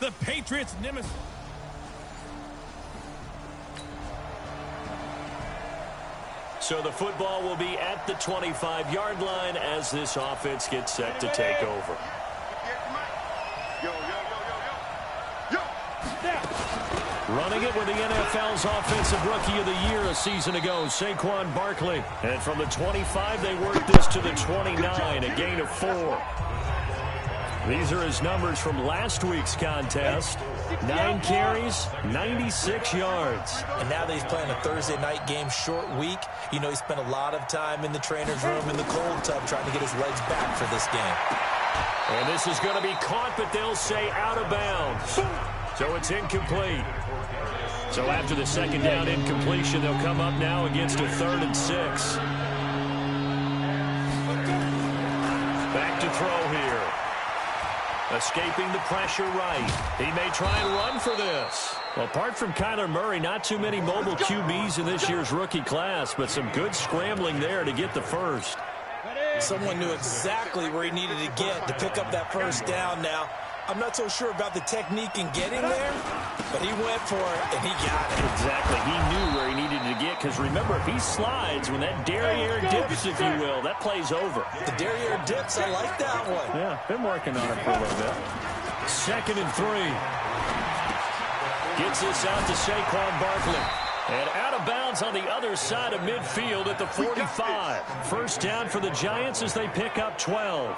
The Patriots' nemesis. So the football will be at the 25-yard line as this offense gets set to take over. Running it with the NFL's Offensive Rookie of the Year a season ago, Saquon Barkley. And from the 25, they work this to the 29, a gain of 4. These are his numbers from last week's contest. 9 carries, 96 yards. And now that he's playing a Thursday night game, short week, you know he spent a lot of time in the trainer's room in the cold tub trying to get his legs back for this game. And this is going to be caught, but they'll say out of bounds. So it's incomplete. So after the second down incompletion, they'll come up now against a 3rd and 6. Back to throw here. Escaping the pressure right. He may try and run for this. Well, apart from Kyler Murray, not too many mobile QBs in this year's rookie class, but some good scrambling there to get the first. Someone knew exactly where he needed to get to pick up that first down now. I'm not so sure about the technique in getting there, but he went for it, and he got it. Exactly. He knew where he needed to get, because remember, if he slides, when that derriere dips, if you will, that play's over. The derriere dips, I like that one. Yeah, been working on it for a little bit. 2nd and 3. Gets this out to Saquon Barkley. And out of bounds on the other side of midfield at the 45. First down for the Giants as they pick up 12.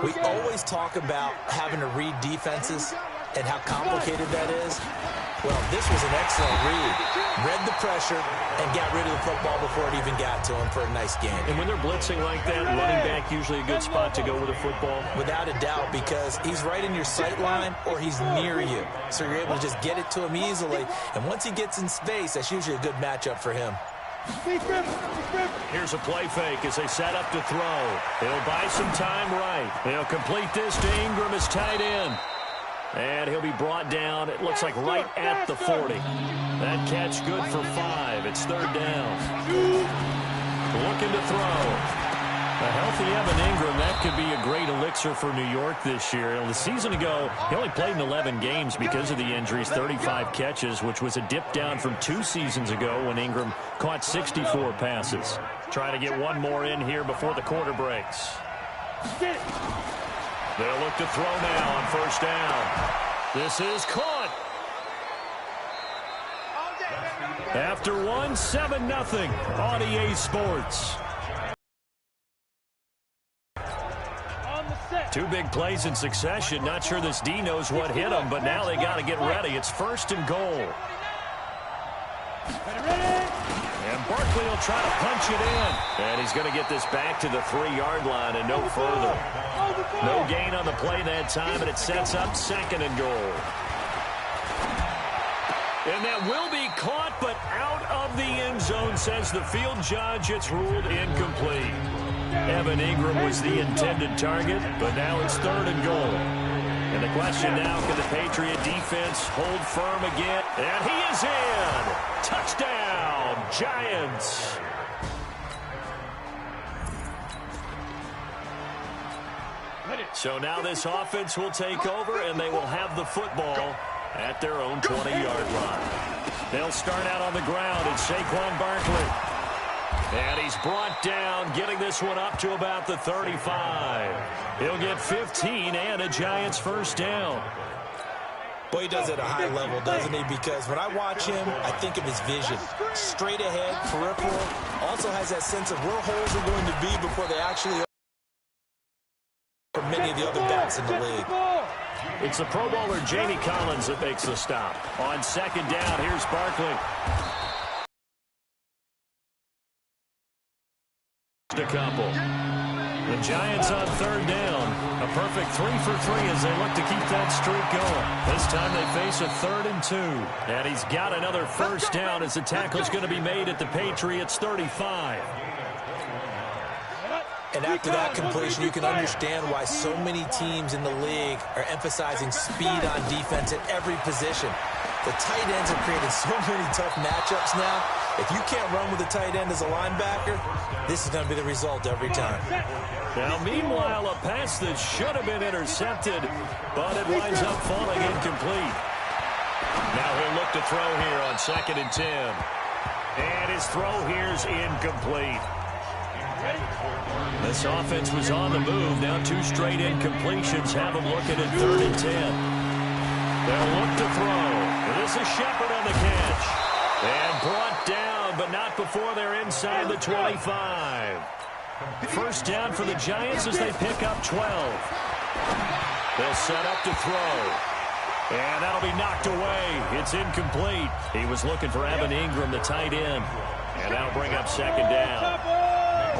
We always talk about having to read defenses and how complicated that is. Well, this was an excellent read. Read the pressure and got rid of the football before it even got to him for a nice game. And when they're blitzing like that, running back usually a good spot to go with the football? Without a doubt, because he's right in your sight line or he's near you. So you're able to just get it to him easily. And once he gets in space, that's usually a good matchup for him. Here's a play fake as they set up to throw. He'll buy some time right. He'll complete this to Ingram as tight end. And he'll be brought down, it looks like right at the 40. That catch good for 5. It's 3rd down. Looking to throw. A healthy Evan Ingram, that could be a great elixir for New York this year. The season ago, he only played in 11 games because of the injuries, 35 catches, which was a dip down from 2 seasons ago when Ingram caught 64 passes. Trying to get one more in here before the quarter breaks. They'll look to throw now on 1st down. This is caught. After 1, 7-0 on EA Sports. 2 big plays in succession. Not sure this D knows what hit him, but now they got to get ready. It's 1st and goal. And Barkley will try to punch it in. And he's going to get this back to the 3-yard line and no further. No gain on the play that time, and it sets up 2nd and goal. And that will be caught, but out of the end zone, says the field judge. It's ruled incomplete. Evan Ingram was the intended target, but now it's 3rd and goal. And the question now, can the Patriot defense hold firm again? And he is in! Touchdown, Giants! So now this offense will take over, and they will have the football at their own 20-yard line. They'll start out on the ground. It's Saquon Barkley. And he's brought down, getting this one up to about the 35. He'll get 15 and a Giants 1st down. Boy, he does it at a high level, doesn't he? Because when I watch him, I think of his vision. Straight ahead, peripheral. Also has that sense of where holes are going to be before they actually open for many of the other backs in the league. It's the Pro Bowler Jamie Collins that makes the stop. On 2nd down, here's Barkley. A couple. The Giants on 3rd down. A perfect 3 for 3 as they look to keep that streak going. This time they face a 3rd and 2. And he's got another 1st down as the tackle's going to be made at the Patriots 35. And after that completion, you can understand why so many teams in the league are emphasizing speed on defense at every position. The tight ends have created so many tough matchups now. If you can't run with a tight end as a linebacker, this is going to be the result every time. Now, meanwhile, a pass that should have been intercepted, but it winds up falling incomplete. Now he'll look to throw here on 2nd and 10. And his throw here is incomplete. This offense was on the move. Now 2 straight incompletions have them looking at 3rd and 10. They'll look to throw. This is Shepard on the catch. And brought down, but not before they're inside the 25. First down for the Giants as they pick up 12. They'll set up to throw. And that'll be knocked away. It's incomplete. He was looking for Evan Ingram, the tight end. And that'll bring up 2nd down.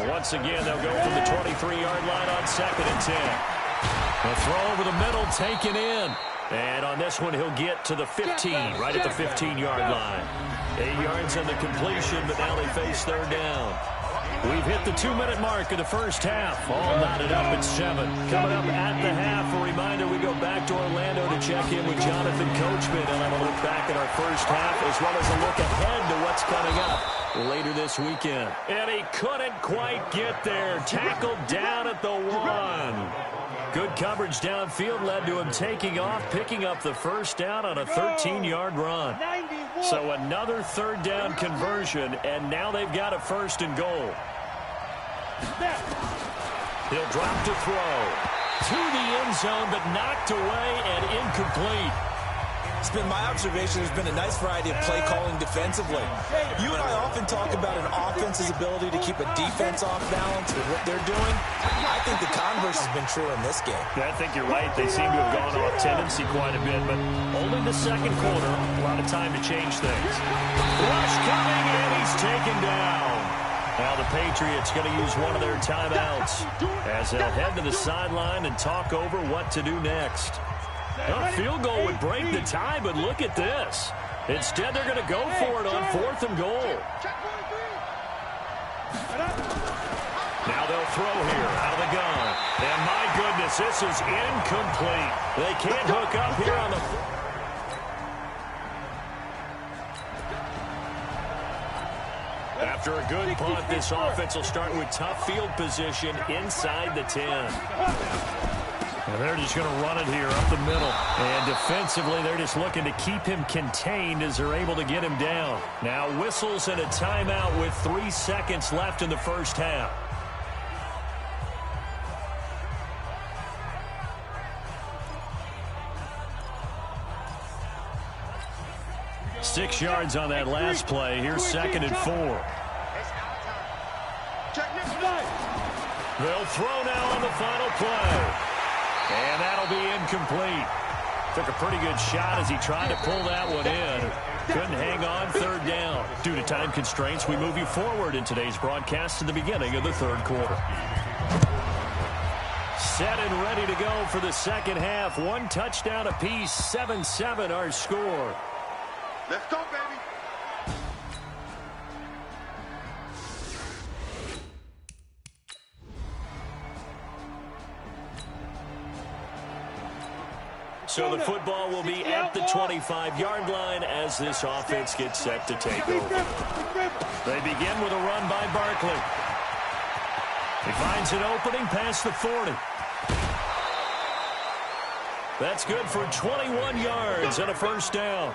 Once again, they'll go from the 23-yard line on 2nd and 10. A throw over the middle, taken in. And on this one, he'll get to the 15, right at the 15-yard line. 8 yards on the completion, but now they face 3rd down. We've hit the 2-minute mark of the first half. All knotted up at 7. Coming up at the half, a reminder we go back to Orlando to check in with Jonathan Coachman. And have a look back at our first half as well as a look ahead to what's coming up later this weekend. And he couldn't quite get there. Tackled down at the 1. Good coverage downfield led to him taking off, picking up the first down on a 13-yard run. So another 3rd down conversion, and now they've got a 1st and goal. He'll drop to throw. To the end zone, but knocked away and incomplete. It's been my observation there's been a nice variety of play calling defensively. You and I often talk about an offense's ability to keep a defense off balance with what they're doing. I think the converse has been true in this game. I think you're right. They seem to have gone off tendency quite a bit, but only the 2nd quarter, a lot of time to change things. Rush coming, and he's taken down. Now the Patriots going to use one of their timeouts as they'll head to the sideline and talk over what to do next. A field goal would break the tie, but look at this. Instead, they're going to go for it on 4th and goal. Now they'll throw here out of the gun. And my goodness, this is incomplete. They can't hook up here on the... After a good punt, this offense will start with tough field position inside the 10. And they're just going to run it here up the middle. And defensively, they're just looking to keep him contained as they're able to get him down. Now whistles and a timeout with 3 seconds left in the first half. Six yards on that last play. Here's 2nd and 4. They'll throw now on the final play. And that'll be incomplete. Took a pretty good shot as he tried to pull that one in. Couldn't hang on 3rd down. Due to time constraints, we move you forward in today's broadcast to the beginning of the 3rd quarter. Set and ready to go for the 2nd half. 1 touchdown apiece, 7-7 our score. Let's go, baby. So the football will be at the 25-yard line as this offense gets set to take over. They begin with a run by Barkley. He finds an opening past the 40. That's good for 21 yards and a first down.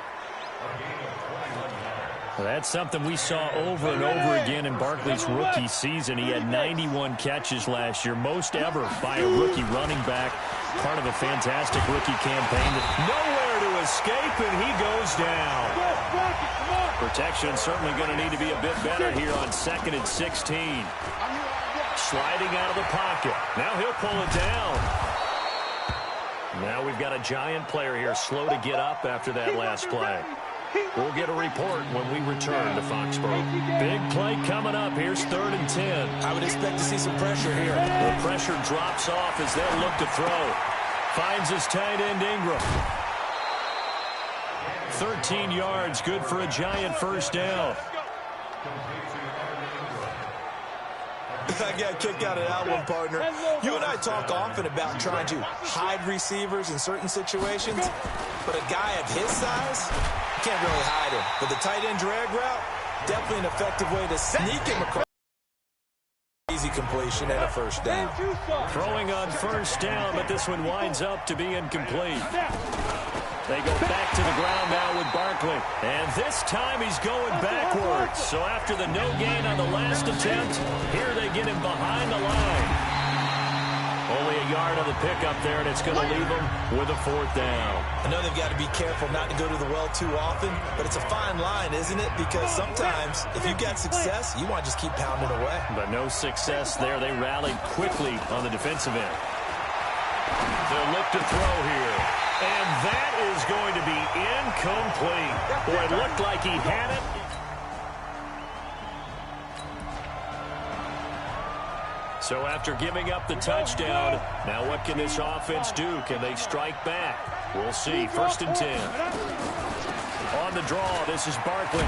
That's something we saw over and over again in Barkley's rookie season. He had 91 catches last year, most ever by a rookie running back. Part of a fantastic rookie campaign. Nowhere to escape, and he goes down. Protection certainly going to need to be a bit better here on 2nd and 16. Sliding out of the pocket. Now he'll pull it down. Now we've got a Giant player here slow to get up after that last play. We'll get a report when we return to Foxborough. Big play coming up. Here's 3rd and 10. I would expect to see some pressure here. The pressure drops off as they'll look to throw. Finds his tight end Ingram. 13 yards, good for a Giant first down. I got kicked out of that one, partner. You and I talk often about trying to hide receivers in certain situations, but a guy of his size, you can't really hide him. But the tight end drag route, Definitely an effective way to sneak him across. Easy completion and a first down. Throwing on first down, but this one winds up to be incomplete. They go back to the ground now with Barkley. And this time he's going backwards. So after the no gain on the last attempt, here they get him behind the line. Only a yard on the pickup there, and it's going to leave them with a fourth down. I know they've got to be careful not to go to the well too often, but it's a fine line, isn't it? Because sometimes if you've got success, you want to just keep pounding away. But no success there. They rallied quickly on the defensive end. They'll look to throw here. And that is going to be incomplete. Boy, it looked like he had it. So after giving up the touchdown, now what can this offense do? Can they strike back? We'll see. 1st and 10. On the draw, this is Barkley.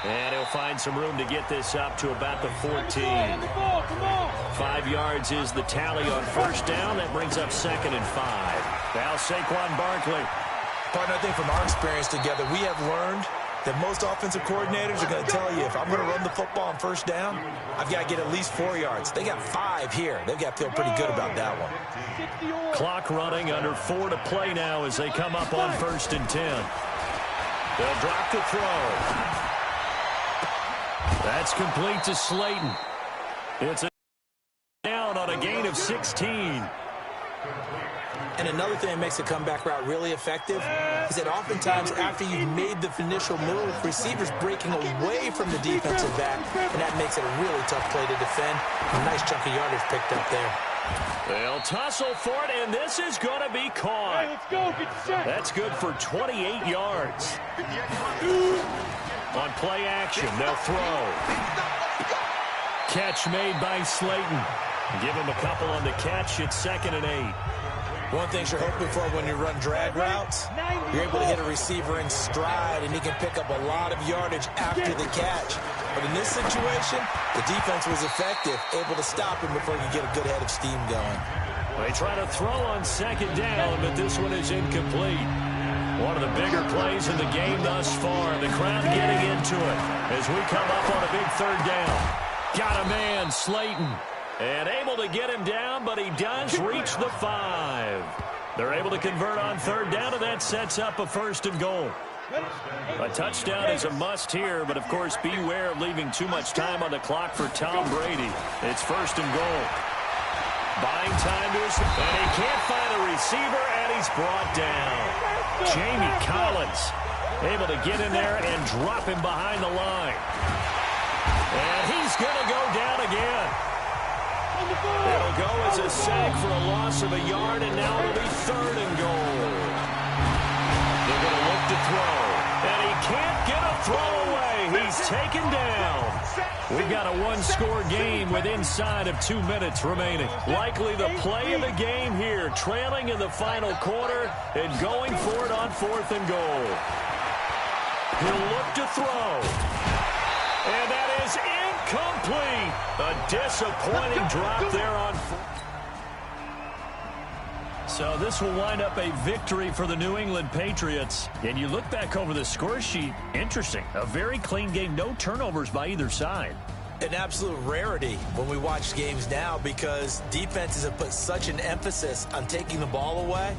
And he'll find some room to get this up to about the 14. 5 yards is the tally on first down. That brings up 2nd and 5. Now Saquon Barkley. Partner, I think from our experience together, we have learned that most offensive coordinators are going to tell you, if I'm going to run the football on first down, I've got to get at least 4 yards. They got 5 here. They've got to feel pretty good about that one. Clock running, under 4 to play now as they come up on 1st and 10. They'll drop the throw. That's complete to Slayton. It's a down on a gain of 16. And another thing that makes a comeback route really effective is that oftentimes after you've made the initial move, receivers breaking away from the defensive back, and that makes it a really tough play to defend. A nice chunk of yardage picked up there. They'll tussle for it, and this is going to be caught. Hey, let's go. Get set. That's good for 28 yards. On play action, they'll throw. Catch made by Slayton. Give him a couple on the catch. It's 2nd and 8. One thing you're hoping for when you run drag routes, you're able to hit a receiver in stride, and he can pick up a lot of yardage after the catch. But in this situation, the defense was effective, able to stop him before he could get a good head of steam going. They try to throw on 2nd down, but this one is incomplete. One of the bigger plays in the game thus far. The crowd getting into it as we come up on a big 3rd down. Got a man, Slayton. And able to get him down, but he does reach the 5. They're able to convert on 3rd down, and that sets up a 1st and goal. A touchdown is a must here, but of course beware of leaving too much time on the clock for Tom Brady. It's 1st and goal. Buying time to his, and he can't find a receiver, and he's brought down. Jamie Collins able to get in there and drop him behind the line. And he's going to go down again. It'll go as a sack for a loss of a yard, and now it'll be 3rd and goal. They're going to look to throw, and he can't get a throw away. He's taken down. We've got a 1-score game with inside of 2 minutes remaining. Likely the play of the game here, trailing in the final quarter and going for it on 4th and goal. He'll look to throw. And that is incomplete. A disappointing drop there on 4th. So this will wind up a victory for the New England Patriots. And you look back over the score sheet, interesting. A very clean game, no turnovers by either side. An absolute rarity when we watch games now because defenses have put such an emphasis on taking the ball away.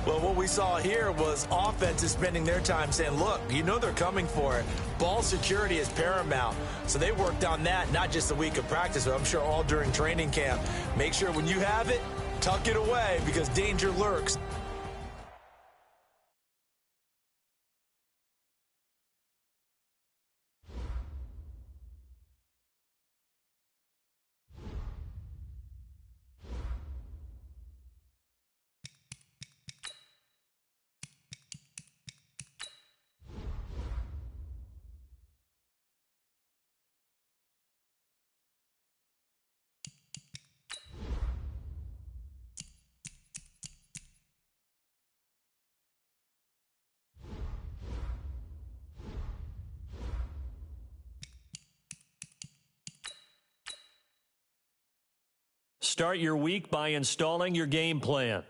Well, what we saw here was offenses spending their time saying, look, you know they're coming for it. Ball security is paramount. So they worked on that, not just a week of practice, but I'm sure all during training camp. Make sure when you have it, tuck it away because danger lurks. Start your week by installing your game plan.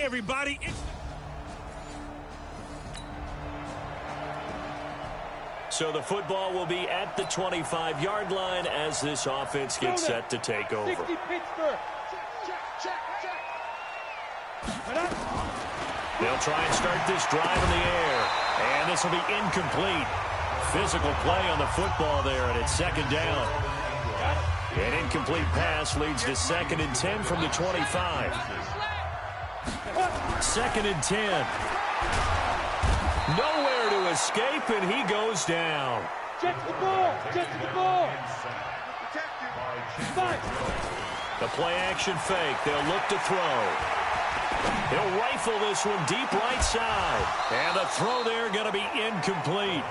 everybody. So the football will be at the 25-yard line as this offense gets set to take over. 60 Pittsburgh. Check. They'll try and start this drive in the air. And this will be incomplete. Physical play on the football there, and it's second down. An incomplete pass leads to 2nd and 10 from the 25. 2nd and 10. Nowhere to escape, and he goes down. Check the ball. The play-action fake. They'll look to throw. He'll rifle this one deep right side. And the throw there going to be incomplete.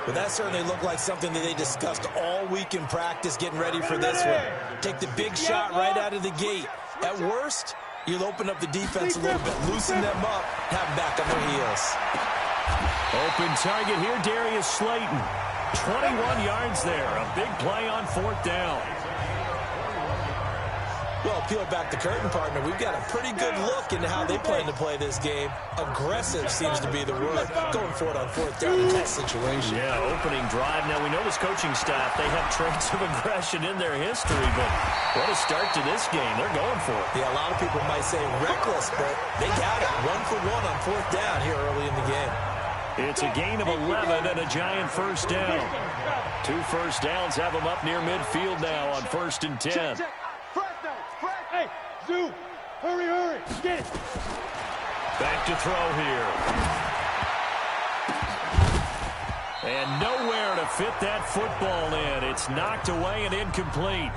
But that certainly looked like something that they discussed all week in practice getting ready for this one. Take the big shot right out of the gate. At worst, you'll open up the defense a little bit, loosen them up, have them back on their heels. Open target here, Darius Slayton. 21 yards there. A big play on 4th down. Well, peel back the curtain, partner. We've got a pretty good look into how they plan to play this game. Aggressive seems to be the word. Going for it on 4th down in that situation. Yeah, opening drive. Now, we know this coaching staff, they have traits of aggression in their history, but what a start to this game. They're going for it. Yeah, a lot of people might say reckless, but they got it. 1 for 1 on 4th down here early in the game. It's a gain of 11 and a giant first down. 2 first downs have them up near midfield now on 1st and 10. Hey, Zoo, hurry, get it. Back to throw here. And nowhere to fit that football in. It's knocked away and incomplete.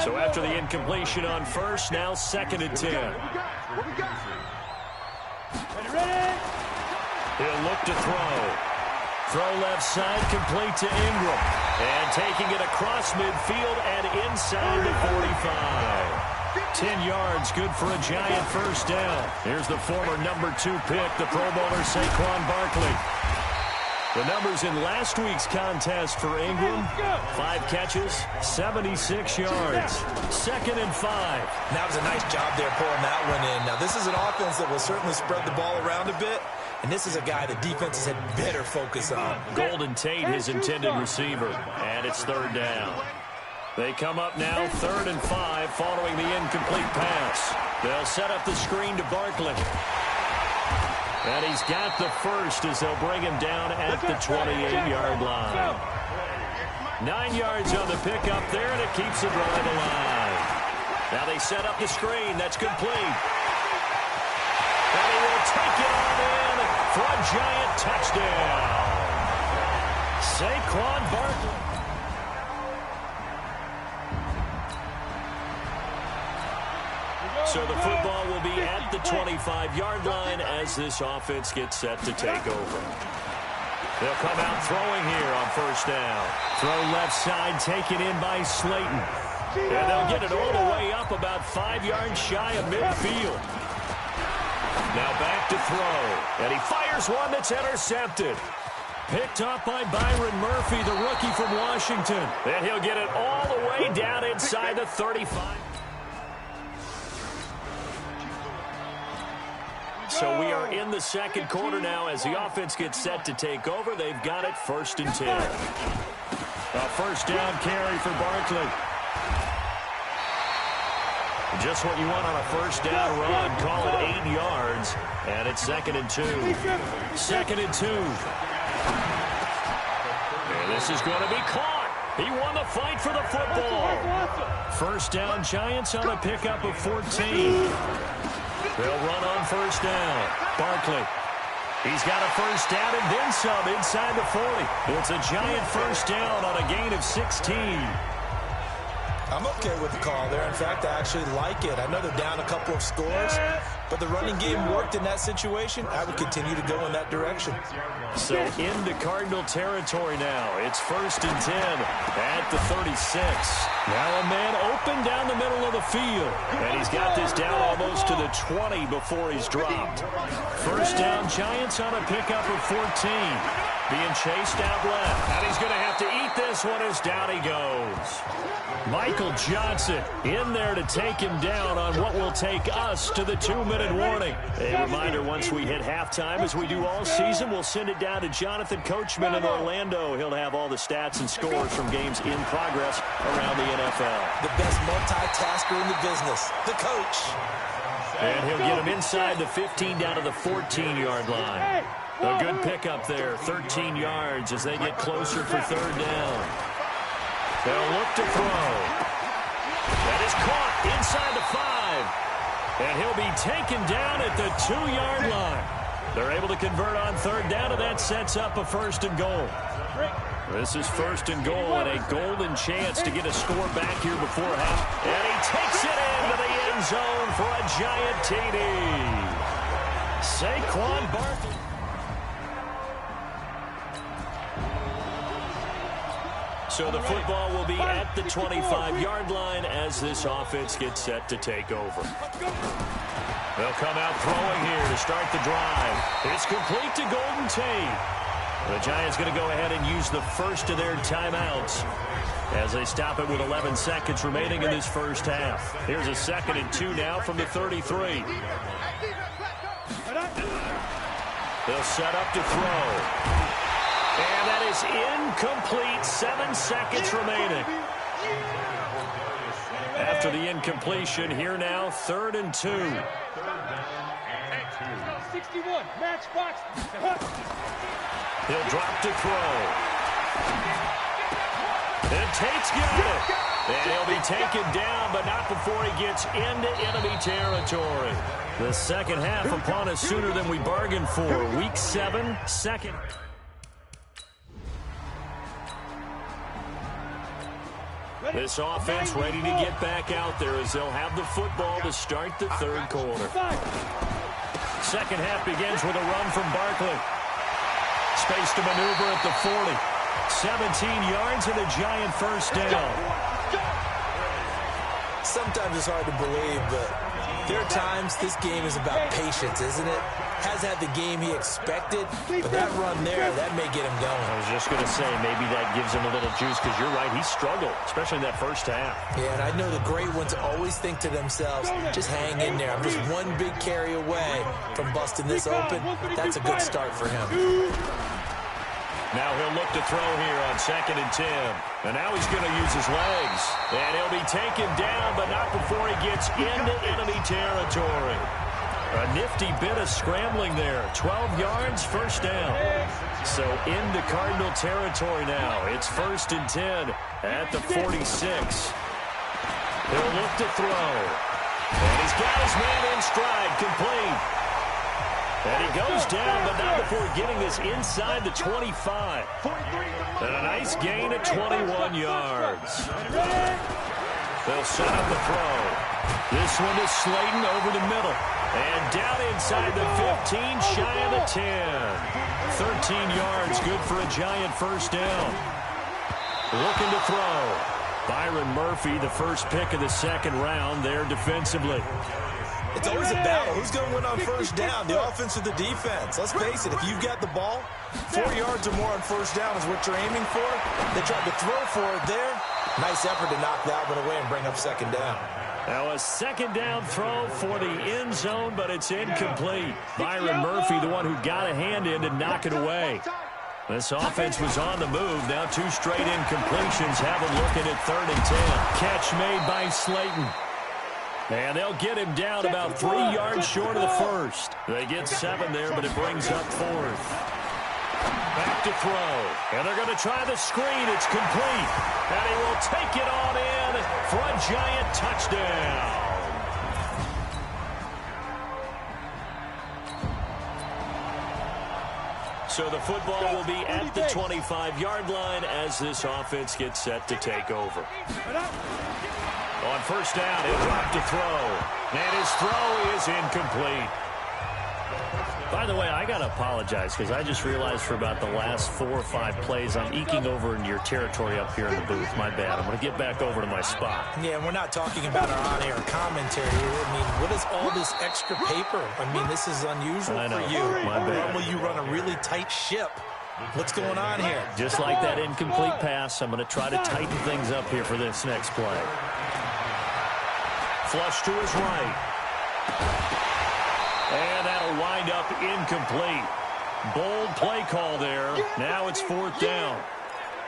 So after the incompletion on 1st, now 2nd and 10. Ready? He'll look to throw. Throw left side, complete to Ingram. And taking it across midfield and inside the 45. 10 yards, good for a giant first down. Here's the former number 2 pick, the Pro Bowler Saquon Barkley. The numbers in last week's contest for Ingram: 5 catches, 76 yards. 2nd and 5. That was a nice job there pulling that one in. Now, this is an offense that will certainly spread the ball around a bit, and this is a guy the defenses had better focus on. Golden Tate, his intended receiver, and it's 3rd down. They come up now 3rd and 5 following the incomplete pass. They'll set up the screen to Barkley. And he's got the first as they'll bring him down at the 28-yard line. 9 yards on the pickup there, and it keeps the drive alive. Now they set up the screen. That's complete. And he will take it on in for a giant touchdown. Saquon Barkley. So the football will be at the 25-yard line as this offense gets set to take over. They'll come out throwing here on 1st down. Throw left side, taken in by Slayton. And they'll get it all the way up about 5 yards shy of midfield. Now back to throw. And he fires one that's intercepted. Picked up by Byron Murphy, the rookie from Washington. And he'll get it all the way down inside the 35. So we are in the 2nd quarter now as the offense gets set to take over. They've got it 1st and 10. A 1st down carry for Barkley. Just what you want on a 1st down run. Call it 8 yards. And it's 2nd and 2. 2nd and 2. And this is going to be caught. He won the fight for the football. 1st down, Giants on a pickup of 14. They'll run on 1st down. Barkley. He's got a 1st down and then some inside the 40. It's a giant 1st down on a gain of 16. I'm okay with the call there. In fact, I actually like it. I know they're down a couple of scores, but the running game worked in that situation. I would continue to go in that direction. So into Cardinal territory now. It's 1st and 10 at the 36. Now a man open down the middle of the field. And he's got this down almost to the 20 before he's dropped. First down, Giants on a pickup of 14. Being chased out left. And he's going to have to eat this one as down he goes. Michael Johnson in there to take him down on what will take us to the 2-minute warning. A reminder, once we hit halftime, as we do all season, we'll send it down to Jonathan Coachman in Orlando. He'll have all the stats and scores from games in progress around the NFL. The best multitasker in the business, the coach. And he'll get him inside the 15 down to the 14-yard line. A good pickup there, 13 yards as they get closer for 3rd down. They'll look to throw. That is caught inside the 5. And he'll be taken down at the 2-yard line. They're able to convert on 3rd down, and that sets up a 1st and goal. This is 1st and goal and a golden chance to get a score back here before half. And he takes it into the end zone for a giant TD. Saquon Barkley. So the football will be at the 25-yard line as this offense gets set to take over. They'll come out throwing here to start the drive. It's complete to Golden Tate. The Giants going to go ahead and use the first of their timeouts as they stop it with 11 seconds remaining in this first half. Here's a 2nd and 2 now from the 33. They'll set up to throw. And that is incomplete. 7 seconds remaining. After the incompletion, here now, 3rd and 2. 61, match box. He'll drop to throw. And Tate's got it. And he'll be taken down, but not before he gets into enemy territory. The second half upon us sooner than we bargained for. Week 7, second. This offense ready to get back out there as they'll have the football to start the 3rd quarter. Second half begins with a run from Barkley. Space to maneuver at the 40. 17 yards and a giant 1st down. Sometimes it's hard to believe, but there are times this game is about patience, isn't it? Has had the game he expected, but that run there, that may get him going. I was just going to say, maybe that gives him a little juice, because you're right, he struggled, especially in that first half. Yeah, and I know the great ones always think to themselves, just hang in there. I'm just one big carry away from busting this open. That's a good start for him. Now he'll look to throw here on 2nd and 10. And now he's going to use his legs. And he'll be taken down, but not before he gets into enemy territory. A nifty bit of scrambling there. 12 yards, 1st down. So into Cardinal territory now. It's 1st and 10 at the 46. He'll look to throw. And he's got his man in stride, complete. And he goes down, but not before getting this inside the 25. And a nice gain of 21 yards. They'll set up the throw. This one is Slayton over the middle. And down inside the 15, shy of the 10. 13 yards, good for a giant 1st down. Looking to throw. Byron Murphy, the first pick of the 2nd round there defensively. It's always a battle. Who's going to win on 1st down, the offense or the defense? Let's face it, if you've got the ball, 4 yards or more on 1st down is what you're aiming for. They tried to throw for it there. Nice effort to knock that one away and bring up 2nd down. Now a 2nd down throw for the end zone, but it's incomplete. Byron Murphy, the one who got a hand in to knock it away. This offense was on the move. Now 2 straight incompletions have them looking at 3rd and 10. Catch made by Slayton. And they'll get him down about 3 yards short of the 1st. They get 7 there, but it brings up 4th. Back to throw. And they're going to try the screen. It's complete. And he will take it on in for a giant touchdown. So the football will be at the 25-yard line as this offense gets set to take over. On first down, he'll drop to throw. And his throw is incomplete. By the way, I got to apologize because I just realized for about the last 4 or 5 plays, I'm eking over into your territory up here in the booth. My bad. I'm going to get back over to my spot. Yeah, and we're not talking about our on-air commentary. I mean, what is all this extra paper? I mean, this is unusual for you. My bad. Normally you run a really tight ship. What's going on here? Just like that incomplete pass, I'm going to try to tighten things up here for this next play. Flush to his right. And that'll wind up incomplete. Bold play call there. Now it's 4th down.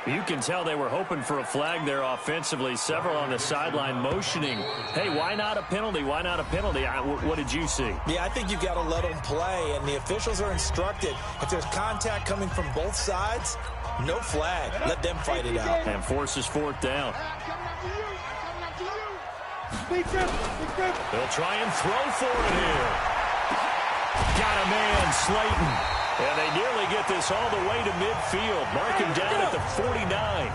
You can tell they were hoping for a flag there offensively. Several on the sideline motioning. Hey, why not a penalty? Why not a penalty? What did you see? Yeah, I think you've got to let them play, and the officials are instructed. If there's contact coming from both sides, no flag. Let them fight it out. And forces 4th down. They'll try and throw for it here. Got a man, Slayton. And they nearly get this all the way to midfield. Mark him down at the 49.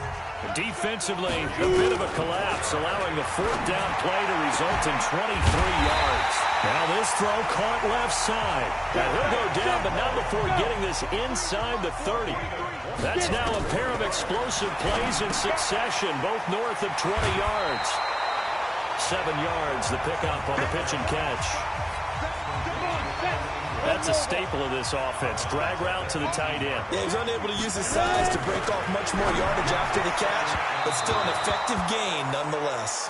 Defensively, a bit of a collapse, allowing the 4th down play to result in 23 yards. Now this throw caught left side. Now he'll go down, but not before getting this inside the 30. That's now a pair of explosive plays in succession, both north of 20 yards. 7 yards, the pickup on the pitch and catch. That's a staple of this offense. Drag route to the tight end. Yeah, he's unable to use his size to break off much more yardage after the catch, but still an effective gain nonetheless.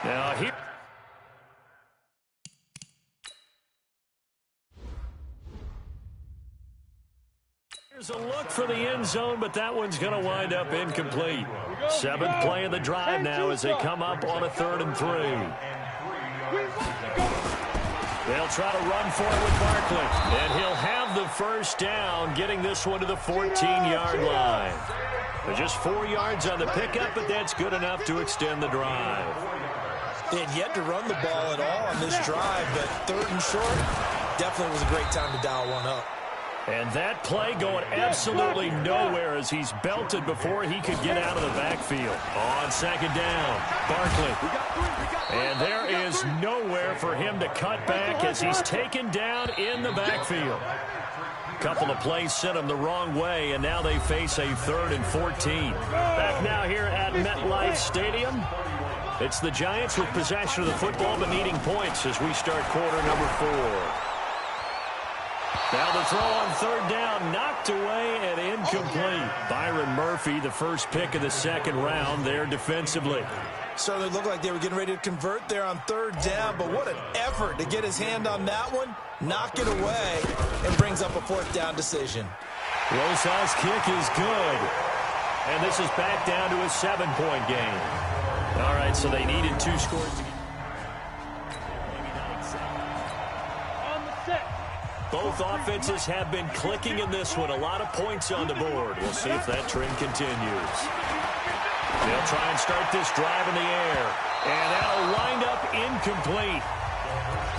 Now here. There's a look for the end zone, but that one's going to wind up incomplete. 7th play of the drive now as they come up on a 3rd and 3. They'll try to run for it with Barkley, and he'll have the first down, getting this one to the 14-yard line. They're just 4 yards on the pickup, but that's good enough to extend the drive. They had yet to run the ball at all on this drive, but 3rd and short definitely was a great time to dial one up. And that play going absolutely nowhere as he's belted before he could get out of the backfield. On 2nd down, Barkley. And there is nowhere for him to cut back as he's taken down in the backfield. A couple of plays sent him the wrong way, and now they face a 3rd and 14. Back now here at MetLife Stadium. It's the Giants with possession of the football but needing points as we start quarter number 4. Now the throw on 3rd down, knocked away and incomplete. Byron Murphy, the first pick of the 2nd round there defensively. Certainly looked like they were getting ready to convert there on 3rd down, but what an effort to get his hand on that one, knock it away, and brings up a 4th down decision. Rosas' kick is good. And this is back down to a 7-point game. All right, so they needed 2 scores to get. Both offenses have been clicking in this one. A lot of points on the board. We'll see if that trend continues. They'll try and start this drive in the air. And that'll wind up incomplete.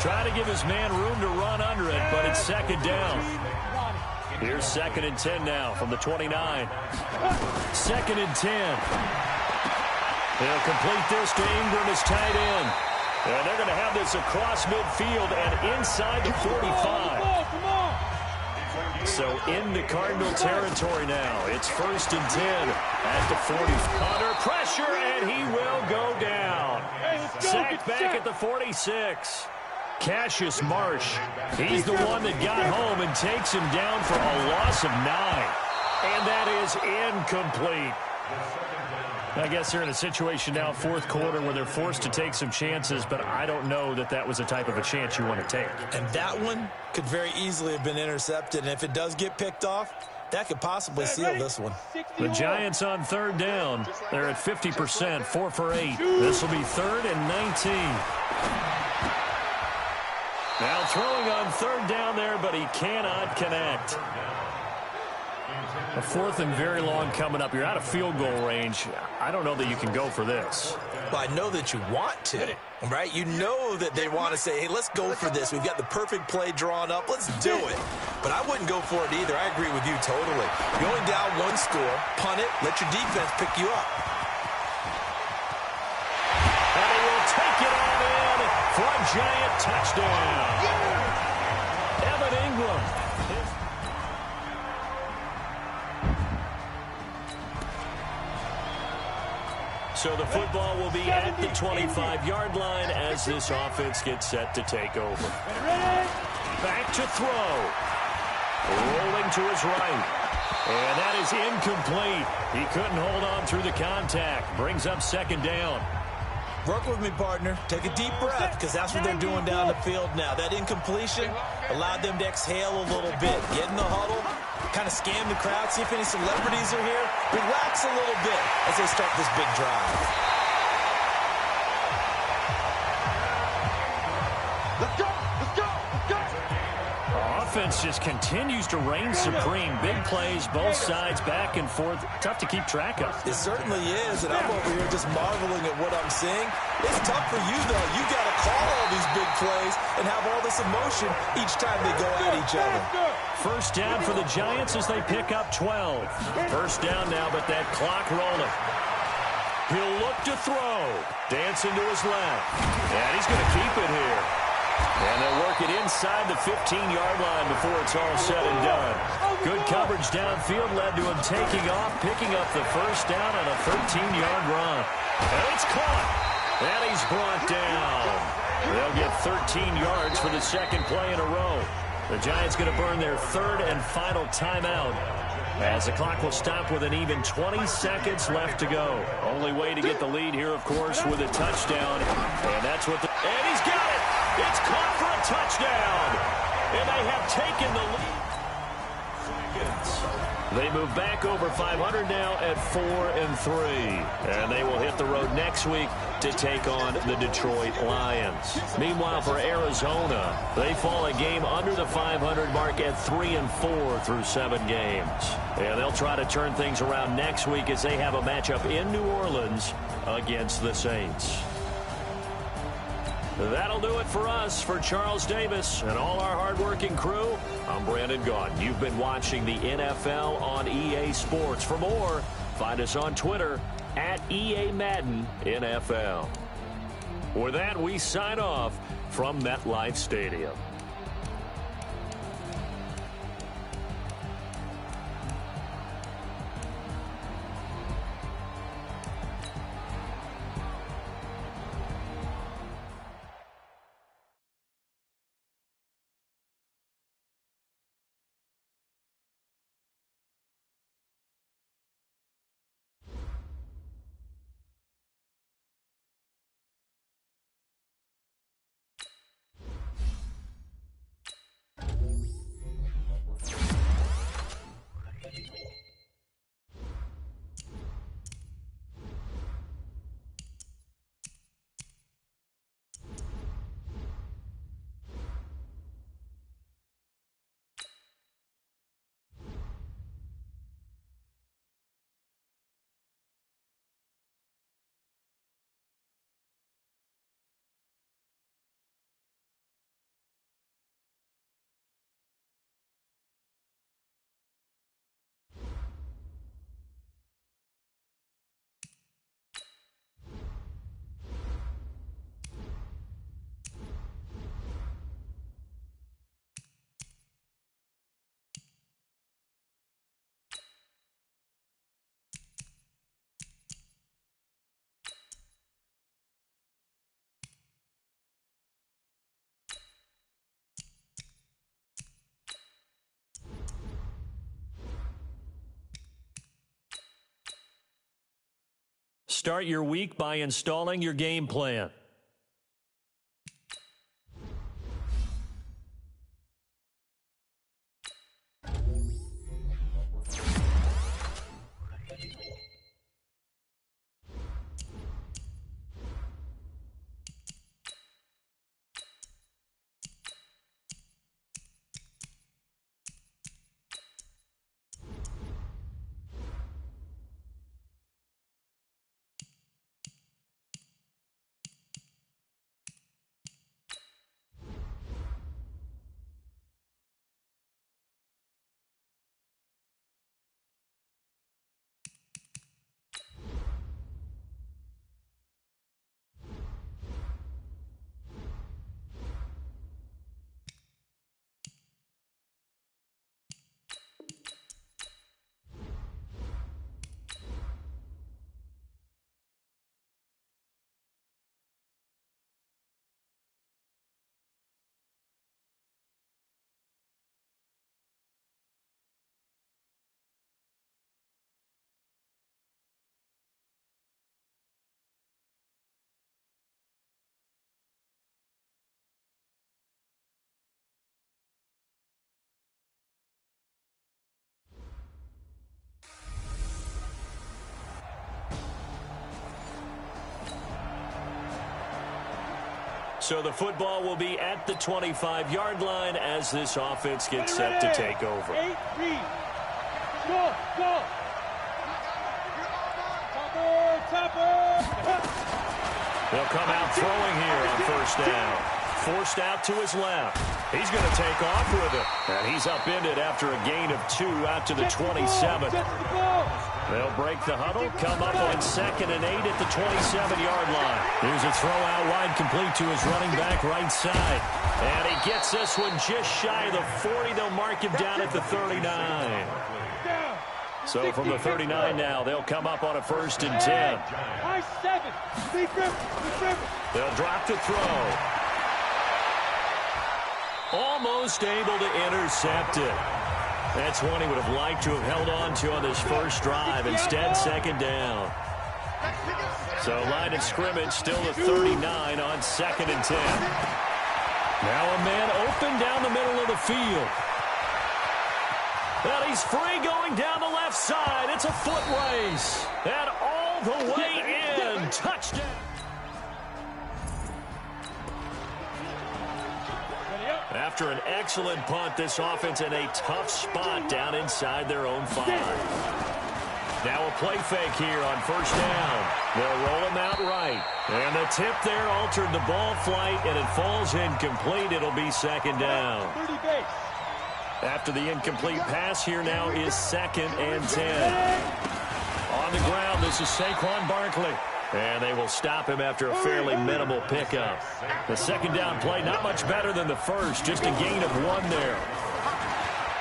Try to give his man room to run under it, but it's 2nd down. Here's 2nd and 10 now from the 29. 2nd and 10. They'll complete this to Ingram as tight end. And they're going to have this across midfield and inside the 45. So into Cardinal territory now. It's 1st and 10 at the 40. Under pressure, and he will go down. Sacked back at the 46. Cassius Marsh, he's the one that got home and takes him down for a loss of 9. And that is incomplete. I guess they're in a situation now, 4th quarter, where they're forced to take some chances, but I don't know that that was the type of a chance you want to take. And that one could very easily have been intercepted, and if it does get picked off, that could possibly seal this one. The Giants on 3rd down. They're at 50%, 4 for 8. This will be 3rd and 19. Now throwing on 3rd down there, but he cannot connect. A 4th and very long coming up. You're out of field goal range. I don't know that you can go for this. Well, I know that you want to, right? You know that they want to say, hey, let's go for this. We've got the perfect play drawn up. Let's do it. But I wouldn't go for it either. I agree with you totally. You're only down 1 score. Punt it. Let your defense pick you up. And he will for a giant touchdown. Evan Ingram. So the football will be at the 25-yard line as this offense gets set to take over. Back to throw. Rolling to his right. And that is incomplete. He couldn't hold on through the contact. Brings up second down. Work with me, partner. Take a deep breath, because that's what they're doing down the field now. That incompletion allowed them to exhale a little bit. Get in the huddle, kind of scan the crowd, see if any celebrities are here. Relax a little bit as they start this big drive. Let's go! Let's go! Let's go! Offense just continues to reign supreme. Big plays, both sides, back and forth. Tough to keep track of. It certainly is, and I'm over here just marveling at what I'm seeing. It's tough for you, though. You got to call all these big plays and have all this emotion each time they go at each other. First down for the Giants as they pick up 12. First down now, but that clock rolling. He'll look to throw. Dancing to his left. And he's going to keep it here. And they'll work it inside the 15-yard line before it's all said and done. Good coverage downfield led to him taking off, picking up the first down on a 13-yard run. And it's caught. And he's brought down. They'll get 13 yards for the second play in a row. The Giants going to burn their third and final timeout as the clock will stop with an even 20 seconds left to go. Only way to get the lead here, of course, with a touchdown. And that's what and he's got it. It's caught for a touchdown. And they have taken the lead. They move back over 500 now at 4-3. And they will hit the road next week to take on the Detroit Lions. Meanwhile, for Arizona, they fall a game under the 500 mark at 3-4 through 7 games. And they'll try to turn things around next week as they have a matchup in New Orleans against the Saints. That'll do it for us. For Charles Davis and all our hardworking crew, I'm Brandon Gaudin. You've been watching the NFL on EA Sports. For more, find us on Twitter at EA Madden NFL. With that, we sign off from MetLife Stadium. Start your week by installing your game plan. So the football will be at the 25-yard line as this offense gets set to take over. 8, read. Go, go. Topper. They'll come out throwing here on first down. Forced out to his left. He's going to take off with it. And he's upended after a gain of 2 out to the 27. They'll break the huddle, come up on 2nd and 8 at the 27-yard line. Here's a throw out wide, complete to his running back right side. And he gets this one just shy of the 40. They'll mark him down at the 39. So from the 39 now, they'll come up on a 1st and 10. They'll drop to throw. Almost able to intercept it. That's one he would have liked to have held on to on this first drive. Instead, 2nd down. So line of scrimmage still the 39 on 2nd and 10. Now a man open down the middle of the field. And he's free going down the left side. It's a foot race. And all the way in. Touchdown. After an excellent punt, this offense in a tough spot down inside their own 5. Now a play fake here on first down. They'll roll him out right. And the tip there altered the ball flight, and it falls incomplete. It'll be 2nd down. After the incomplete pass, here now is 2nd and 10. On the ground, this is Saquon Barkley. And they will stop him after a fairly minimal pickup. The 2nd down play, not much better than the first, just a gain of 1 there.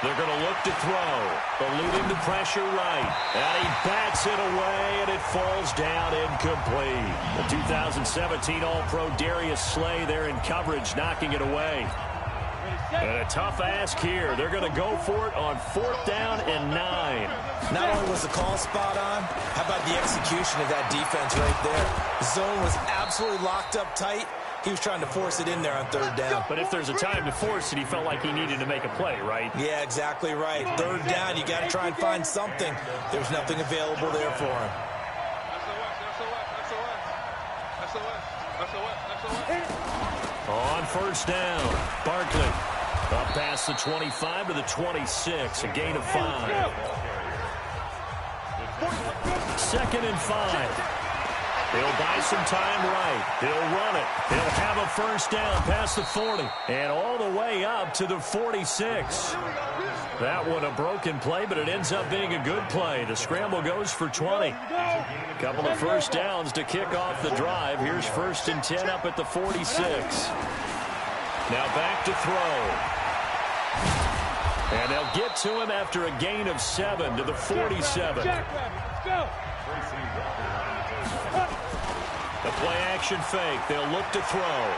They're going to look to throw, eluding the pressure right. And he bats it away, and it falls down incomplete. The 2017 All-Pro Darius Slay there in coverage, knocking it away. And a tough ask here. They're going to go for it on 4th down and 9. Not only was the call spot on, how about the execution of that defense right there? The zone was absolutely locked up tight. He was trying to force it in there on 3rd down. But if there's a time to force it, he felt like he needed to make a play, right? Yeah, exactly right. 3rd down, you got to try and find something. There's nothing available there for him. On first down, Barkley up past the 25 to the 26, a gain of 5. 2nd and 5. He'll buy some time right. He'll run it. He'll have a first down past the 40 and all the way up to the 46. That one a broken play, but it ends up being a good play. The scramble goes for 20. Couple of first downs to kick off the drive. Here's 1st and 10 up at the 46. Now back to throw. And they'll get to him after a gain of 7 to the 47. The play-action fake. They'll look to throw.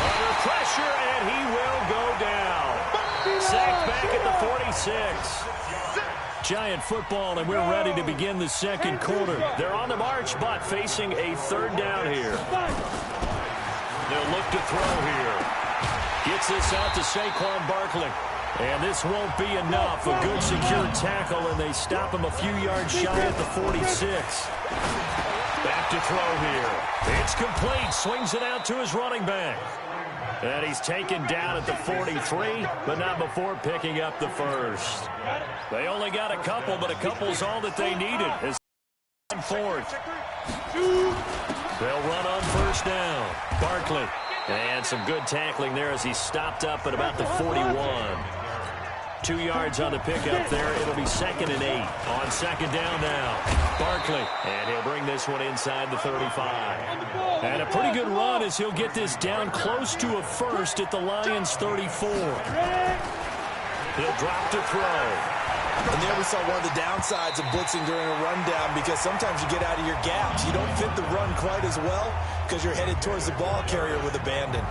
Under pressure, and he will go down. Sacked back at the 46. Giant football, and we're ready to begin the 2nd quarter. They're on the march, but facing a 3rd down here. They'll look to throw here. Gets this out to Saquon Barkley. And this won't be enough. A good secure tackle, and they stop him a few yards shy at the 46. Back to throw here. It's complete. Swings it out to his running back. And he's taken down at the 43, but not before picking up the 1st. They only got a couple, but a couple's all that they needed. As on 4th. They'll run on first down. Barkley. And some good tackling there as he stopped up at about the 41. 2 yards on the pickup there. It'll be 2nd and 8 on 2nd down now. Barkley, and he'll bring this one inside the 35. And a pretty good run as he'll get this down close to a 1st at the Lions' 34. He'll drop to throw. And there we saw one of the downsides of blitzing during a rundown, because sometimes you get out of your gaps. You don't fit the run quite as well because you're headed towards the ball carrier with abandon.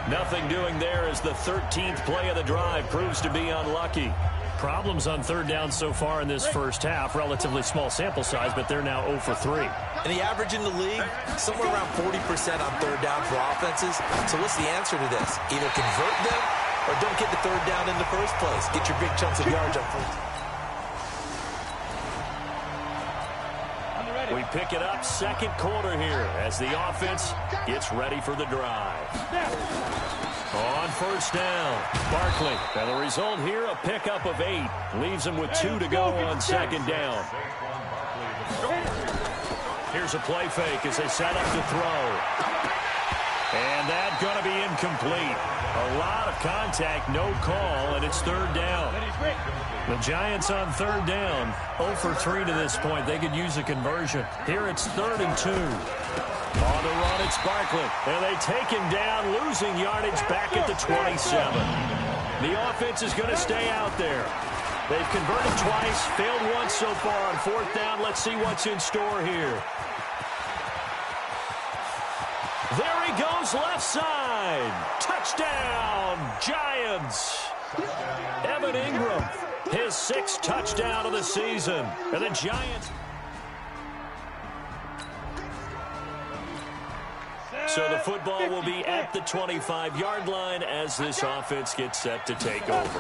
Nothing doing there as the 13th play of the drive proves to be unlucky. Problems on 3rd down so far in this first half. Relatively small sample size, but they're now 0 for 3. And the average in the league, somewhere around 40% on 3rd down for offenses. So what's the answer to this? Either convert them or don't get the 3rd down in the first place. Get your big chunks of yards up front. We pick it up second quarter here as the offense gets ready for the drive. On first down, Barkley. And the result here, a pickup of 8. Leaves him with 2 to go on second down. Here's a play fake as they set up to throw. And that's going to be incomplete. A lot of contact, no call, and it's third down. The Giants on third down, 0 for 3 to this point. They could use a conversion. Here it's 3rd and 2. On the run, it's Barkley. And they take him down, losing yardage back at the 27. The offense is going to stay out there. They've converted twice, failed once so far on fourth down. Let's see what's in store here. There he goes, left side. Touchdown, Giants. Evan Ingram, his 6th touchdown of the season. And the Giants. So the football will be at the 25-yard line as this offense gets set to take over.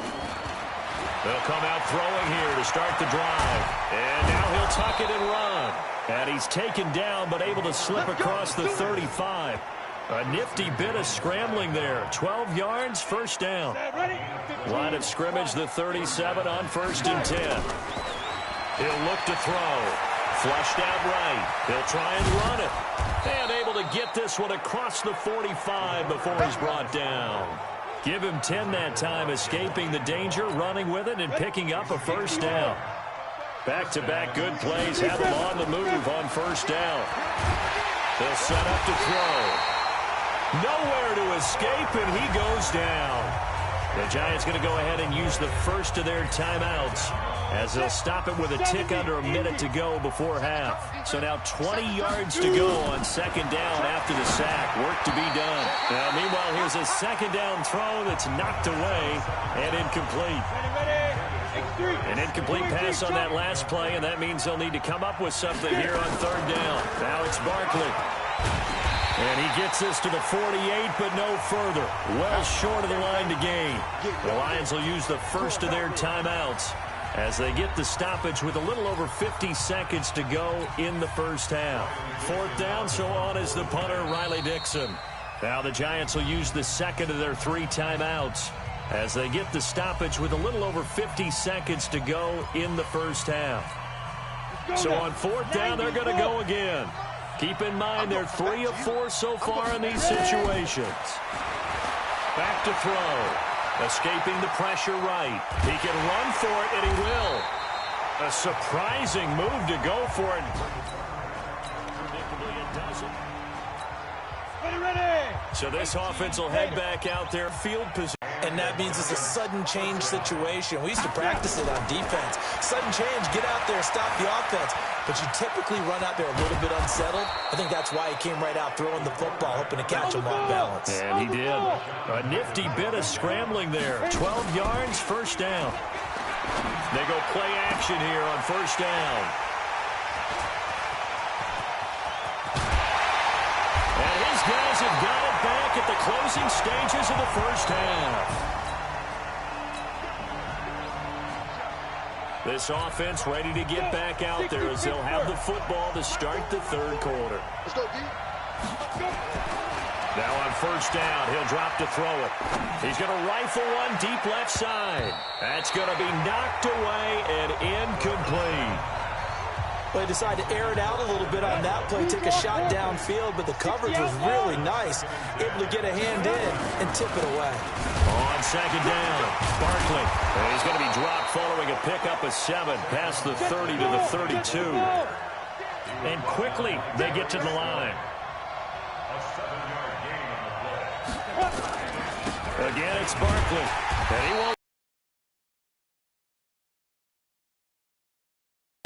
They'll come out throwing here to start the drive. And now he'll tuck it and run. And he's taken down but able to slip across the 35. A nifty bit of scrambling there. 12 yards, first down. Line of scrimmage, the 37 on 1st and 10. He'll look to throw. Flushed out right. He'll try and run it. And able to get this one across the 45 before he's brought down. Give him 10 that time, escaping the danger, running with it, and picking up a first down. Back-to-back good plays have him on the move on first down. They'll set up to throw. Nowhere to escape, and he goes down. The Giants going to go ahead and use the first of their timeouts as they'll stop it with a tick under a minute to go before half. So now 20 yards to go on second down after the sack. Work to be done. Now, meanwhile, here's a second down throw that's knocked away and incomplete. An incomplete pass on that last play, and that means they'll need to come up with something here on third down. Now it's Barkley. And he gets this to the 48, but no further. Well short of the line to gain. The Lions will use the first of their timeouts as they get the stoppage with a little over 50 seconds to go in the first half. Fourth down, so on is the punter, Riley Dixon. Now the Giants will use the second of their 3 timeouts as they get the stoppage with a little over 50 seconds to go in the first half. So on fourth down, they're going to go again. Keep in mind they're 3 of 4 so far in these situations. Back to throw. Escaping the pressure right. He can run for it, and he will. A surprising move to go for it. Predictably, it doesn't. Ready. So this offense will head back out there, field position. And that means it's a sudden change situation. We used to practice it on defense. Sudden change, get out there, stop the offense. But you typically run out there a little bit unsettled. I think that's why he came right out throwing the football, hoping to catch him off balance. And he did. A nifty bit of scrambling there. 12 yards, first down. They go play action here on first down. And his guys have got it back at the closing stages of the first half. This offense ready to get back out there as they'll have the football to start the third quarter. Now on first down, he'll drop to throw it. He's going to rifle one deep left side. That's going to be knocked away and incomplete. Well, they decided to air it out a little bit on that play, take a shot downfield, but the coverage was really nice. Able to get a hand in and tip it away. On second down, Barkley. And he's going to be dropped following a pickup of 7 past the 30 to the 32. And quickly, they get to the line. Again, it's Barkley. And he won't.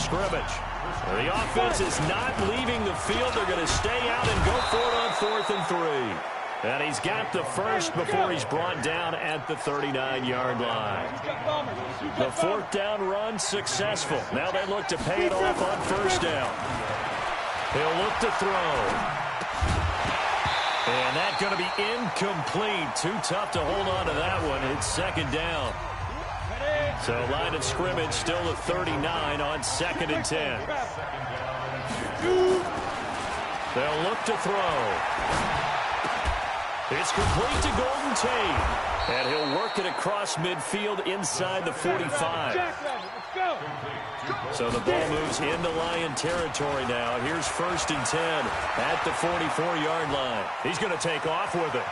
Scrimmage. The offense is not leaving the field. They're going to stay out and go for it on 4th and 3. And he's got the first before he's brought down at the 39-yard line. The fourth down run successful. Now they look to pay it off on first down. He'll look to throw. And that's going to be incomplete. Too tough to hold on to that one. It's second down. So line of scrimmage still at 39 on 2nd and 10. They'll look to throw. It's complete to Golden Tate. And he'll work it across midfield inside the 45. So the ball moves into Lion territory now. Here's 1st and 10 at the 44-yard line. He's going to take off with it.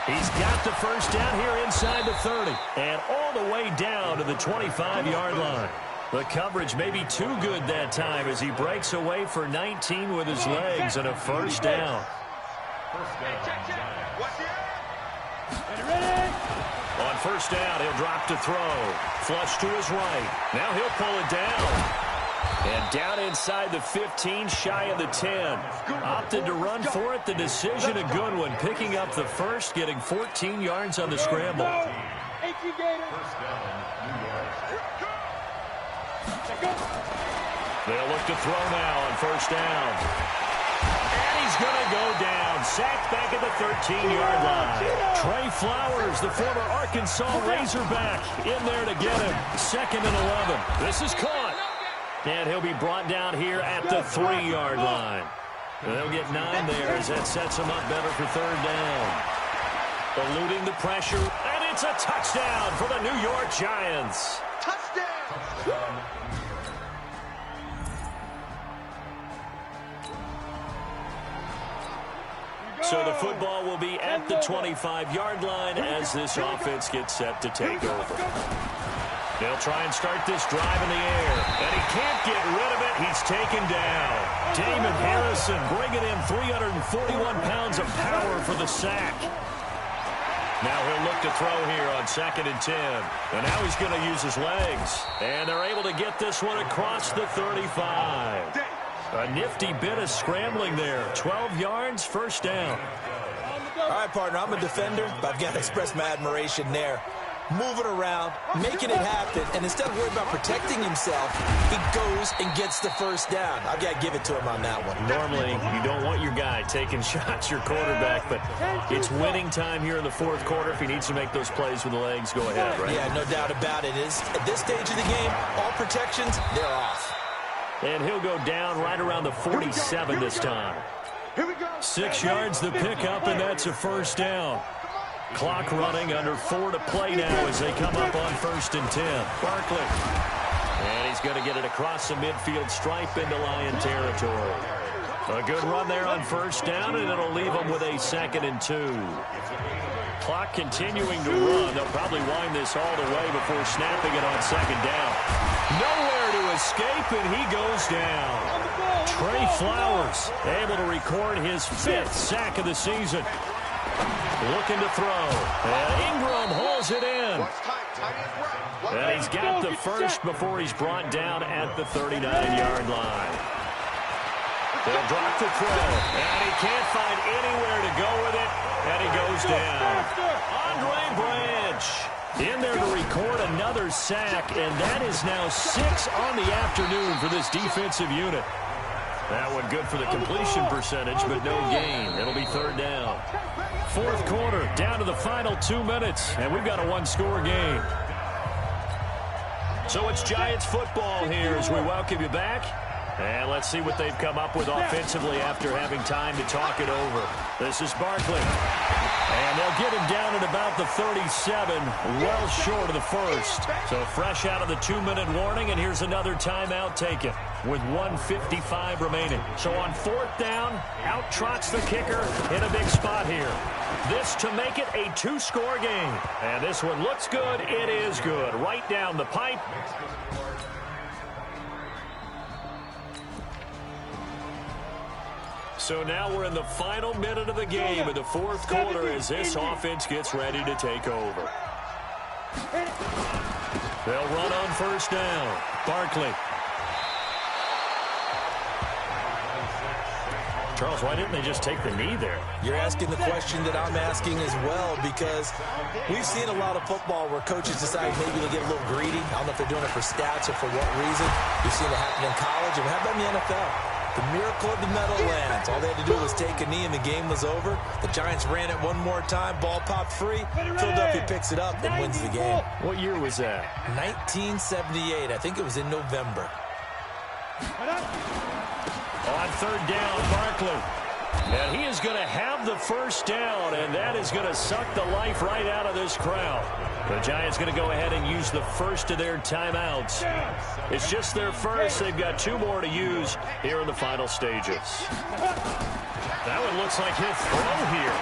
He's got the first down here inside the 30 and all the way down to the 25-yard line. The coverage may be too good that time as he breaks away for 19 with his legs and a first down. On first down, he'll drop to throw. Flush to his right. Now he'll pull it down. And down inside the 15, shy of the 10. Opted to run for it. The decision a good one. Picking up the first, getting 14 yards on the scramble. They'll look to throw now on first down. And he's going to go down. Sacked back at the 13-yard line. Trey Flowers, the former Arkansas Razorback, in there to get him. 2nd and 11. This is caught. And he'll be brought down here at the 3-yard line. They'll get 9 there as that sets him up better for 3rd down. Eluding the pressure, and it's a touchdown for the New York Giants. Touchdown! So the football will be at the 25-yard line as this offense gets set to take over. They'll try and start this drive in the air, and he can't get rid of it. He's taken down. Damon Harrison bringing in 341 pounds of power for the sack. Now he'll look to throw here on 2nd and 10. And now he's going to use his legs. And they're able to get this one across the 35. A nifty bit of scrambling there. 12 yards, first down. All right, partner, I'm a defender, but I've got to express my admiration there. Moving around, making it happen, and instead of worrying about protecting himself, he goes and gets the first down. I've got to give it to him on that one. Normally, you don't want your guy taking shots, your quarterback, but it's winning time here in the 4th quarter. If he needs to make those plays with the legs, go ahead, right? Yeah, no doubt about it. At this stage of the game, all protections, they're off. And he'll go down right around the 47 this time. 6 yards the pickup, and that's a first down. Clock running, under 4 to play now as they come up on 1st and 10. Barkley. And he's going to get it across the midfield stripe into Lion territory. A good run there on first down, and it'll leave them with a 2nd and 2. Clock continuing to run. They'll probably wind this all the way before snapping it on 2nd down. Nowhere to escape, and he goes down. Trey Flowers able to record his 5th sack of the season. Looking to throw. And Ingram hauls it in. And he's got the first before he's brought down at the 39-yard line. They'll drop the throw. And he can't find anywhere to go with it. And he goes down. Andre Branch in there to record another sack. And that is now 6 on the afternoon for this defensive unit. That one good for the completion percentage, but no gain. It'll be 3rd down. 4th quarter, down to the final 2 minutes, and we've got a 1-score game. So it's Giants football here as we welcome you back. And let's see what they've come up with offensively after having time to talk it over. This is Barkley. And they'll get him down at about the 37, well short of the first. So fresh out of the 2-minute warning, and here's another timeout taken with 1:55 remaining. So on 4th down, out trots the kicker in a big spot here. This to make it a 2-score game. And this one looks good. It is good. Right down the pipe. So now we're in the final minute of the game in the 4th quarter as this offense gets ready to take over. They'll run on first down. Barkley. Charles, why didn't they just take the knee there? You're asking the question that I'm asking as well, because we've seen a lot of football where coaches decide maybe to get a little greedy. I don't know if they're doing it for stats or for what reason. We've seen it happen in college, and how about in the NFL? The miracle of the Meadowlands. All they had to do was take a knee and the game was over. The Giants ran it one more time. Ball popped free. Philadelphia picks it up and wins the game. What year was that? 1978. I think it was in November. On third down, Barkley. And he is going to have the first down, and that is going to suck the life right out of this crowd. The Giants going to go ahead and use the first of their timeouts. It's just their first. They've got 2 more to use here in the final stages. That one looks like he'll throw here.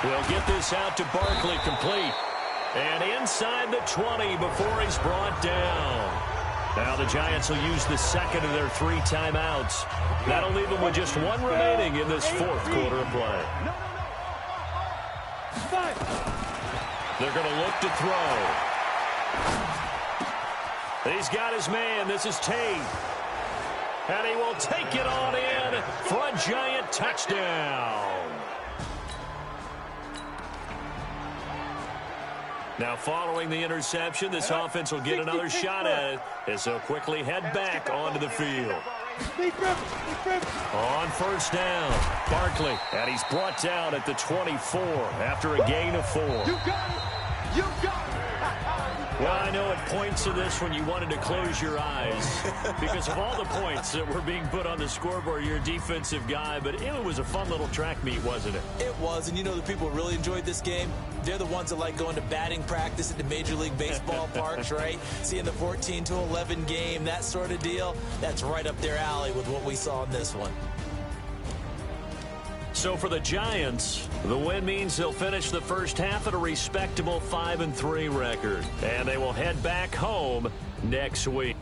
He'll get this out to Barkley, complete. And inside the 20 before he's brought down. Now the Giants will use the second of their 3 timeouts. That'll leave them with just 1 remaining in this 4th quarter of play. They're going to look to throw. He's got his man. This is Tate. And he will take it on in for a Giant touchdown. Now, following the interception, this offense will get another shot at it as they'll quickly head back onto the field. On first down, Barkley, and he's brought down at the 24 after a gain of 4. You got it! You got it! Well, I know at points of this when you wanted to close your eyes because of all the points that were being put on the scoreboard. You're a defensive guy, but it was a fun little track meet, wasn't it? It was, and you know the people who really enjoyed this game? They're the ones that like going to batting practice at the Major League Baseball parks, right? Seeing the 14-11 game, that sort of deal. That's right up their alley with what we saw in this one. So for the Giants, the win means they'll finish the first half at a respectable 5-3 record. And they will head back home next week.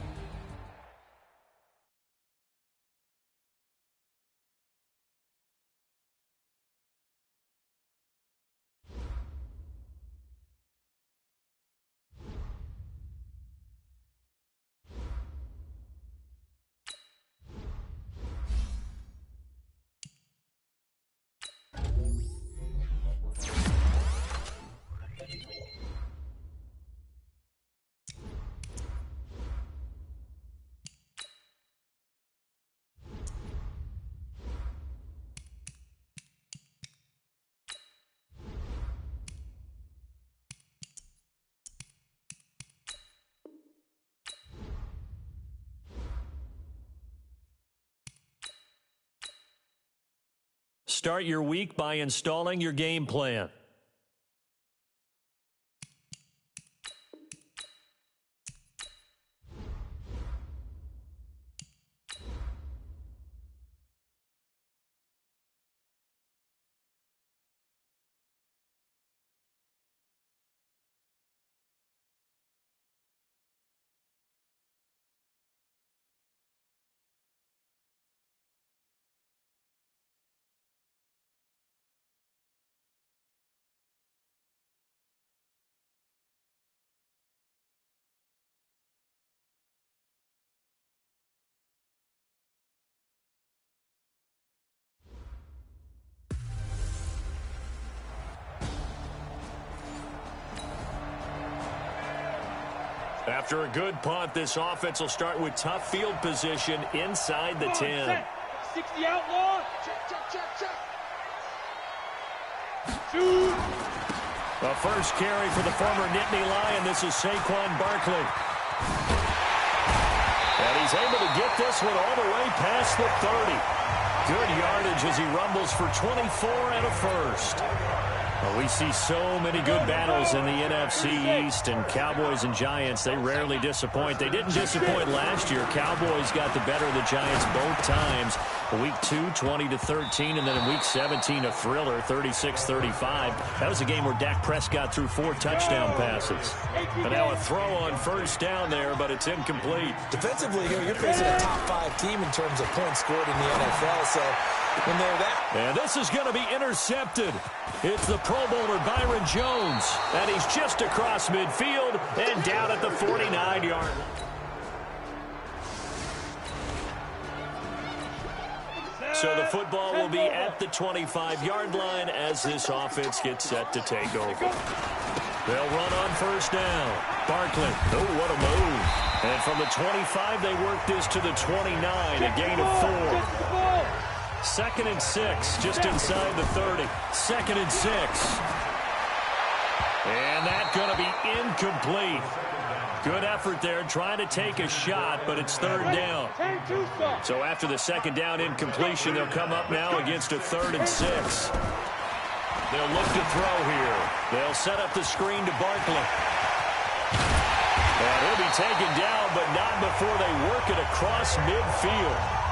Start your week by installing your game plan. After a good punt, this offense will start with tough field position inside the 10. 60 outlaw. Check. Shoot. The first carry for the former Nittany Lion. This is Saquon Barkley. And he's able to get this one all the way past the 30. Good yardage as he rumbles for 24 and a first. Well, we see so many good battles in the NFC East, and Cowboys and Giants, they rarely disappoint. They didn't disappoint last year. Cowboys got the better of the Giants both times. Week 2, 20-13, and then in Week 17, a thriller, 36-35. That was a game where Dak Prescott threw 4 touchdown passes. And now a throw on first down there, but it's incomplete. Defensively, you're facing a top 5 team in terms of points scored in the NFL, so when they're that. And this is going to be intercepted. It's the Pro Bowler Byron Jones, and he's just across midfield and down at the 49-yard line. So the football will be at the 25-yard line as this offense gets set to take over. They'll run on first down. Barkley, oh, what a move. And from the 25, they work this to the 29, a gain of 4. 2nd and 6, just inside the 30. 2nd and 6. And that's going to be incomplete. Good effort there, trying to take a shot, but it's third down. So after the second down incompletion, they'll come up now against a 3rd and 6. They'll look to throw here. They'll set up the screen to Barkley. And he'll be taken down, but not before they work it across midfield.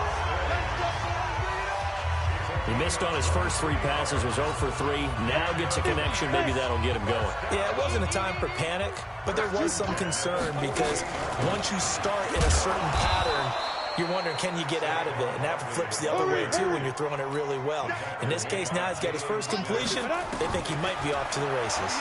He missed on his first 3 passes, was 0 for 3. Now gets a connection. Maybe that'll get him going. Yeah, it wasn't a time for panic, but there was some concern because once you start in a certain pattern, you're wondering, can you get out of it? And that flips the other way, too, when you're throwing it really well. In this case, now he's got his first completion. They think he might be off to the races.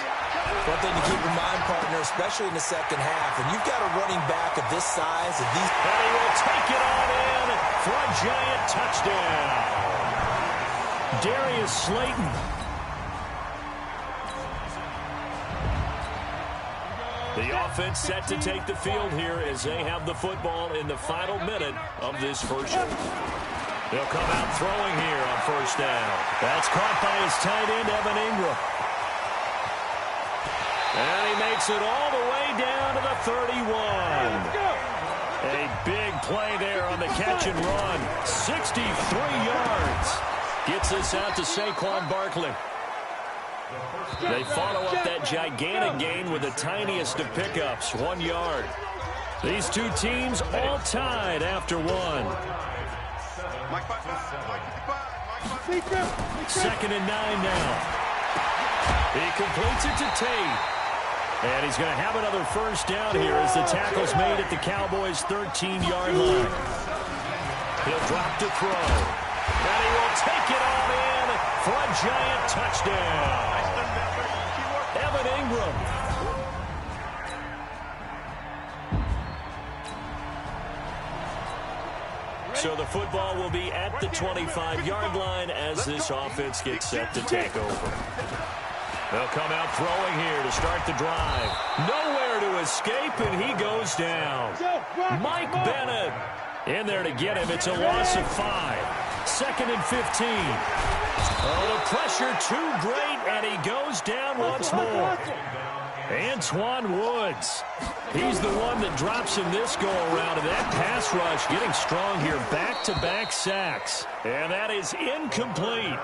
One thing to keep in mind, partner, especially in the second half, when you've got a running back of this size, of these... And he will take it on in for a giant touchdown. Darius Slayton. The offense set to take the field here as they have the football in the final minute of this first. They'll come out throwing here on first down. That's caught by his tight end, Evan Ingram. And he makes it all the way down to the 31. A big play there on the catch and run. 63 yards. Gets us out to Saquon Barkley. They follow up that gigantic gain with the tiniest of pickups, 1 yard. These two teams all tied after 1. 2nd and 9 now. He completes it to Tate. And he's going to have another first down here as the tackle's made at the Cowboys' 13-yard line. He'll drop to throw. And he will take it on in for a giant touchdown. Evan Ingram. So the football will be at the 25-yard line as this offense gets set to take over. They'll come out throwing here to start the drive. Nowhere to escape, and he goes down. Mike Bennett in there to get him. It's a loss of 5. 2nd and 15. Oh, the pressure too great, and he goes down once more. Antoine Woods. He's the one that drops him this go-around, and that pass rush getting strong here. Back-to-back sacks. And that is incomplete.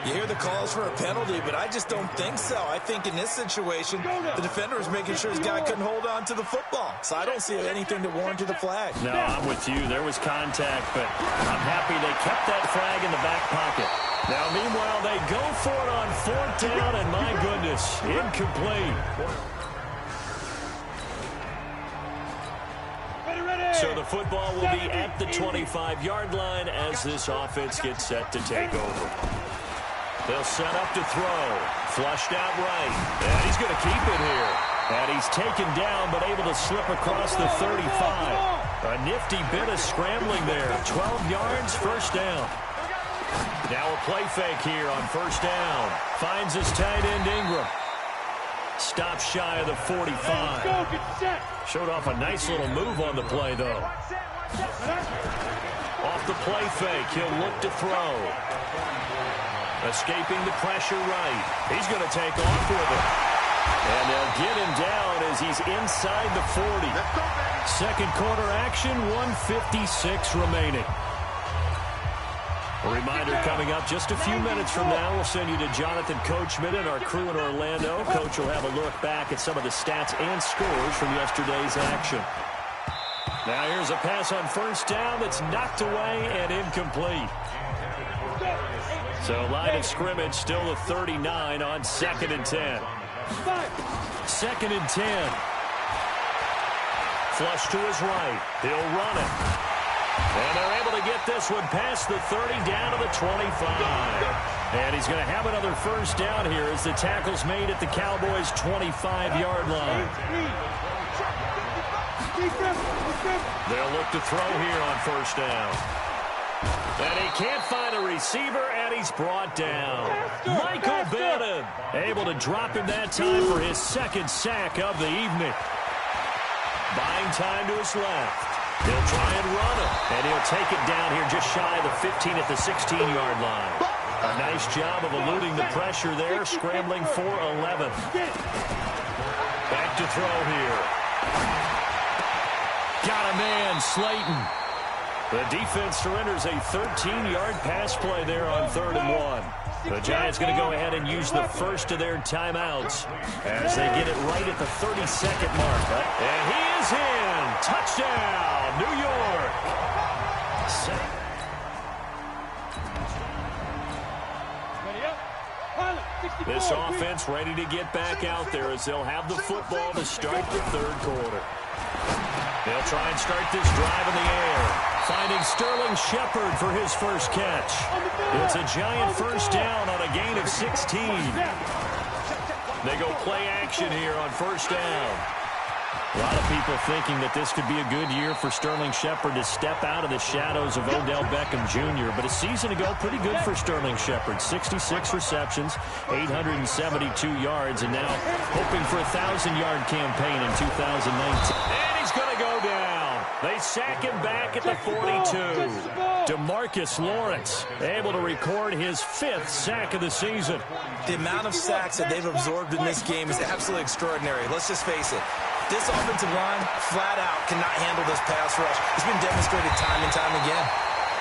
You hear the calls for a penalty, but I just don't think so. I think in this situation, the defender is making sure his guy couldn't hold on to the football. So I don't see anything to warrant the flag. No, I'm with you. There was contact, but I'm happy they kept that flag in the back pocket. Now, meanwhile, they go for it on 4th down, and my goodness, incomplete. So the football will be at the 25-yard line as this offense gets set to take over. They'll set up to throw. Flushed out right. And he's going to keep it here. And he's taken down but able to slip across the 35. A nifty bit of scrambling there. 12 yards, first down. Now a play fake here on first down. Finds his tight end Ingram. Stops shy of the 45. Showed off a nice little move on the play, though. Off the play fake, he'll look to throw. Escaping the pressure right. He's going to take off with it. And they'll get him down as he's inside the 40. Second quarter action, 1:56 remaining. A reminder coming up just a few minutes from now. We'll send you to Jonathan Coachman and our crew in Orlando. Coach will have a look back at some of the stats and scores from yesterday's action. Now here's a pass on first down that's knocked away and incomplete. So line of scrimmage still a 39 on 2nd and 10. 2nd and 10. Flush to his right. He'll run it. And they're able to get this one past the 30 down to the 25. And he's going to have another first down here as the tackle's made at the Cowboys' 25-yard line. They'll look to throw here on first down. And he can't find a receiver, and he's brought down. Michael Bennett able to drop him that time for his second sack of the evening. Buying time to his left. He'll try and run it, and he'll take it down here just shy of the 15 at the 16-yard line. A nice job of eluding the pressure there, scrambling for 11. Back to throw here. Got a man, Slayton. The defense surrenders a 13-yard pass play there on 3rd and 1. The Giants going to go ahead and use the first of their timeouts as they get it right at the 32nd mark. And he is in. Touchdown, New York. This offense ready to get back out there as they'll have the football to start the 3rd quarter. They'll try and start this drive in the air, finding Sterling Shepard for his first catch. It's a Giant first down on a gain of 16. They go play action here on first down. A lot of people thinking that this could be a good year for Sterling Shepard to step out of the shadows of Odell Beckham Jr. But a season ago, pretty good for Sterling Shepard. 66 receptions, 872 yards, and now hoping for a 1,000-yard campaign in 2019. And he's going to go down. They sack him back at the 42. DeMarcus Lawrence able to record his 5th sack of the season. The amount of sacks that they've absorbed in this game is absolutely extraordinary. Let's just face it. This offensive line, flat out, cannot handle this pass rush. It's been demonstrated time and time again.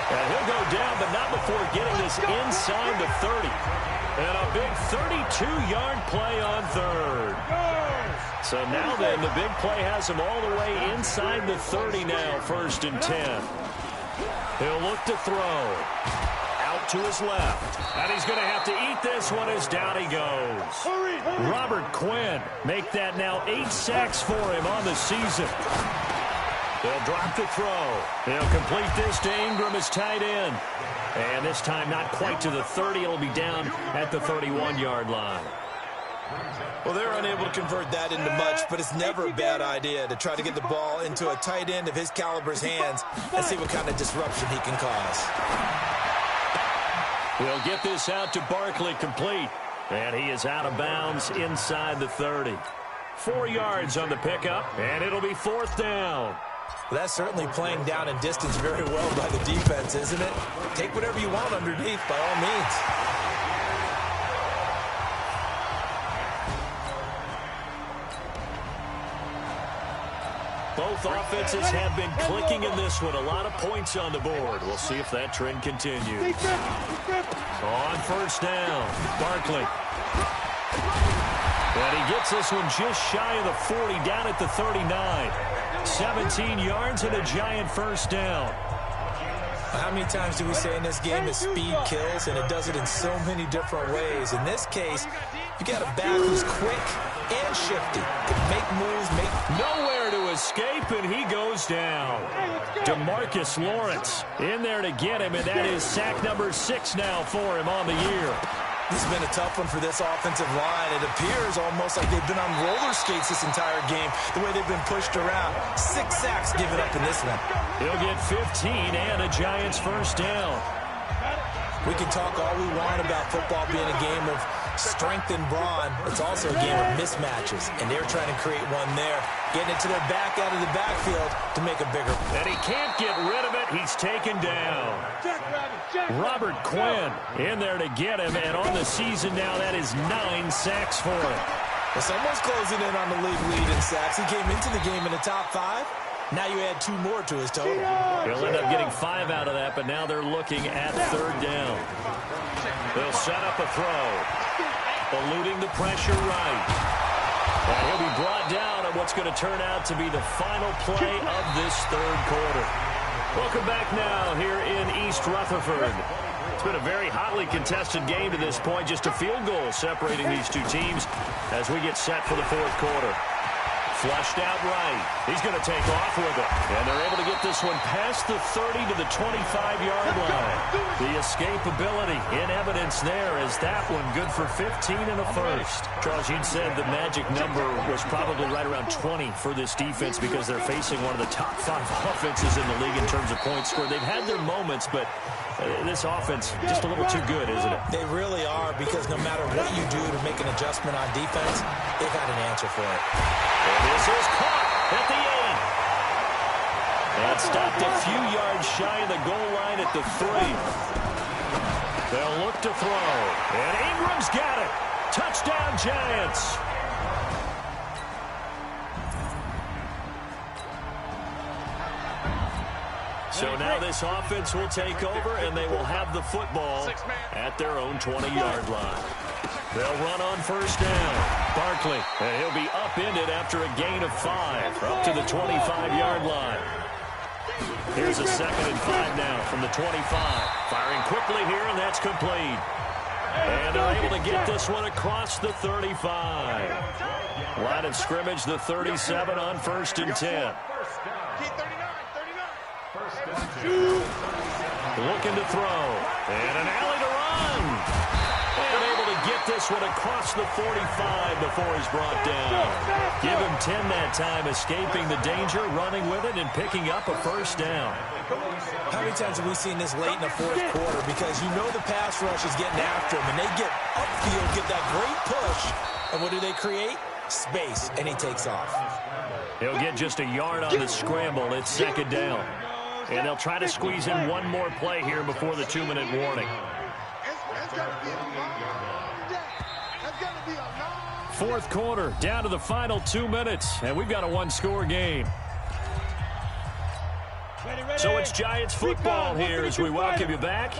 And he'll go down, but not before getting this inside the 30. And a big 32-yard play on 3rd. So now then, the big play has him all the way inside the 30 now, 1st and 10. He'll look to throw. Out to his left. And he's going to have to eat this one as down he goes. Robert Quinn make that now 8 sacks for him on the season. They'll drop the throw. They'll complete this to Ingram as tight end. And this time not quite to the 30. It'll be down at the 31-yard line. Well, they're unable to convert that into much, but it's never a bad idea to try to get the ball into a tight end of his caliber's hands and see what kind of disruption he can cause. We'll get this out to Barkley complete. And he is out of bounds inside the 30. 4 yards on the pickup, and it'll be 4th down. Well, that's certainly playing down in distance very well by the defense, isn't it? Take whatever you want underneath, by all means. Both offenses have been clicking in this one. A lot of points on the board. We'll see if that trend continues. On first down, Barkley. And he gets this one just shy of the 40, down at the 39. 17 yards and a Giant first down. How many times do we say in this game that speed kills, and it does it in so many different ways? In this case, you got a back who's quick and shifty. Can make moves, nowhere to escape, and he goes down. DeMarcus Lawrence in there to get him, and that is sack number 6 now for him on the year. This has been a tough one for this offensive line. It appears almost like they've been on roller skates this entire game, the way they've been pushed around. 6 sacks given up in this one. He'll get 15 and a Giants first down. We can talk all we want about football being a game of strength and brawn. It's also a game of mismatches, and they're trying to create one there, getting it to their back out of the backfield to make a bigger. And he can't get rid of it. He's taken down. Robert Quinn in there to get him, and on the season now, that is 9 sacks for him. Well, someone's closing in on the league lead in sacks. He came into the game in the top 5. Now you add 2 more to his total. He'll end up getting 5 out of that, but now they're looking at 3rd down. They'll set up a throw. Eluding the pressure right. And he'll be brought down at what's going to turn out to be the final play of this 3rd quarter. Welcome back now here in East Rutherford. It's been a very hotly contested game to this point. Just a field goal separating these two teams as we get set for the 4th quarter. Flushed out right. He's going to take off with it. And they're able to get this one past the 30 to the 25-yard line. The escapability in evidence there as that one good for 15 in the first. Charles, you'd said the magic number was probably right around 20 for this defense because they're facing one of the top 5 offenses in the league in terms of points scored. They've had their moments, but this offense just a little too good, isn't it? They really are, because no matter what you do to make an adjustment on defense, they've got an answer for it. And this is caught at the 8. And stopped a few yards shy of the goal line at the 3. They'll look to throw. And Ingram's got it. Touchdown, Giants. So now this offense will take over, and they will have the football at their own 20-yard line. They'll run on first down. Barkley, and he'll be upended after a gain of 5, up to the 25-yard line. Here's a 2nd and 5 now from the 25. Firing quickly here, and that's complete. And they're able to get this one across the 35. Line of scrimmage, the 37 on 1st and 10. Looking to throw. And an alley to run. And able to get this one across the 45 before he's brought down. Give him 10 that time, escaping the danger, running with it, and picking up a first down. How many times have we seen this late in the 4th quarter? Because you know the pass rush is getting after him, and they get upfield, get that great push. And what do they create? Space, and he takes off. He'll get just a yard on the scramble. It's 2nd down. And they'll try to squeeze in one more play here before the 2-minute warning. 4th quarter, down to the final 2 minutes, and we've got a 1-score game. So it's Giants football here as we welcome you back.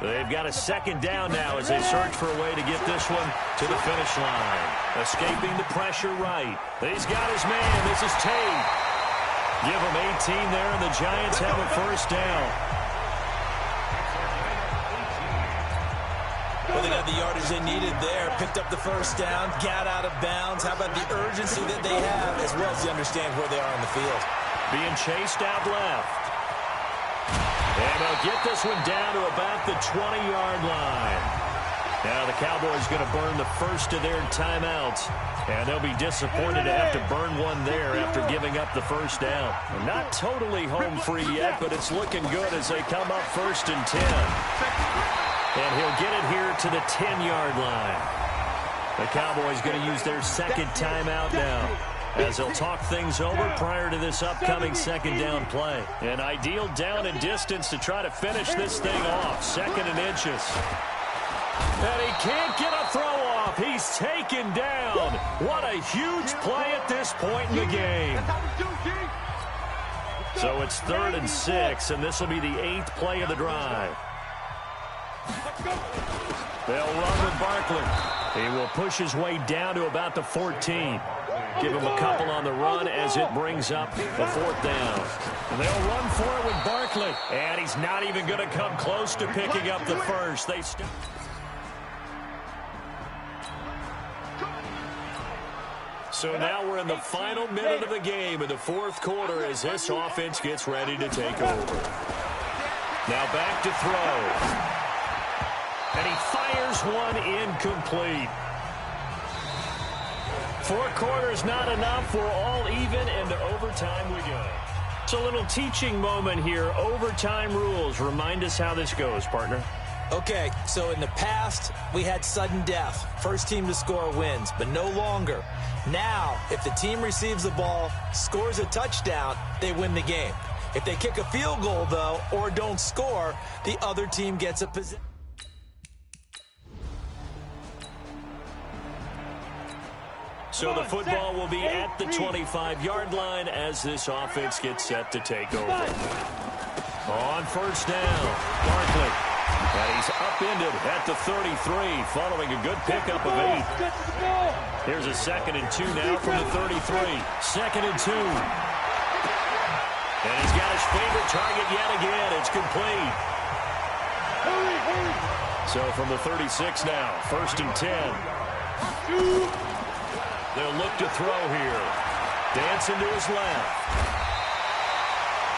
They've got a 2nd down now as they search for a way to get this one to the finish line. Escaping the pressure right. He's got his man. This is Tate. Give him 18 there, and the Giants have a first down. Well, they got the yardage they needed there. Picked up the first down, got out of bounds. How about the urgency that they have, as well as they understand where they are on the field. Being chased out left. And they'll get this one down to about the 20-yard line. Now the Cowboys going to burn the first of their timeouts. And they'll be disappointed to have to burn one there after giving up the first down. Not totally home free yet, but it's looking good as they come up 1st and 10. And he'll get it here to the 10-yard line. The Cowboys going to use their 2nd timeout now, as they'll talk things over prior to this upcoming 2nd down play. An ideal down and distance to try to finish this thing off. 2nd and inches. And he can't get a throw off. He's taken down. What a huge play at this point in the game. So it's 3rd and 6, and this will be the 8th play of the drive. They'll run with Barkley. He will push his way down to about the 14. Give him a couple on the run as it brings up the 4th down. And they'll run for it with Barkley. And he's not even going to come close to picking up the first. So now we're in the final minute of the game in the 4th quarter as this offense gets ready to take over. Now back to throw. And he fires one incomplete. 4 quarters not enough. We're all even, and to overtime we go. It's a little teaching moment here. Overtime rules. Remind us how this goes, partner. Okay, so in the past, we had sudden death. First team to score wins, but no longer. Now, if the team receives the ball, scores a touchdown, they win the game. If they kick a field goal, though, or don't score, the other team gets a possession. So the football will be at the 25-yard line as this offense gets set to take over. On first down, Barkley. And he's upended at the 33 following a good pickup of 8. Here's a 2nd and 2 now from the 33. 2nd and 2. And he's got his favorite target yet again. It's complete. So from the 36 now, 1st and 10. They'll look to throw here. Dancing to his left.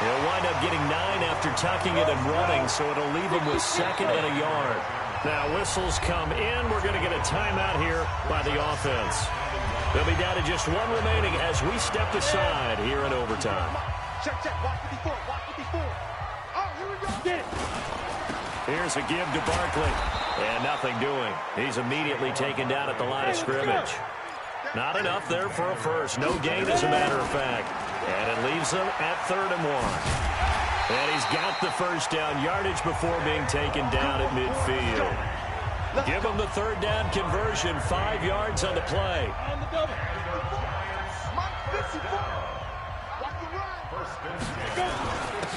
He'll wind up getting 9 after tucking it and running, so it'll leave him with 2nd and a yard. Now whistles come in. We're going to get a timeout here by the offense. They'll be down to just 1 remaining as we step aside here in overtime. Check. Watch it before. Oh, here we go. Get it. Here's a give to Barkley. And nothing doing. He's immediately taken down at the line of scrimmage. Not enough there for a first. No gain, as a matter of fact. And it leaves them at 3rd and 1. And he's got the first down yardage before being taken down at midfield. Give him the 3rd down conversion. 5 yards on the play.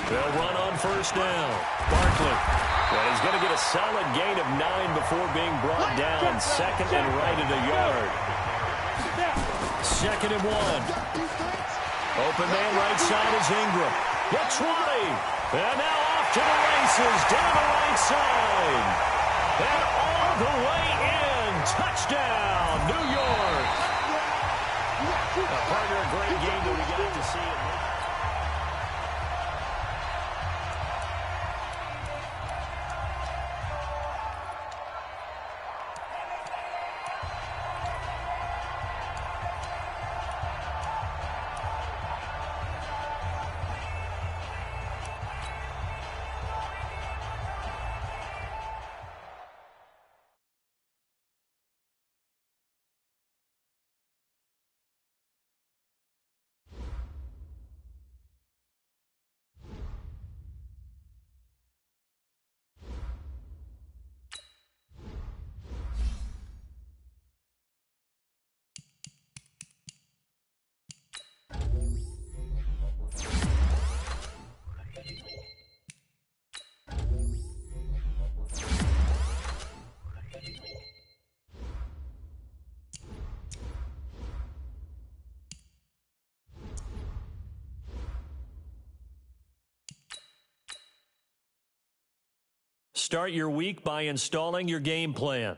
They'll run on first down. Barkley. Well, he's going to get a solid gain of 9 before being brought down. Second and right at a yard. Second and 1. Open man right side is Ingram. The 20. And now off to the races down the right side. And all the way in. Touchdown, New York. Partner, a great game that we got to see it. Start your week by installing your game plan.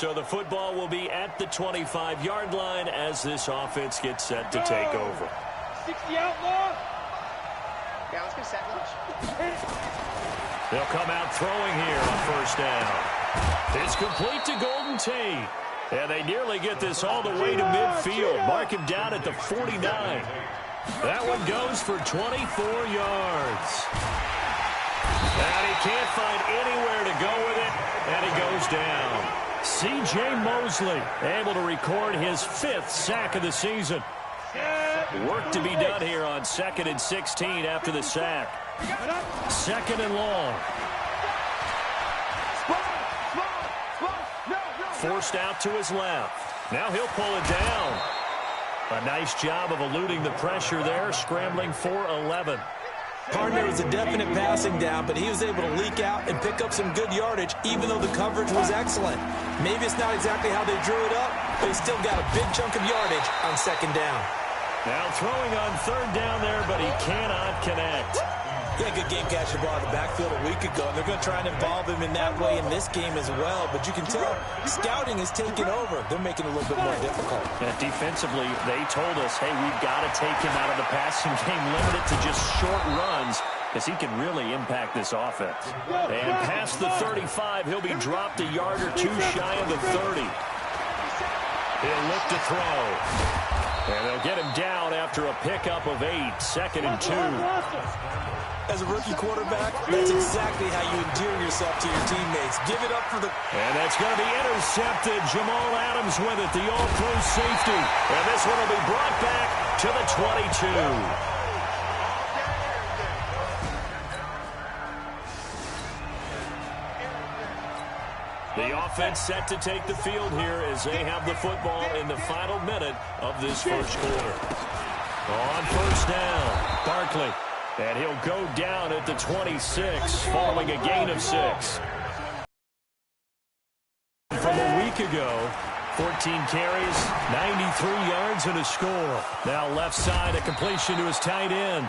So the football will be at the 25-yard line as this offense gets set to take over. 60 outlaw. Yeah, let's get set lunch. They'll come out throwing here on first down. It's complete to Golden Tate. And they nearly get this all the way to midfield. Mark him down at the 49. That one goes for 24 yards. And he can't find anywhere to go with it, and he goes down. C.J. Mosley able to record his 5th sack of the season. Work to be done here on 2nd and 16 after the sack. 2nd and long. Forced out to his left. Now he'll pull it down. A nice job of eluding the pressure there, scrambling for 11. Partner was a definite passing down, but he was able to leak out and pick up some good yardage, even though the coverage was excellent. Maybe it's not exactly how they drew it up, but he still got a big chunk of yardage on 2nd down. Now throwing on 3rd down there, but he cannot connect. He had a good game catching the ball in the backfield a week ago, and they're going to try and involve him in that way in this game as well. But you can tell scouting is taking over. They're making it a little bit more difficult. And defensively, they told us, hey, we've got to take him out of the passing game, limit it to just short runs, because he can really impact this offense. And past the 35, he'll be dropped a yard or two shy of the 30. He'll look to throw. And they'll get him down after a pickup of 8, 2nd and 2. As a rookie quarterback, that's exactly how you endear yourself to your teammates. Give it up for the... And that's going to be intercepted. Jamal Adams with it, the all-pro safety. And this one will be brought back to the 22. The offense set to take the field here as they have the football in the final minute of this first quarter. On first down, Barkley. And he'll go down at the 26 following a gain of 6. From a week ago, 14 carries, 93 yards, and a score. Now left side, a completion to his tight end.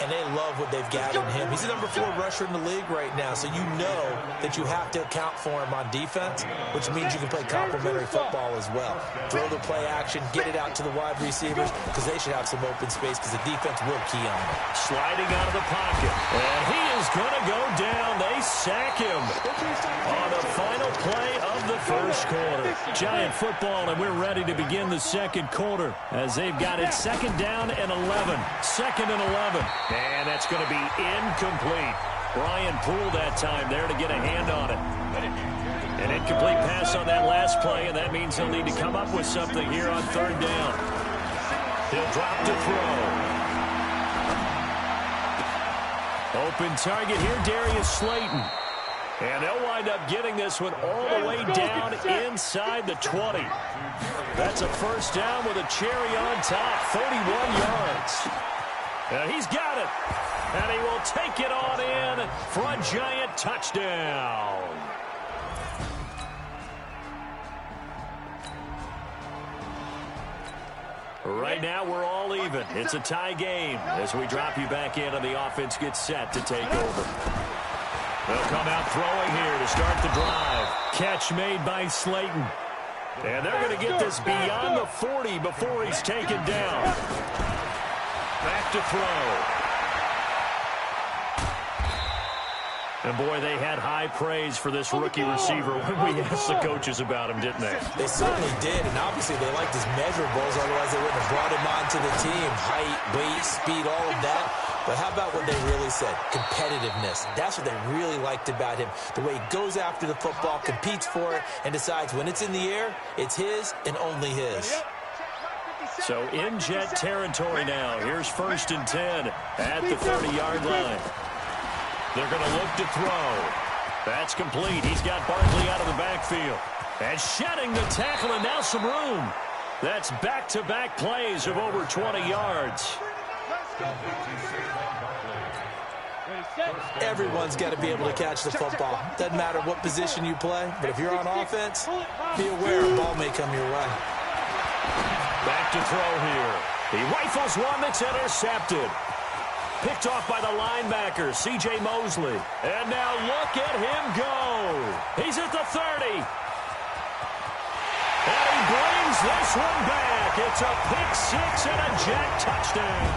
And they love what they've got in him. He's the number 4 rusher in the league right now, so you know that you have to account for him on defense, which means you can play complementary football as well. Throw the play action, get it out to the wide receivers, because they should have some open space, because the defense will key on them. Sliding out of the pocket, and he is going to go down. They sack him on the final play of the first quarter. Giant football, and we're ready to begin the second quarter as they've got it 2nd down and 11. 2nd and 11. And that's going to be incomplete. Brian Poole that time there to get a hand on it. An incomplete pass on that last play, and that means he'll need to come up with something here on 3rd down. He'll drop to throw. Open target here, Darius Slayton. And they'll wind up getting this one all the way down inside the 20. That's a first down with a cherry on top, 31 yards. And he's got it. And he will take it on in for a giant touchdown. Right now, we're all even. It's a tie game as we drop you back in and the offense gets set to take over. They'll come out throwing here to start the drive. Catch made by Slayton. And they're going to get this beyond the 40 before he's taken down. Back to throw. And, boy, they had high praise for this rookie receiver when we asked the coaches about him, didn't they? They certainly did, and obviously they liked his measurables, otherwise they wouldn't have brought him onto the team. Height, weight, speed, all of that. But how about what they really said? Competitiveness. That's what they really liked about him. The way he goes after the football, competes for it, and decides when it's in the air, it's his and only his. So in jet territory now. Here's 1st and 10 at the 30-yard line. They're going to look to throw. That's complete. He's got Barkley out of the backfield. And shedding the tackle, and now some room. That's back-to-back plays of over 20 yards. Everyone's got to be able to catch the football. Doesn't matter what position you play, but if you're on offense, be aware a ball may come your way. Back to throw here. He rifles one that's intercepted. Picked off by the linebacker, C.J. Mosley. And now look at him go. He's at the 30. And he brings this one back. It's a pick 6 and a jack touchdown.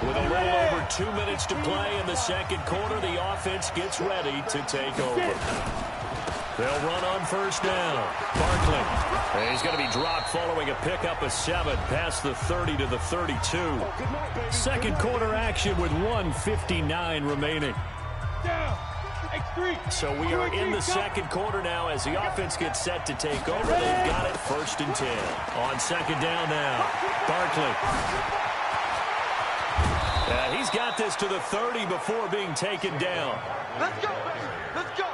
With a little over 2 minutes to play in the second quarter, the offense gets ready to take over. They'll run on first down. Barkley. And he's going to be dropped following a pickup of 7 past the 30 to the 32. Second quarter action with 1:59 remaining. So we are in the second quarter now as the offense gets set to take over. They've got it 1st and 10. On second down now. Barkley. He's got this to the 30 before being taken down. Let's go, baby. Let's go.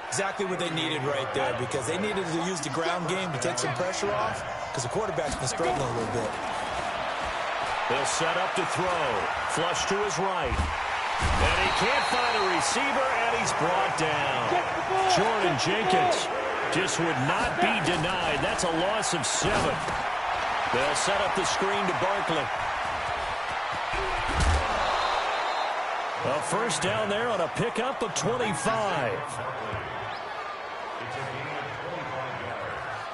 Exactly what they needed right there, because they needed to use the ground game to take some pressure off, because the quarterback's been struggling a little bit. They'll set up to throw. Flush to his right. And he can't find a receiver, and he's brought down. Jordan Jenkins just would not be denied. That's a loss of 7. They'll set up the screen to Barkley. A first down there on a pickup of 25.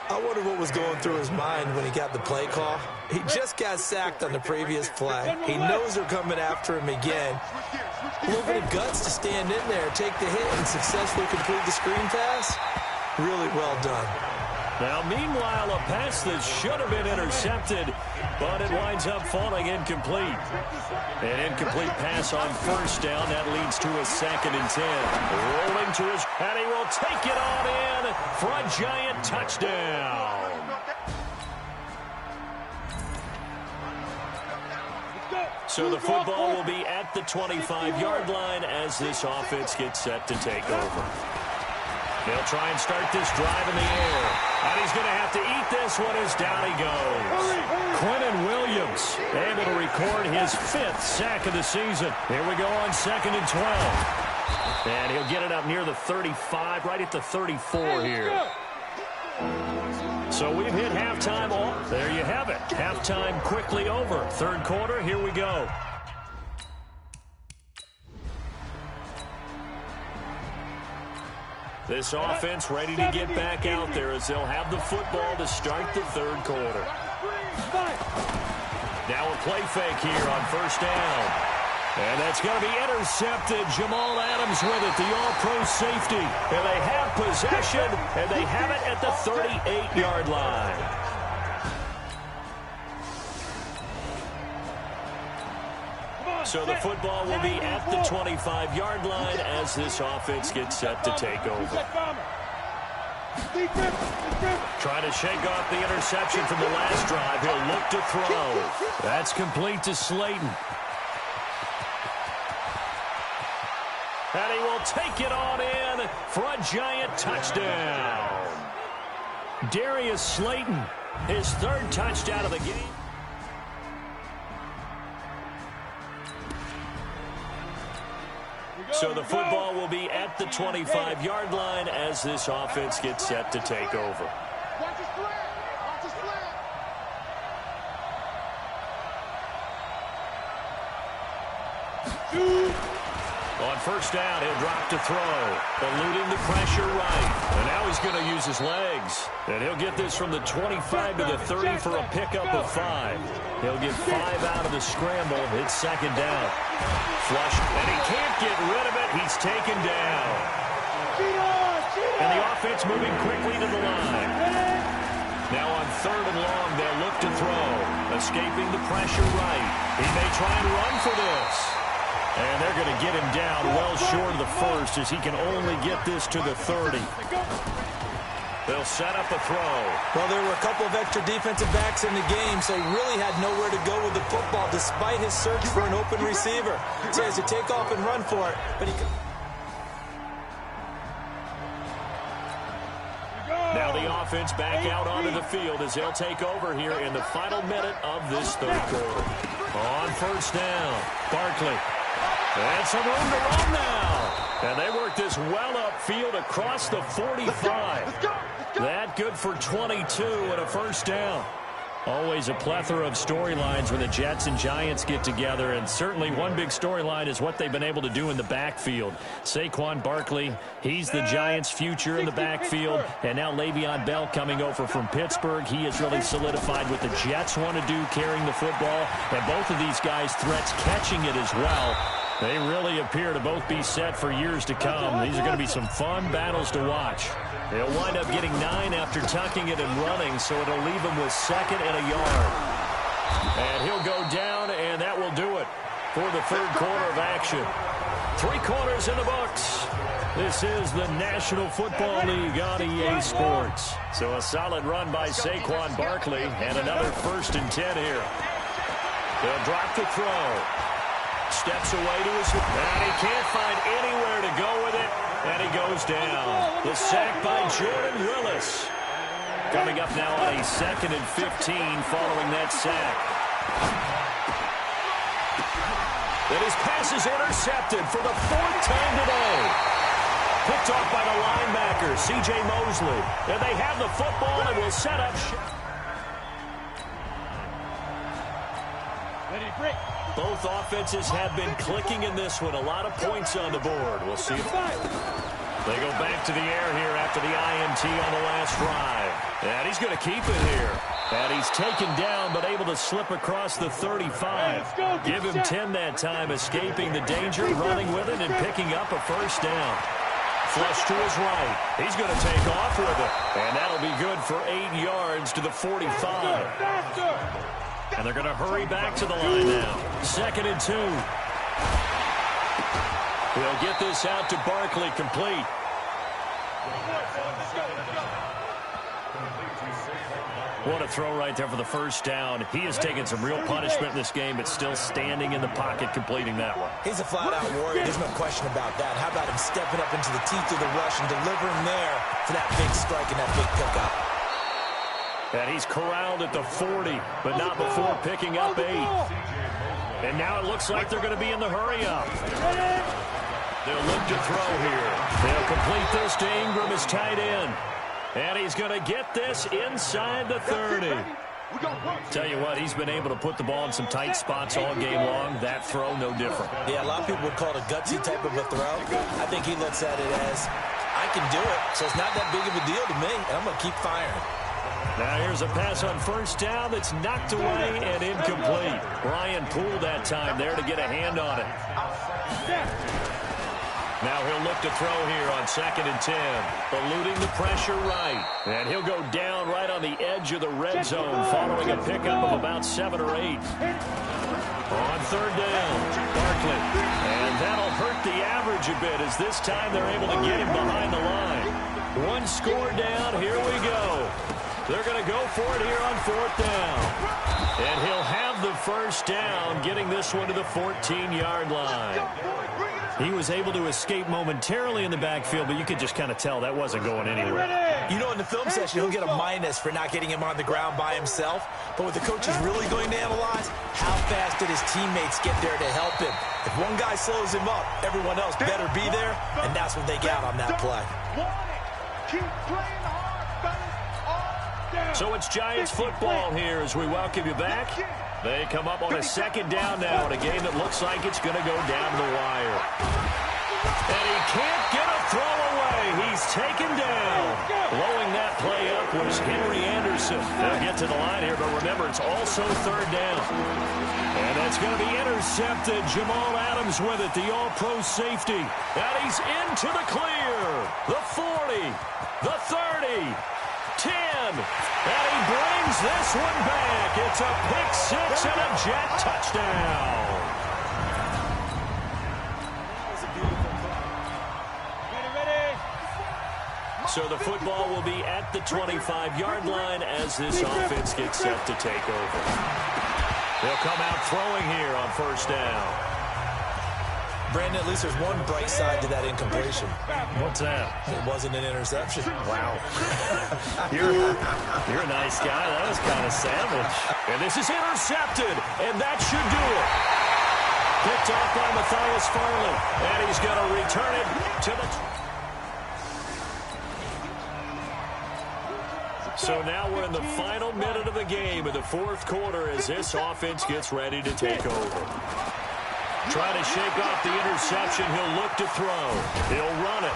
I wonder what was going through his mind when he got the play call. He just got sacked on the previous play. He knows they're coming after him again. A little bit of guts to stand in there, take the hit, and successfully complete the screen pass. Really well done. Now, meanwhile, a pass that should have been intercepted, but it winds up falling incomplete. An incomplete pass on first down. That leads to a 2nd and 10. Rolling to his, and he will take it on in for a giant touchdown. So the football will be at the 25-yard line as this offense gets set to take over. They'll try and start this drive in the air. And he's going to have to eat this one as down he goes. Quentin Williams able to record his 5th sack of the season. Here we go on 2nd and 12. And he'll get it up near the 35, right at the 34 here. So we've hit halftime. There you have it. Halftime quickly over. 3rd quarter, here we go. This offense ready to get back out there as they'll have the football to start the 3rd quarter. Now a play fake here on first down. And that's going to be intercepted. Jamal Adams with it, the all-pro safety. And they have possession, and they have it at the 38-yard line. So the football will be at the 25-yard line as this offense gets set to take over. Trying to shake off the interception from the last drive. He'll look to throw. That's complete to Slayton. And he will take it on in for a giant touchdown. Darius Slayton, his 3rd touchdown of the game. So the football will be at the 25-yard line as this offense gets set to take over. On first down, he'll drop to throw, eluding the pressure right. And now he's going to use his legs. And he'll get this from the 25 to the 30 for a pickup of 5. He'll get 5 out of the scramble. It's 2nd down. Flush, and he can't get rid of it. He's taken down. And the offense moving quickly to the line. Now on 3rd and long, they'll look to throw. Escaping the pressure right. He may try and run for this. And they're going to get him down well short of the 1st as he can only get this to the 30. They'll set up a throw. Well, there were a couple of extra defensive backs in the game, so he really had nowhere to go with the football despite his search for an open receiver. So he has to take off and run for it, but he... Now the offense back out onto the field as they'll take over here in the final minute of this 3rd quarter. On first down, Barkley. And some room to run now. And they work this well upfield across the 45. That good for 22 and a first down. Always a plethora of storylines when the Jets and Giants get together, and certainly one big storyline is what they've been able to do in the backfield. Saquon Barkley, he's the Giants' future in the backfield, and now Le'Veon Bell coming over from Pittsburgh. He has really solidified what the Jets want to do carrying the football, and both of these guys threats catching it as well. They really appear to both be set for years to come. These are going to be some fun battles to watch. They'll wind up getting 9 after tucking it and running, so it'll leave him with 2nd and a yard. And he'll go down, and that will do it for the 3rd quarter of action. 3 quarters in the books. This is the National Football League on EA Sports. So a solid run by Saquon Barkley, and another 1st and 10 here. They'll drop the throw. Steps away to his... And he can't find anywhere to go with it. And he goes down. The sack by Jordan Willis. Coming up now on a 2nd and 15 following that sack. And his pass is intercepted for the 4th time today. Picked off by the linebacker, C.J. Mosley. And they have the football and will set up... Both offenses have been clicking in this one. A lot of points on the board. We'll see if they go back to the air here after the INT on the last drive. And he's going to keep it here. And he's taken down but able to slip across the 35. Give him 10 that time, escaping the danger, running with it, and picking up a first down. flush to his right. He's going to take off with it. And that'll be good for 8 yards to the 45. And they're going to hurry back to the line now. 2nd and 2. He'll get this out to Barkley, complete. What a throw right there for the first down. He has taken some real punishment in this game, but still standing in the pocket, completing that one. He's a flat-out warrior. There's no question about that. How about him stepping up into the teeth of the rush and delivering there for that big strike and that big pickup? And he's corralled at the 40, but not before picking up 8. And now it looks like they're going to be in the hurry-up. They'll look to throw here. They'll complete this to Ingram, his tight end. And he's going to get this inside the 30. Tell you what, he's been able to put the ball in some tight spots all game long. That throw, no different. Yeah, a lot of people would call it a gutsy type of a throw. I think he looks at it as, I can do it, so it's not that big of a deal to me, and I'm going to keep firing. Now here's a pass on first down that's knocked away and incomplete. Ryan Poole that time there to get a hand on it. Now he'll look to throw here on 2nd and 10. Eluding the pressure right. And he'll go down right on the edge of the red zone following a pickup of about 7 or 8. On 3rd down, Barkley. And that'll hurt the average a bit as this time they're able to get him behind the line. 1 score down, here we go. They're going to go for it here on 4th down. And he'll have the first down, getting this one to the 14-yard line. He was able to escape momentarily in the backfield, but you could just kind of tell that wasn't going anywhere. You know, in the film session, he'll get a minus for not getting him on the ground by himself. But what the coach is really going to analyze, how fast did his teammates get there to help him? If one guy slows him up, everyone else better be there, and that's what they got on that play. Keep playing hard, fellas. So it's Giants football here as we welcome you back. They come up on a 2nd down now in a game that looks like it's going to go down to the wire. And he can't get a throw away. He's taken down. Blowing that play up was Henry Anderson. They'll get to the line here, but remember, it's also 3rd down. And that's going to be intercepted. Jamal Adams with it, the all-pro safety. And he's into the clear. The 40, the 30. 10, and he brings this one back. It's a pick 6 and a Jet touchdown. So the football will be at the 25-yard line as this offense gets set to take over. They'll come out throwing here on 1st down. Brandon, at least there's one bright side to that incompletion. What's that? It wasn't an interception. Wow. You're a nice guy. That was kind of savage. And this is intercepted, and that should do it. Picked off by Matthias Farley, and he's going to return it to the... So now we're in the final minute of the game in the 4th quarter as this offense gets ready to take over. Trying to shake off the interception. He'll look to throw. He'll run it.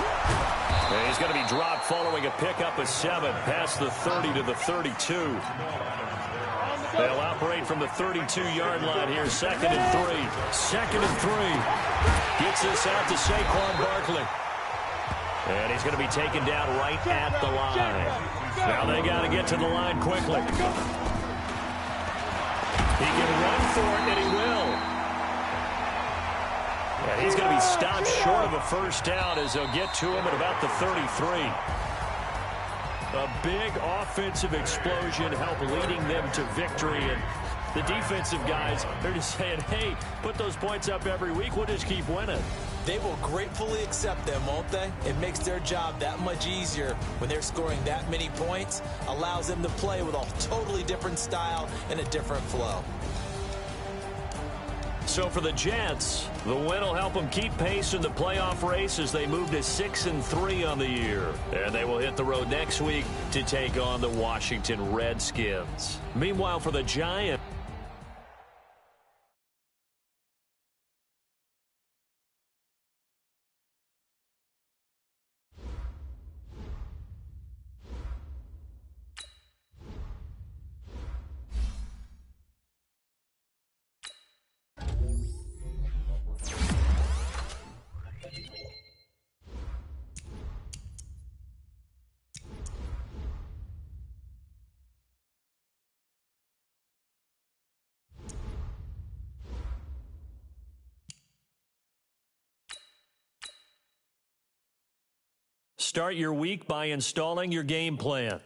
And he's going to be dropped following a pickup of 7 past the 30 to the 32. They'll operate from the 32-yard line here. 2nd and 3. 2nd and 3. Gets this out to Saquon Barkley. And he's going to be taken down right at the line. Now they got to get to the line quickly. He can run for it, and he will. And he's going to be stopped short of a first down as they'll get to him at about the 33. A big offensive explosion helped leading them to victory. And the defensive guys, they're just saying, hey, put those points up every week. We'll just keep winning. They will gratefully accept them, won't they? It makes their job that much easier when they're scoring that many points. Allows them to play with a totally different style and a different flow. So for the Jets, the win will help them keep pace in the playoff race as they move to 6-3 on the year. And they will hit the road next week to take on the Washington Redskins. Meanwhile, for the Giants, Start your week by installing your game plan.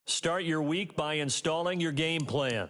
Start your week by installing your game plan.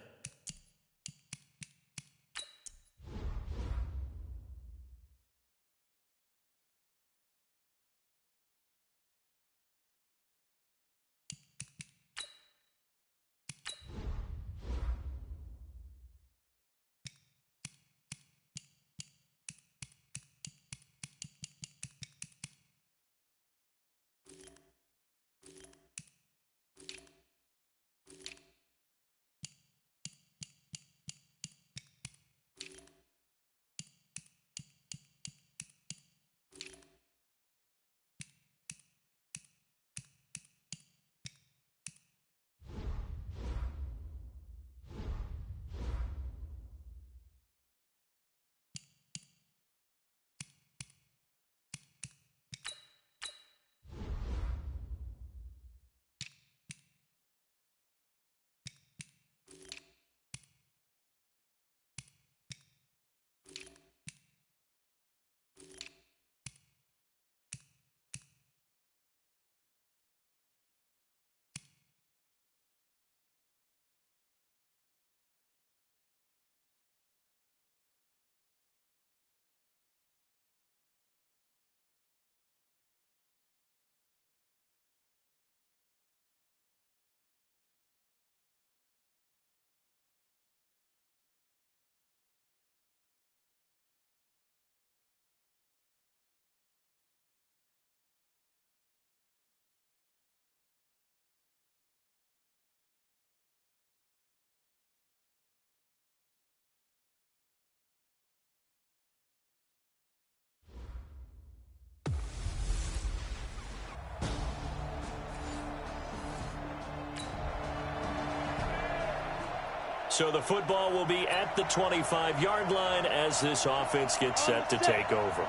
So the football will be at the 25-yard line as this offense gets set to take over.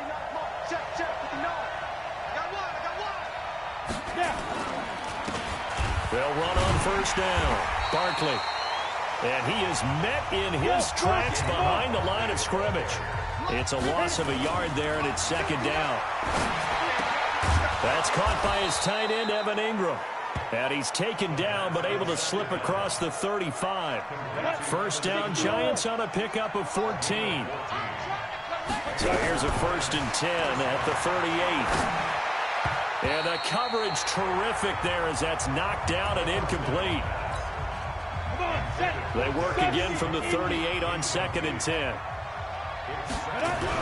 They'll run on first down. Barkley. And he is met in his tracks behind the line of scrimmage. It's a loss of a yard there, and it's second down. That's caught by his tight end, Evan Ingram. And he's taken down, but able to slip across the 35. First down, Giants on a pickup of 14. So here's a 1st and 10 at the 38. And the coverage terrific there as that's knocked down and incomplete. They work again from the 38 on 2nd and 10.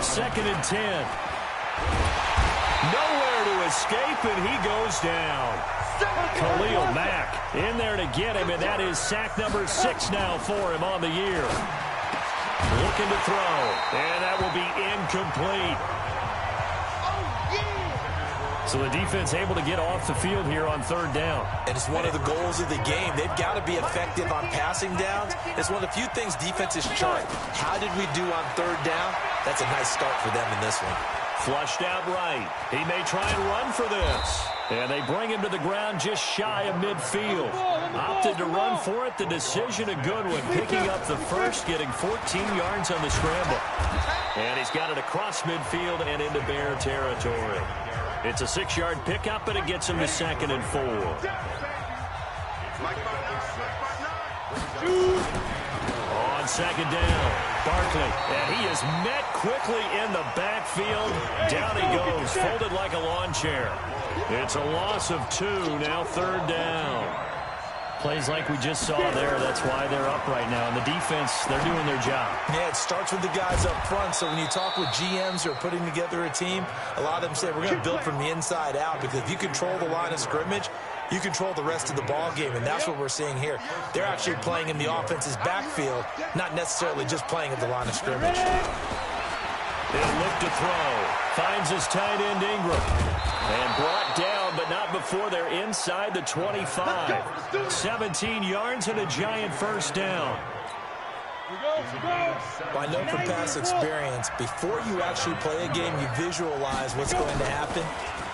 2nd and 10. Nowhere to escape, and he goes down. Khalil Mack in there to get him, and that is sack number 6 now for him on the year. Looking to throw, and that will be incomplete. So the defense able to get off the field here on 3rd down. And it's one of the goals of the game. They've got to be effective on passing downs. It's one of the few things defenses chart. How did we do on 3rd down? That's a nice start for them in this one. Flushed out right. He may try and run for this. And they bring him to the ground just shy of midfield. Opted to run for it. The decision a good one. Picking up the first, getting 14 yards on the scramble. And he's got it across midfield and into Bear territory. It's a 6-yard pickup, and it gets him to 2nd and 4. On 2nd down, Barkley, and he is met quickly in the backfield. Down he goes, folded like a lawn chair. It's a loss of 2, now 3rd down. Plays like we just saw there, that's why they're up right now. And the defense, they're doing their job. Yeah, it starts with the guys up front. So when you talk with GMs who are putting together a team, a lot of them say we're going to build from the inside out, because if you control the line of scrimmage, you control the rest of the ball game, and that's what we're seeing here. They're actually playing in the offense's backfield, not necessarily just playing at the line of scrimmage. He'll look to throw. Finds his tight end, Ingram. And brought down, but not before they're inside the 25. 17 yards and a Giant first down. Well, I know from past experience, before you actually play a game, you visualize what's going to happen.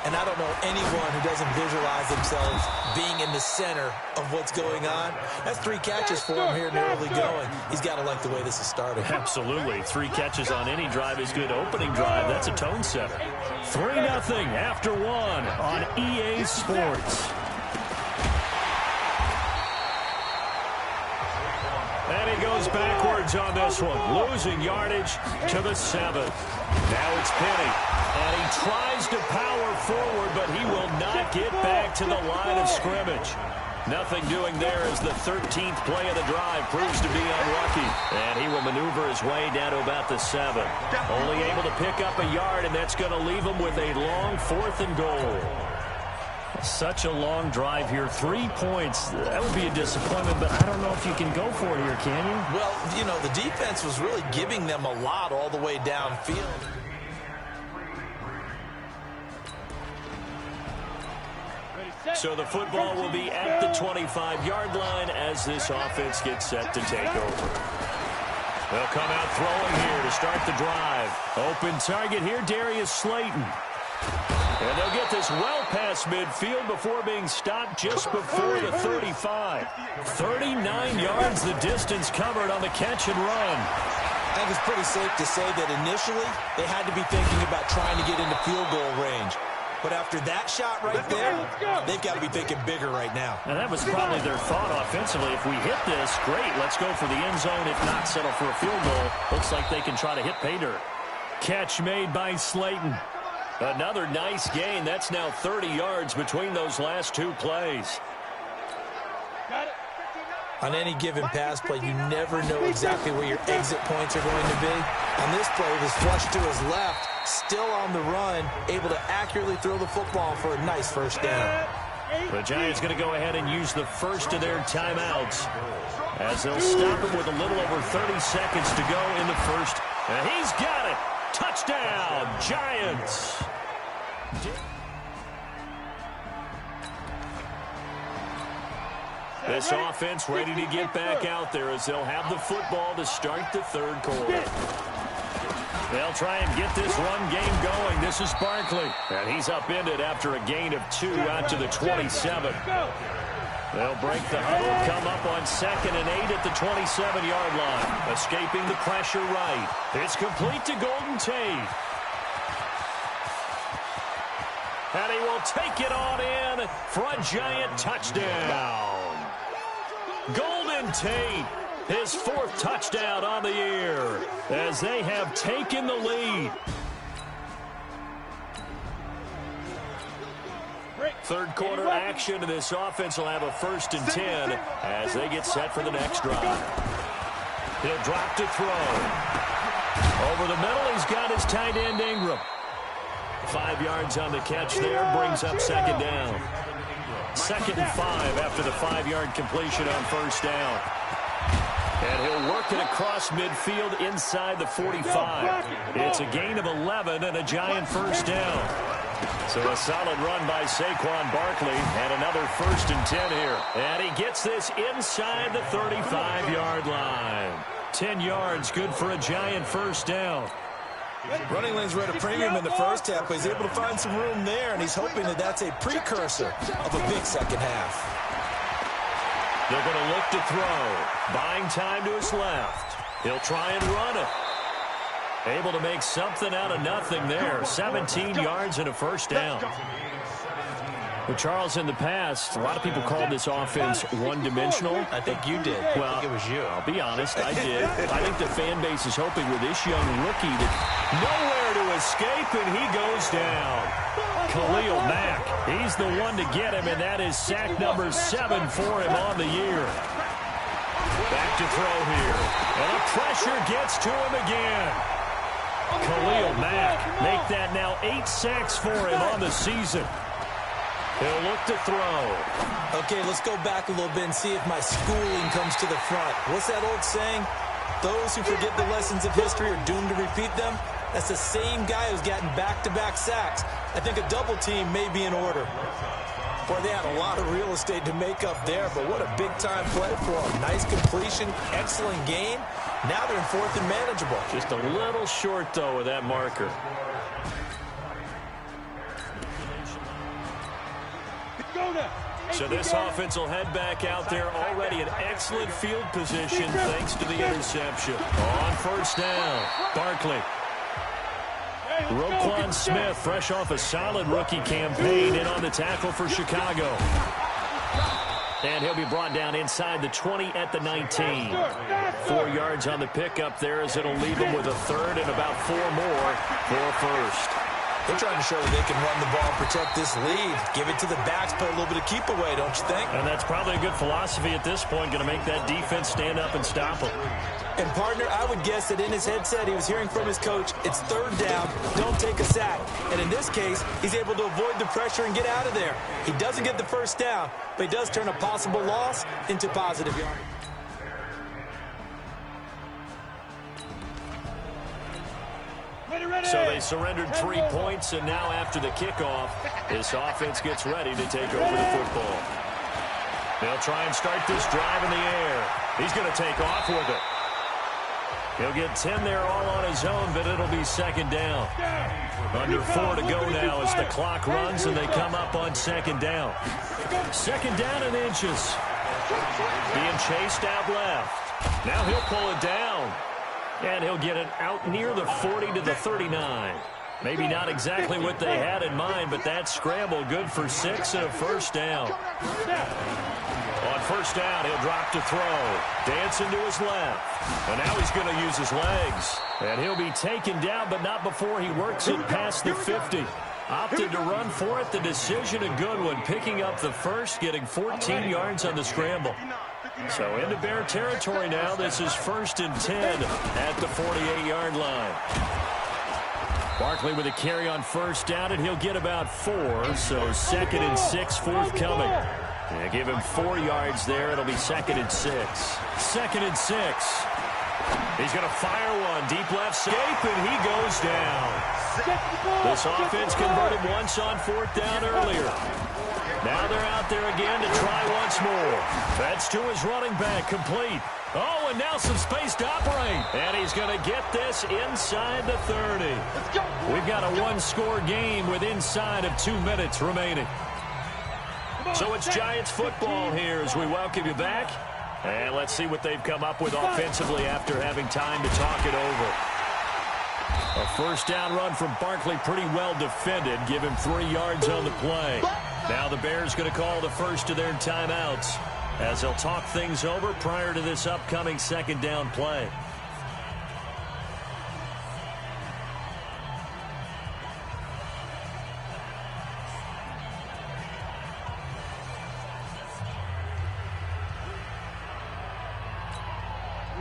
And I don't know anyone who doesn't visualize themselves being in the center of what's going on. That's 3 catches for him here in the early going. He's got to like the way this is starting. Absolutely. 3 catches on any drive is good. Opening drive, that's a tone setter. 3-0 after 1 on EA Sports. And he goes backwards on this one, losing yardage to the 7th. Now it's Penny, and he tries to power forward, but he will not get back to the line of scrimmage. Nothing doing there as the 13th play of the drive proves to be unlucky. And he will maneuver his way down to about the 7. Only able to pick up a yard, and that's going to leave him with a long 4th and goal. Such a long drive here. 3 points. That would be a disappointment, but I don't know if you can go for it here, can you? Well, you know, the defense was really giving them a lot all the way downfield. So the football will be at the 25-yard line as this offense gets set to take over. They'll come out throwing here to start the drive. Open target here, Darius Slayton. And they'll get this well past midfield before being stopped just before the 35. 39 yards the distance covered on the catch and run. I think it's pretty safe to say that initially they had to be thinking about trying to get into field goal range. But after that shot right there, they've got to be thinking bigger right now. And that was probably their thought offensively. If we hit this, great, let's go for the end zone. If not, settle for a field goal. Looks like they can try to hit pay dirt. Catch made by Slayton. Another nice gain. That's now 30 yards between those last 2 plays. On any given pass play, you never know exactly where your exit points are going to be. On this play, it was flushed to his left, still on the run, able to accurately throw the football for a nice first down. The Giants going to go ahead and use the first of their timeouts as they'll stop him with a little over 30 seconds to go in the first. And he's got it. Touchdown, Giants. This offense ready to get back out there as they'll have the football to start the 3rd quarter. They'll try and get this run game going. This is Barkley, and he's upended after a gain of 2 out to the 27. They'll break the huddle, come up on 2nd and 8 at the 27-yard line. Escaping the pressure right. It's complete to Golden Tate. And he will take it on in for a Giant touchdown. Golden Tate, his 4th touchdown on the year as they have taken the lead. 3rd quarter action, and this offense will have a 1st and 10 as they get set for the next drive. He'll drop to throw. Over the middle, he's got his tight end Ingram. 5 yards on the catch there, brings up 2nd down. 2nd and 5 after the 5-yard completion on 1st down. And he'll work it across midfield inside the 45. It's a gain of 11 and a Giant 1st down. So a solid run by Saquon Barkley and another 1st and 10 here. And he gets this inside the 35-yard line. 10 yards, good for a Giant 1st down. Running lanes were at a premium in the first half, but he's able to find some room there, and he's hoping that that's a precursor of a big second half. They're going to look to throw. Buying time to his left. He'll try and run it. Able to make something out of nothing there. 17 yards and a 1st down. Well, Charles, in the past, a lot of people called this offense one-dimensional. I think you did. Well, I think it was you. I'll be honest, I did. I think the fan base is hoping with this young rookie that nowhere to escape, and he goes down. Khalil Mack, he's the one to get him, and that is sack number 7 for him on the year. Back to throw here, and the pressure gets to him again. Khalil Mack, make that now 8 sacks for him on the season. He'll look to throw. Okay, let's go back a little bit and see if my schooling comes to the front. What's that old saying? Those who forget the lessons of history are doomed to repeat them. That's the same guy who's gotten back-to-back sacks. I think a double team may be in order. Boy, they had a lot of real estate to make up there, but what a big-time play for them. Nice completion, excellent gain. Now they're in 4th and manageable. Just a little short, though, with that marker. So this offense will head back out there, already in excellent field position thanks to the interception. On first down, Barkley. Roquan Smith, fresh off a solid rookie campaign, in on the tackle for Chicago. And he'll be brought down inside the 20 at the 19. 4 yards on the pickup there, as it'll leave him with a third and about 4 more for a first. They're trying to show that they can run the ball and protect this lead. Give it to the backs, play a little bit of keep away, don't you think? And that's probably a good philosophy at this point, going to make that defense stand up and stop them. And, partner, I would guess that in his headset he was hearing from his coach, it's third down, don't take a sack. And in this case, he's able to avoid the pressure and get out of there. He doesn't get the first down, but he does turn a possible loss into positive yardage. So they surrendered 3 points, and now after the kickoff, this offense gets ready to take over the football. They'll try and start this drive in the air. He's going to take off with it. He'll get 10 there all on his own, but it'll be second down. Under 4 to go now as the clock runs, and they come up on second down. Second down in inches. Being chased out left. Now he'll pull it down. And he'll get it out near the 40 to the 39. Maybe not exactly what they had in mind, but that scramble good for 6 and a first down. On first down, he'll drop to throw. Dancing to his left. And now he's going to use his legs. And he'll be taken down, but not before he works it past the 50. Opted to run for it. The decision a good one. Picking up the first, getting 14 yards on the scramble. So into Bear territory now. This is 1st and 10 at the 48-yard line. Barkley with a carry on first down, and he'll get about 4. So 2nd and 6 forthcoming. Yeah, give him 4 yards there. It'll be 2nd and 6. 2nd and 6. He's going to fire one. Deep left scape, and he goes down. This offense converted once on 4th down earlier. Now they're out there again to try once more. That's to his running back, complete. Oh, and now some space to operate. And he's going to get this inside the 30. We've got a 1-score game with inside of 2 minutes remaining. So it's Giants football here as we welcome you back. And let's see what they've come up with offensively after having time to talk it over. A first down run from Barkley, pretty well defended. Give him 3 yards on the play. Now the Bears going to call the first of their timeouts as they'll talk things over prior to this upcoming second down play.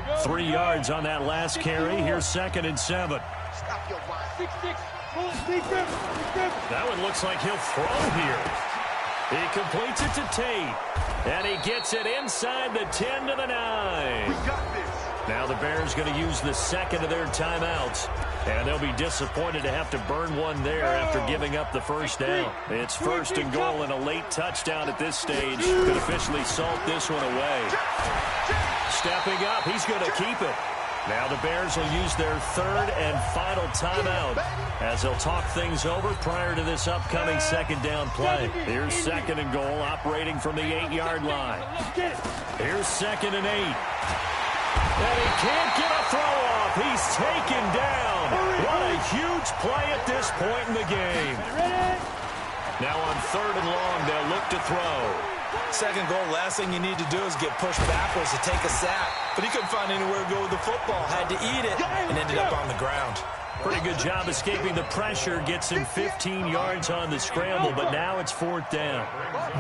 Go. 3 yards on that last carry. Here's 2nd and 7. Stop your mind. 6-6. Deep grip. That one looks like he'll throw here. He completes it to Tate. And he gets it inside the 10 to the 9. We got this. Now the Bears going to use the second of their timeouts. And they'll be disappointed to have to burn one there after giving up the first down. It's 1st and goal, and a late touchdown at this stage could officially salt this one away. Stepping up, he's going to keep it. Now the Bears will use their 3rd and final timeout as they'll talk things over prior to this upcoming second down play. Here's 2nd and goal, operating from the 8-yard line. Here's 2nd and 8. And he can't get a throw off. He's taken down. What a huge play at this point in the game. Now on 3rd and long, they'll look to throw. Second goal, last thing you need to do is get pushed backwards to take a sack. But he couldn't find anywhere to go with the football. Had to eat it and ended up on the ground. Pretty good job escaping the pressure. Gets him 15 yards on the scramble, but now it's 4th down.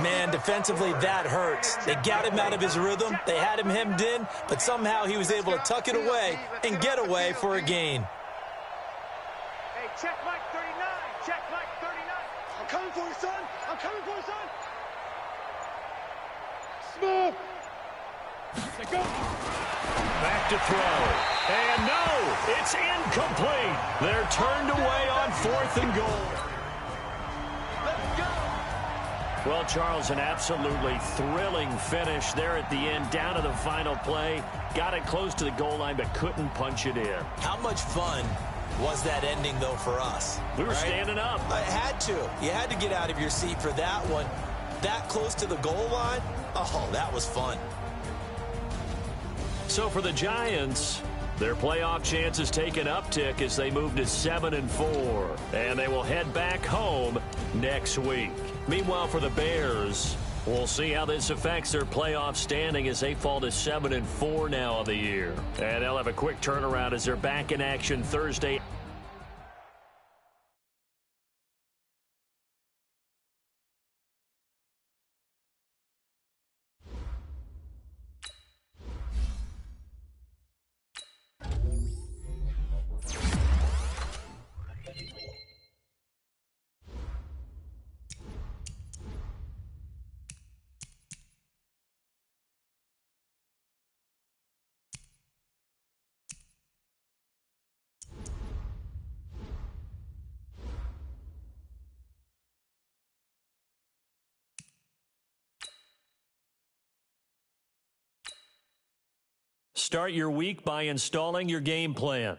Man, defensively, that hurts. They got him out of his rhythm. They had him hemmed in, but somehow he was able to tuck it away and get away for a gain. Hey, check Mike 39. Check Mike 39. I'm coming for you, son. I'm coming for you, son. Smooth. Go. Back to throw. And no, it's incomplete. They're turned away on 4th and goal. Let's go. Well, Charles, an absolutely thrilling finish there at the end, down to the final play. Got it close to the goal line, but couldn't punch it in. How much fun was that ending, though, for us? We were standing up. I had to. You had to get out of your seat for that one. that close to the goal line, oh, that was fun. So for the Giants, their playoff chances take an uptick as they move to 7-4, and they will head back home next week. Meanwhile, for the Bears, we'll see how this affects their playoff standing as they fall to 7-4 now on the year. And they'll have a quick turnaround as they're back in action Thursday. Start your week by installing your game plan.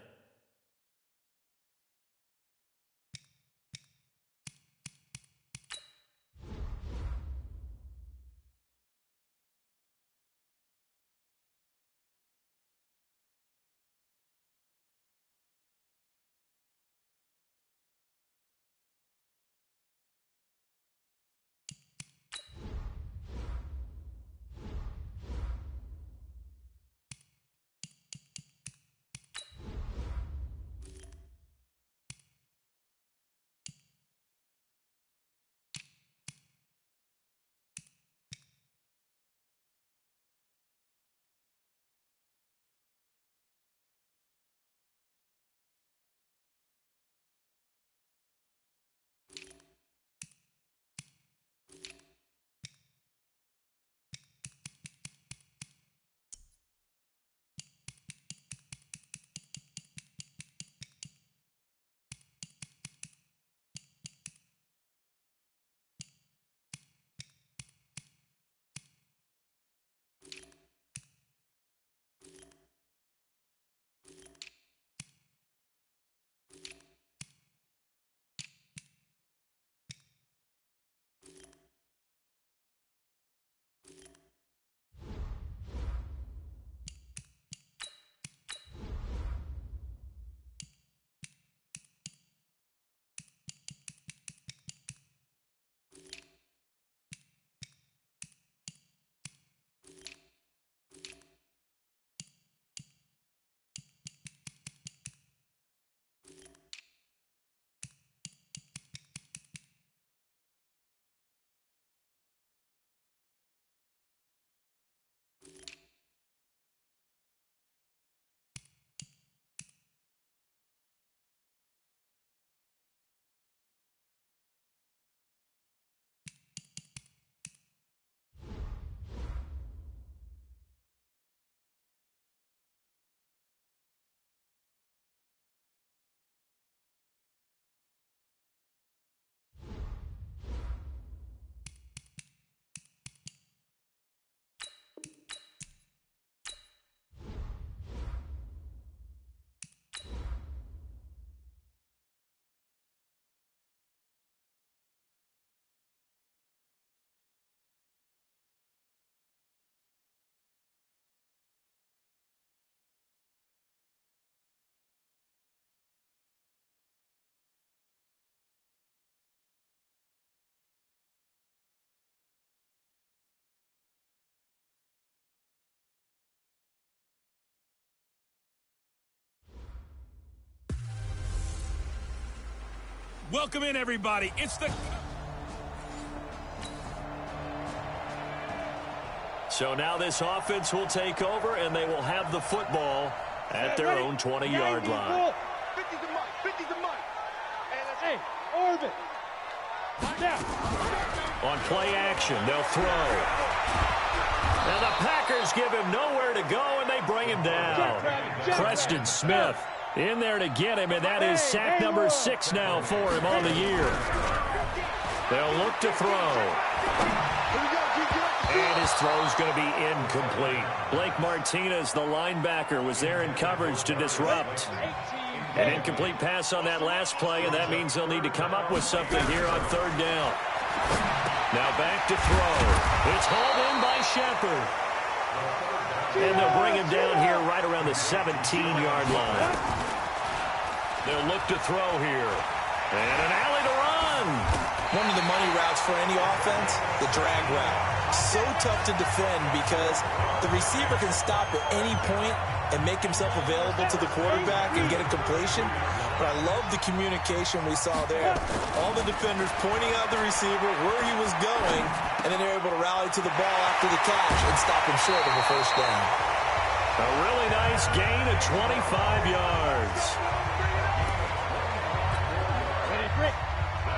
Welcome in, everybody. It's the... So now this offense will take over, and they will have the football at their own 20-yard line. 50's the mark. 50's the mark. Hey, Orbit. Down. On play action, they'll throw. And the Packers give him nowhere to go, and they bring him down. Preston Smith in there to get him, and that is sack number 6 now for him on the year. They'll look to throw. And his throw's going to be incomplete. Blake Martinez, the linebacker, was there in coverage to disrupt. An incomplete pass on that last play, and that means they'll need to come up with something here on 3rd down. Now back to throw. It's hauled in by Shepard. And they'll bring him down here right around the 17-yard line. They'll look to throw here. And an alley to run. One of the money routes for any offense, the drag route. So tough to defend because the receiver can stop at any point and make himself available to the quarterback and get a completion. But I love the communication we saw there. All the defenders pointing out the receiver where he was going, and then they're able to rally to the ball after the catch and stop him short of a first down. A really nice gain of 25 yards.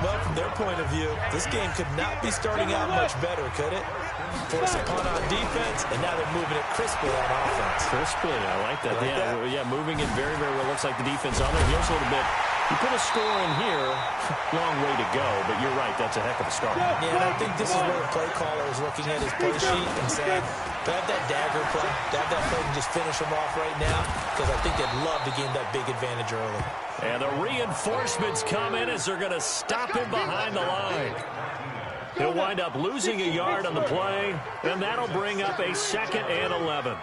Well, from their point of view, this game could not be starting out much better, could it? Force a punt on defense, and now they're moving it crisply on offense. Crisply, I like that. Yeah, moving it very, very well. Looks like the defense on their heels a little bit. You put a score in here, long way to go, but you're right, that's a heck of a start. Yeah, and I think this is where the play caller is looking at his play sheet and saying, to have that dagger play, to have that play and just finish him off right now, because I think they'd love to gain that big advantage early. And the reinforcements come in as they're going to stop him behind the line. He'll wind up losing a yard on the play, and that'll bring up a 2nd and 11.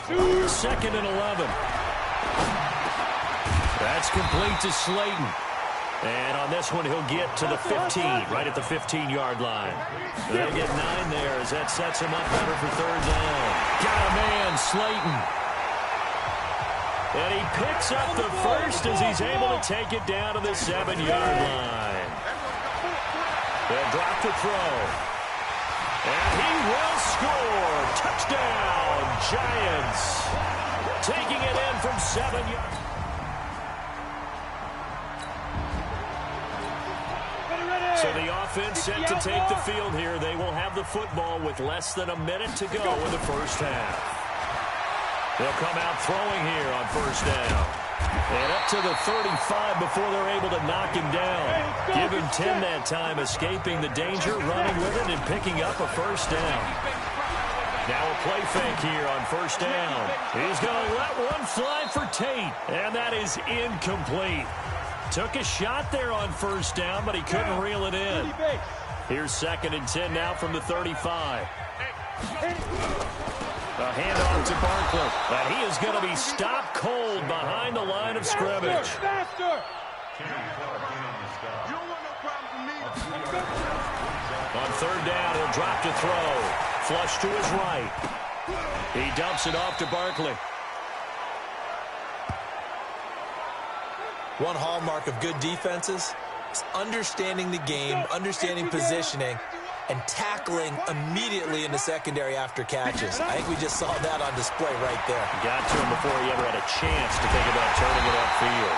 2nd and 11. That's complete to Slayton. And on this one, he'll get to the 15, right at the 15-yard line. They'll get 9 there as that sets him up better for 3rd down. Got a man, Slayton. And he picks up the first as he's able to take it down to the 7-yard line. They'll drop to throw. And he will score. Touchdown, Giants. Taking it in from 7 yards. So the offense set to take the field here. They will have the football with less than a minute to go in the first half. They'll come out throwing here on 1st down. And up to the 35 before they're able to knock him down. Give him 10 that time, escaping the danger, running with it, and picking up a 1st down. Now a play fake here on 1st down. He's going to let one fly for Tate, and that is incomplete. Took a shot there on 1st down, but he couldn't reel it in. Here's 2nd and 10 now from the 35. A handoff to Barkley. And he is going to be stopped cold behind the line of scrimmage. On 3rd down, he'll drop to throw. Flush to his right. He dumps it off to Barkley. One hallmark of good defenses is understanding the game, understanding positioning, and tackling immediately in the secondary after catches. I think we just saw that on display right there. Got to him before he ever had a chance to think about turning it upfield.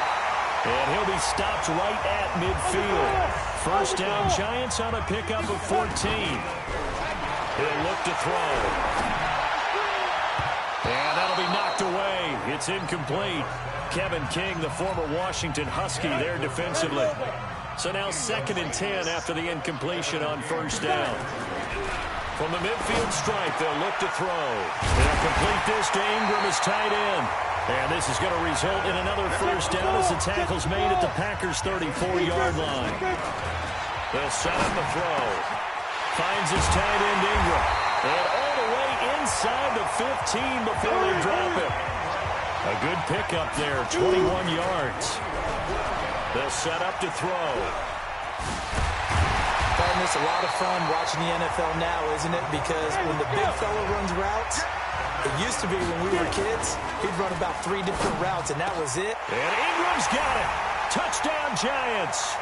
And he'll be stopped right at midfield. 1st down, Giants on a pickup of 14. He'll look to throw. And that'll be knocked away. It's incomplete. Kevin King, the former Washington Husky, there defensively. So now 2nd and 10 after the incompletion on 1st down. From the midfield stripe, they'll look to throw. They'll complete this to Ingram as tight end. And this is going to result in another 1st down as the tackle's made at the Packers' 34-yard line. They'll set up a throw. Finds his tight end, Ingram. And all the way inside the 15 before they drop it. A good pickup there, 21 yards. They'll set up to throw. It's a lot of fun watching the NFL now, isn't it? Because when the big fella runs routes, it used to be when we were kids, he'd run about 3 different routes, and that was it. And Ingram's got it. Touchdown, Giants.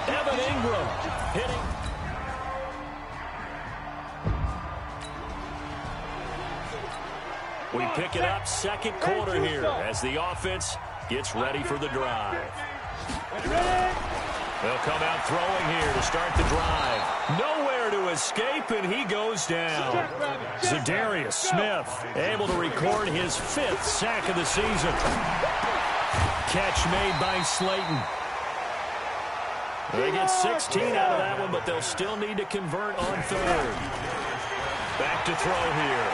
Evan Ingram hitting. We pick it up 2nd quarter here as the offense gets ready for the drive. They'll come out throwing here to start the drive. Nowhere to escape, and he goes down. Zadarius Smith able to record his 5th sack of the season. Catch made by Slayton. They get 16 out of that one, but they'll still need to convert on 3rd. Back to throw here.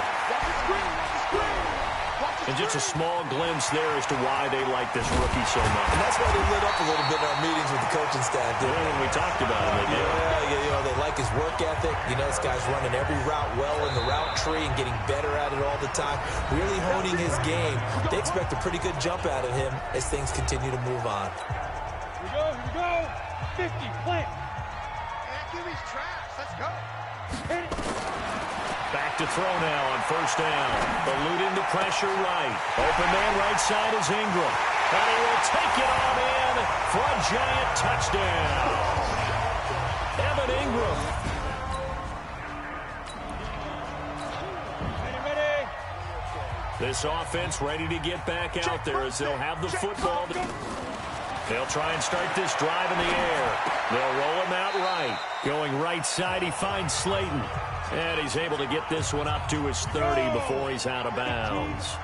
And just a small glimpse there as to why they like this rookie so much. And that's why they lit up a little bit in our meetings with the coaching staff, didn't they? When we talked about it, they did. Yeah, they like his work ethic. This guy's running every route well in the route tree and getting better at it all the time, really honing his game. They expect a pretty good jump out of him as things continue to move on. Here we go. 50, plant. QB's trash. Let's go. Hit it. Back to throw now on first down. Eluding the pressure right. Open man right side is Ingram. And he will take it on in for a giant touchdown. Evan Ingram. Ready. This offense ready to get back out there as they'll have the football. They'll try and start this drive in the air. They'll roll him out right. Going right side, he finds Slayton. And he's able to get this one up to his 30 before he's out of bounds.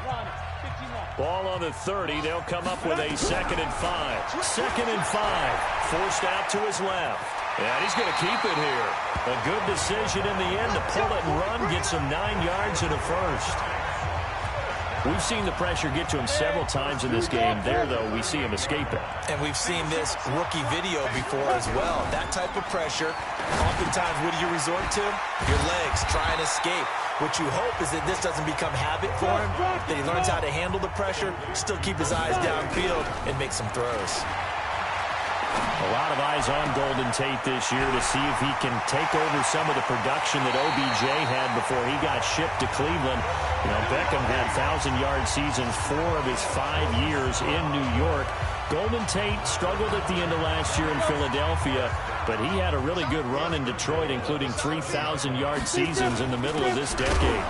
Ball on the 30. They'll come up with a 2nd and 5. 2nd and 5. Forced out to his left. And he's going to keep it here. A good decision in the end to pull it and run. Get some 9 yards and a first. We've seen the pressure get to him several times in this game. There, though, we see him escape it. And we've seen this rookie video before as well. That type of pressure, oftentimes, what do you resort to? Your legs, try and escape. What you hope is that this doesn't become habit for him, that he learns how to handle the pressure, still keep his eyes downfield, and make some throws. A lot of eyes on Golden Tate this year to see if he can take over some of the production that OBJ had before he got shipped to Cleveland. Beckham had 1,000-yard seasons 4 of his 5 years in New York. Golden Tate struggled at the end of last year in Philadelphia, but he had a really good run in Detroit, including 3,000-yard seasons in the middle of this decade.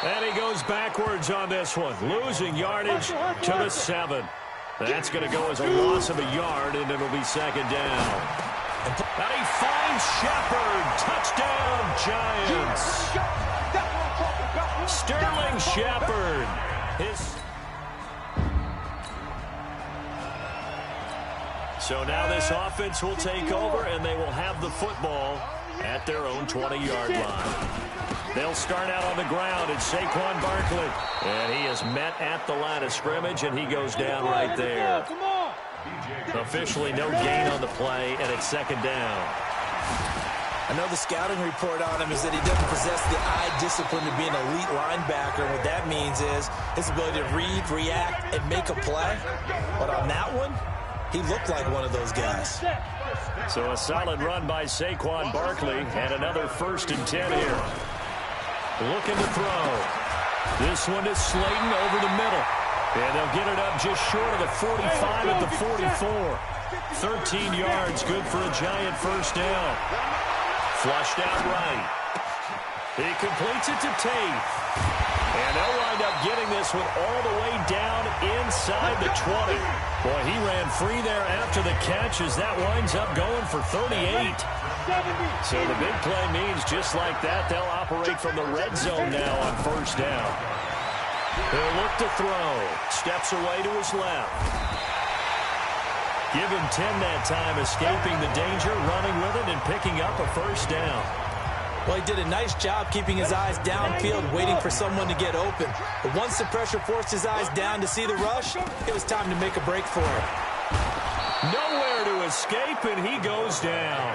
And he goes backwards on this one, losing yardage to the 7. That's going to go as a loss of a yard, and it'll be 2nd down. And he finds Shepard. Touchdown, Giants. Sterling Shepard. So now this offense will take over, and they will have the football at their own 20-yard line. They'll start out on the ground. It's Saquon Barkley. And he is met at the line of scrimmage, and he goes down right there. Officially no gain on the play, and it's 2nd down. I know the scouting report on him is that he doesn't possess the eye discipline to be an elite linebacker. And what that means is his ability to read, react, and make a play. But on that one, he looked like one of those guys. So a solid run by Saquon Barkley, and another 1st and 10 here. Looking to throw. This one is Slayton over the middle. And they'll get it up just short of the 45 at the 44. 13 yards, good for a giant 1st down. Flushed out right. He completes it to Tate. And they'll wind up getting this one all the way down inside the 20. Boy, he ran free there after the catch as that winds up going for 38. So the big play means just like that, they'll operate from the red zone now on 1st down. He'll look to throw. Steps away to his left. Give him 10 that time, escaping the danger, running with it, and picking up a 1st down. Well, he did a nice job keeping his eyes downfield, waiting for someone to get open. But once the pressure forced his eyes down to see the rush, it was time to make a break for him. Nowhere to escape, and he goes down.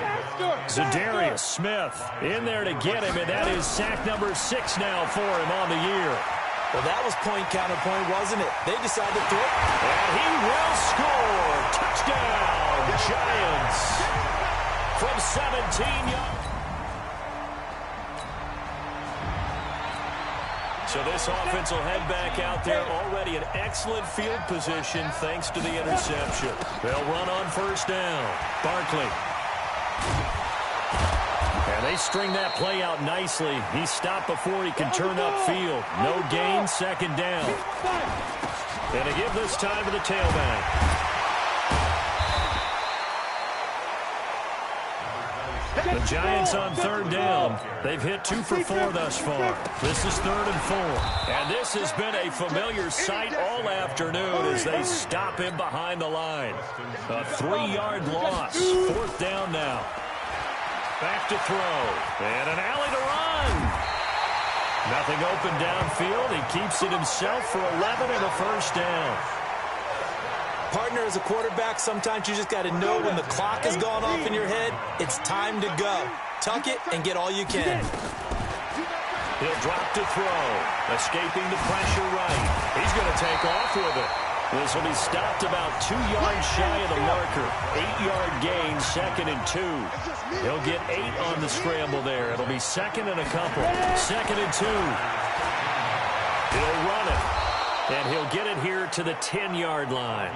Zadarius Smith in there to get him, and that is sack number 6 now for him on the year. Well, that was point counterpoint, wasn't it? They decided to throw it. And he will score. Touchdown, Giants. From 17 yards. So this offense will head back out there, already in excellent field position thanks to the interception. They'll run on 1st down. Barkley. And they string that play out nicely. He stopped before he can turn upfield. No gain, 2nd down. And to give this time to the tailback. The Giants on 3rd down. They've hit 2 for 4 thus far. This is 3rd and 4. And this has been a familiar sight all afternoon as they stop him behind the line. A 3-yard loss. 4th down now. Back to throw. And an alley to run. Nothing open downfield. He keeps it himself for 11 and a first down. Partner, as a quarterback, sometimes you just got to know when the clock has gone off in your head, it's time to go. Tuck it and get all you can. He'll drop to throw. Escaping the pressure right. He's going to take off with it. This will be stopped about 2 yards shy of the marker. 8-yard gain, 2nd and 2. He'll get 8 on the scramble there. It'll be 2nd and a couple. 2nd and 2. He'll run it. And he'll get it here to the 10-yard line.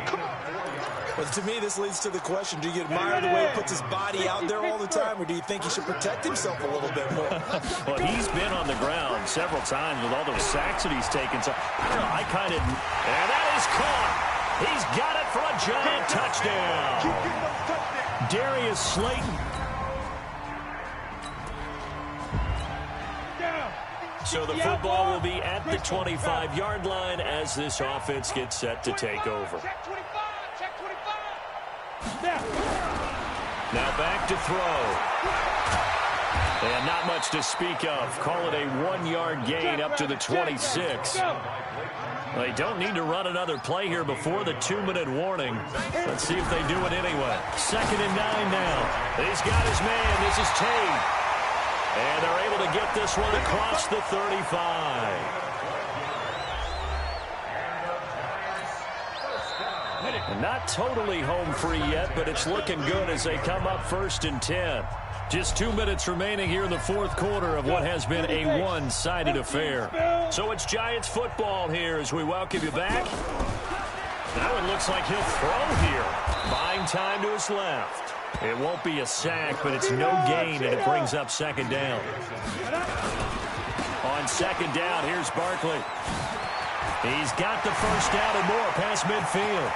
Well, to me, this leads to the question, do you admire the way he puts his body out there all the time, or do you think he should protect himself a little bit more? Well, he's been on the ground several times with all those sacks that he's taken. So, I don't know, I kind of... And that is caught. He's got it for a giant touchdown. Darius Slayton. So the football will be at the 25-yard line as this offense gets set to take over. Now back to throw. And not much to speak of. Call it a 1-yard gain up to the 26. They don't need to run another play here before the 2-minute warning. Let's see if they do it anyway. 2nd and 9 now. He's got his man. This is Tate. And they're able to get this one across the 35. And not totally home free yet, but it's looking good as they come up 1st and 10. Just 2 minutes remaining here in the 4th quarter of what has been a one-sided affair. So it's Giants football here as we welcome you back. Now it looks like he'll throw here. Buying time to his left. It won't be a sack, but it's no gain, and it brings up 2nd down. On 2nd down, here's Barkley. He's got the first down and more past midfield.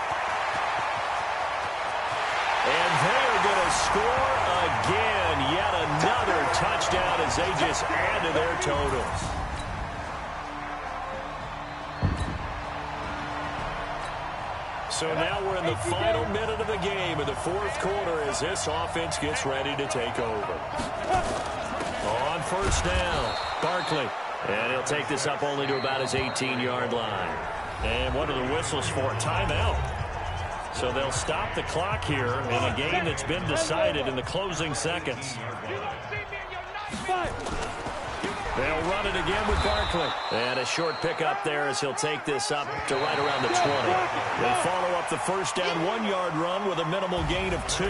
And they are going to score again. Yet another touchdown as they just add to their totals. So now we're in the final minute of the game in the 4th quarter as this offense gets ready to take over. On 1st down, Barkley. And he'll take this up only to about his 18-yard line. And what are the whistles for? Timeout. So they'll stop the clock here in a game that's been decided in the closing seconds. They'll run it again with Barkley. And a short pickup there as he'll take this up to right around the 20. They follow up the first down 1-yard run with a minimal gain of 2.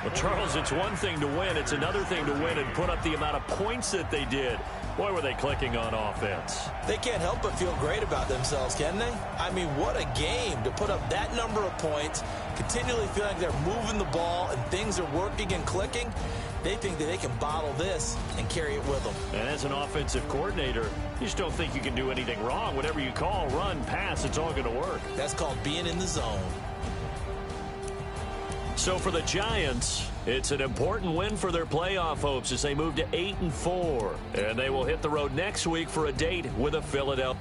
Well, Charles, it's one thing to win. It's another thing to win and put up the amount of points that they did. Boy, were they clicking on offense. They can't help but feel great about themselves, can they? I mean, what a game to put up that number of points, continually feel like they're moving the ball and things are working and clicking. They think that they can bottle this and carry it with them. And as an offensive coordinator, you just don't think you can do anything wrong. Whatever you call, run, pass, it's all going to work. That's called being in the zone. So for the Giants, it's an important win for their playoff hopes as they move to 8-4. And they will hit the road next week for a date with a Philadelphia.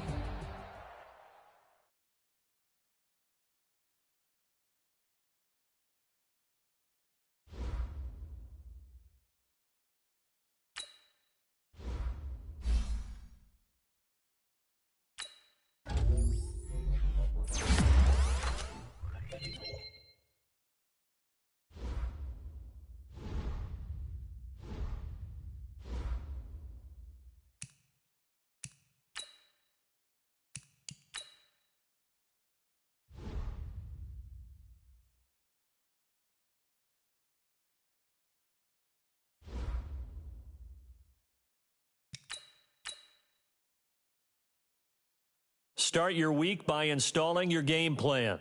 Start your week by installing your game plan.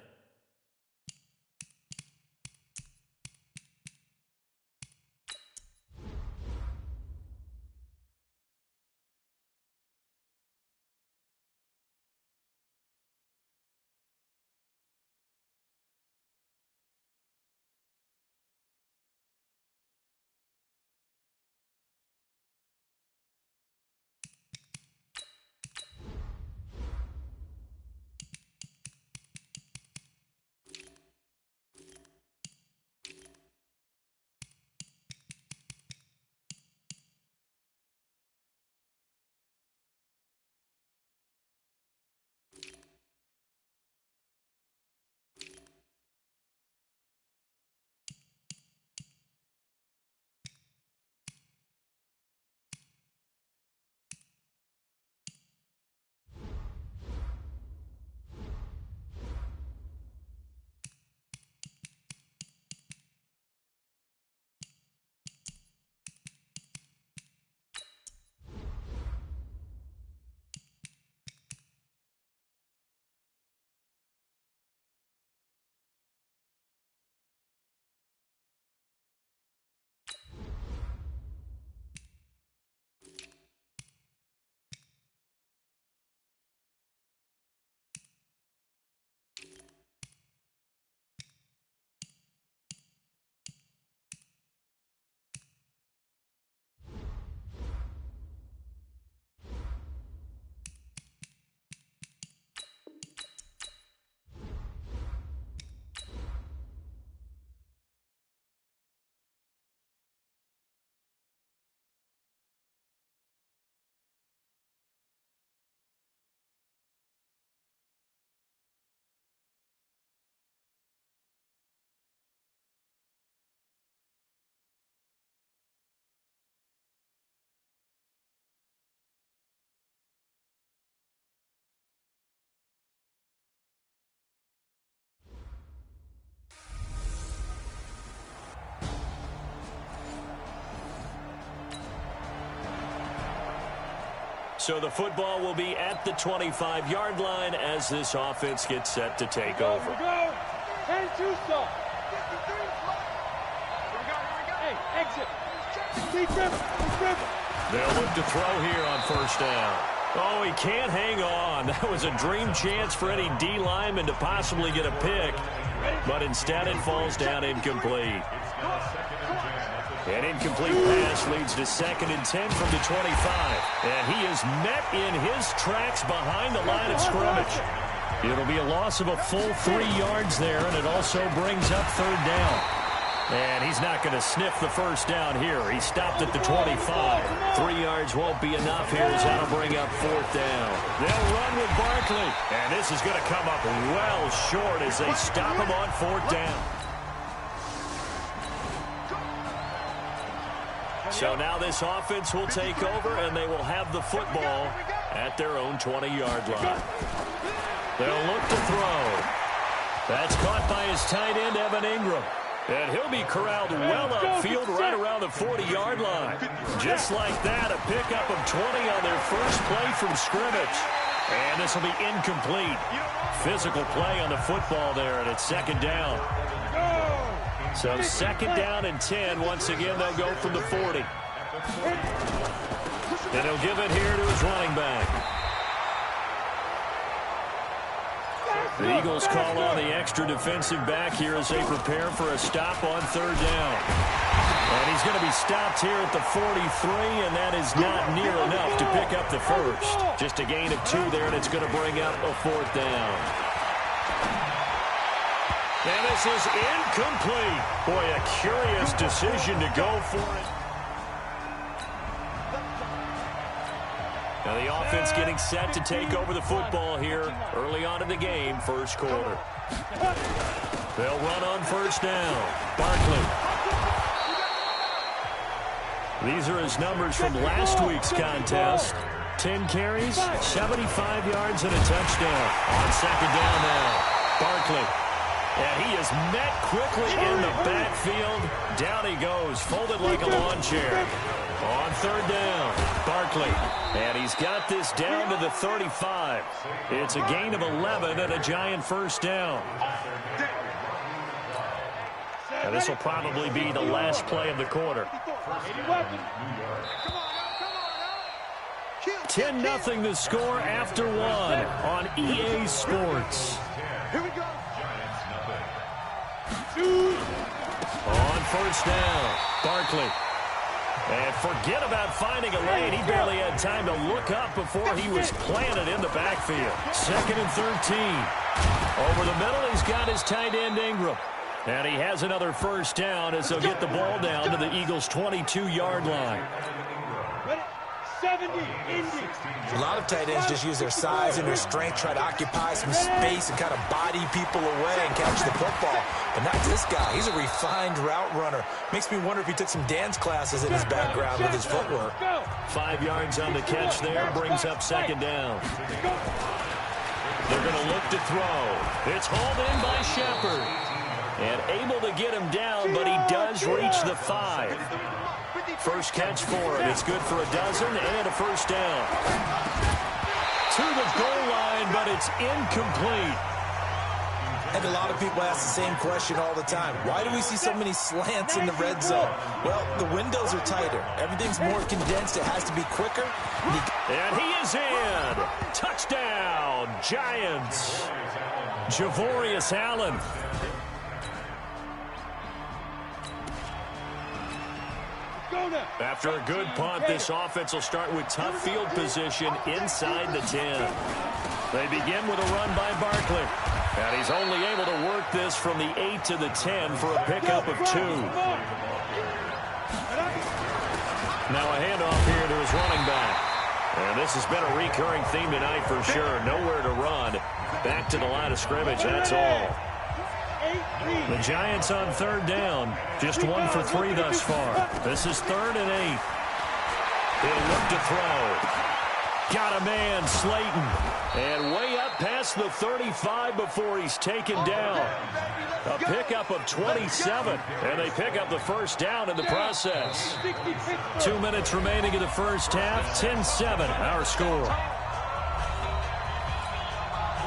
So the football will be at the 25-yard line as this offense gets set to take over. Here we go. 10-2 stop. Hey, exit. Keep grip. They'll look to throw here on first down. Oh, he can't hang on. That was a dream chance for any D lineman to possibly get a pick, but instead it falls down incomplete. An incomplete pass leads to 2nd and 10 from the 25. And he is met in his tracks behind the line of scrimmage. It'll be a loss of a full 3 yards there, and it also brings up 3rd down. And he's not going to sniff the first down here. He stopped at the 25. 3 yards won't be enough here as that'll bring up 4th down. They'll run with Barkley. And this is going to come up well short as they stop him on 4th down. So now this offense will take over, and they will have the football at their own 20-yard line. They'll look to throw. That's caught by his tight end, Evan Ingram. And he'll be corralled well upfield right around the 40-yard line. Just like that, a pickup of 20 on their first play from scrimmage. And this will be incomplete. Physical play on the football there, and it's 2nd down. So 2nd down and 10. Once again, they'll go from the 40. And he'll give it here to his running back. The Eagles call on the extra defensive back here as they prepare for a stop on 3rd down. And he's going to be stopped here at the 43, and that is not near enough to pick up the first. Just a gain of 2 there, and it's going to bring up a 4th down. And this is incomplete. Boy, a curious decision to go for it. Now the offense getting set to take over the football here early on in the game, first quarter. They'll run on first down. Barkley. These are his numbers from last week's contest. 10 carries, 75 yards, and a touchdown. On 2nd down now. Barkley. And he is met quickly in the backfield. Down he goes, folded like a lawn chair. On 3rd down, Barkley. And he's got this down to the 35. It's a gain of 11 and a giant first down. And this will probably be the last play of the quarter. 10-0 the score after 1 on EA Sports. Here we go. On first down, Barkley. And forget about finding a lane. He barely had time to look up before he was planted in the backfield. 2nd and 13. Over the middle, he's got his tight end, Ingram. And he has another first down as they'll get the ball down to the Eagles' 22-yard line. 70, Indy. A lot of tight ends just use their size and their strength, try to occupy some space and kind of body people away and catch the football. But not this guy. He's a refined route runner. Makes me wonder if he took some dance classes in his background with his footwork. 5 yards on the catch there, brings up 2nd down. They're going to look to throw. It's hauled in by Shepard. And able to get him down, but he does reach the 5. First catch for him. It's good for a dozen and a first down. To the goal line, but it's incomplete. And a lot of people ask the same question all the time. Why do we see so many slants in the red zone? Well, the windows are tighter. Everything's more condensed. It has to be quicker. And he is in. Touchdown, Giants. Javorius Allen. After a good punt, this offense will start with tough field position inside the 10. They begin with a run by Barkley. And he's only able to work this from the 8 to the 10 for a pickup of 2. Now a handoff here to his running back. And this has been a recurring theme tonight for sure. Nowhere to run. Back to the line of scrimmage, that's all. The Giants on 3rd down. Just 1 for 3 thus far. This is 3rd and 8. He'll look to throw. Got a man, Slayton. And way up up past the 35 before he's taken down. A pickup of 27, and they pick up the first down in the process. 2 minutes remaining in the first half, 10-7, our score.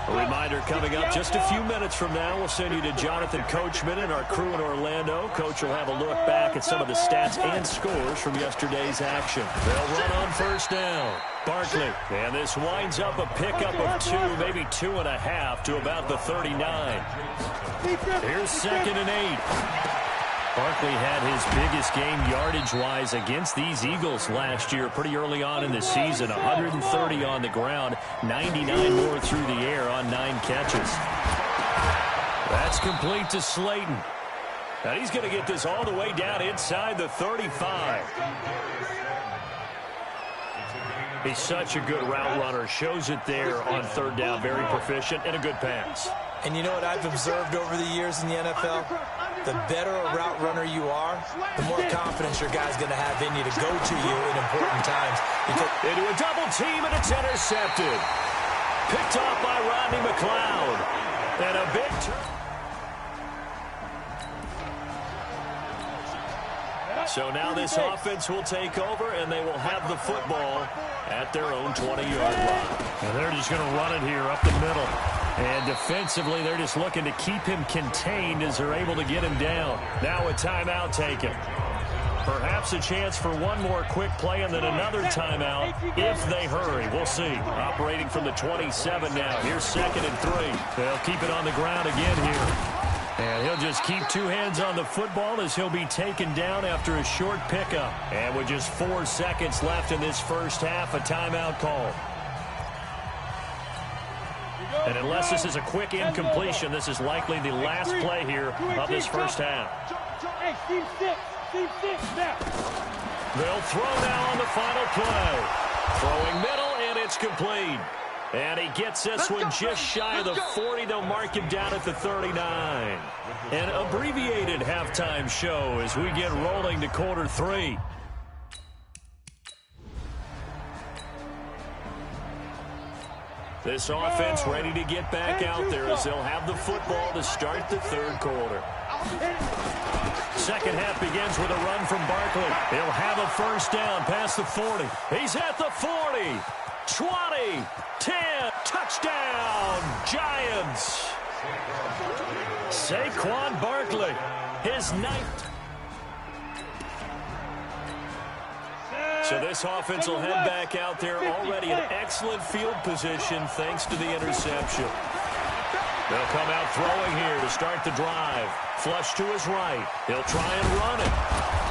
A reminder coming up just a few minutes from now. We'll send you to Jonathan Coachman and our crew in Orlando. Coach will have a look back at some of the stats and scores from yesterday's action. They'll run on first down. Barkley, and this winds up a pickup of 2, maybe 2.5 to about the 39. Here's 2nd and 8. Barkley had his biggest game yardage-wise against these Eagles last year pretty early on in the season. 130 on the ground, 99 more through the air on 9 catches. That's complete to Slayton. And he's going to get this all the way down inside the 35. He's such a good route runner. Shows it there on 3rd down. Very proficient and a good pass. And you know what I've observed over the years in the NFL? The better a route runner you are, the more confidence your guy's going to have in you to go to you in important times. Into a double team, and it's intercepted. Picked off by Rodney McLeod. And a big turn. So now this offense will take over, and they will have the football at their own 20-yard line. And they're just going to run it here up the middle. And defensively, they're just looking to keep him contained as they're able to get him down. Now a timeout taken. Perhaps a chance for one more quick play and then another timeout if they hurry. We'll see. Operating from the 27 now. Here's 2nd and 3. They'll keep it on the ground again here. And he'll just keep 2 hands on the football as he'll be taken down after a short pickup. And with just 4 seconds left in this first half, a timeout call. And unless this is a quick incompletion, this is likely the last play here of this first half. Hey, team 6, now. They'll throw now on the final play. Throwing middle, and it's complete. And he gets this one just shy of the 40. They'll mark him down at the 39. An abbreviated halftime show as we get rolling to quarter 3. This offense ready to get back out there as they'll have the football to start the 3rd quarter. Second half begins with a run from Barkley. He'll have a first down past the 40. He's at the 40, 20, 10, touchdown, Giants. Saquon Barkley, his 9th. So this offense will head back out there already in excellent field position thanks to the interception. They'll come out throwing here to start the drive. Flush to his right. He'll try and run it.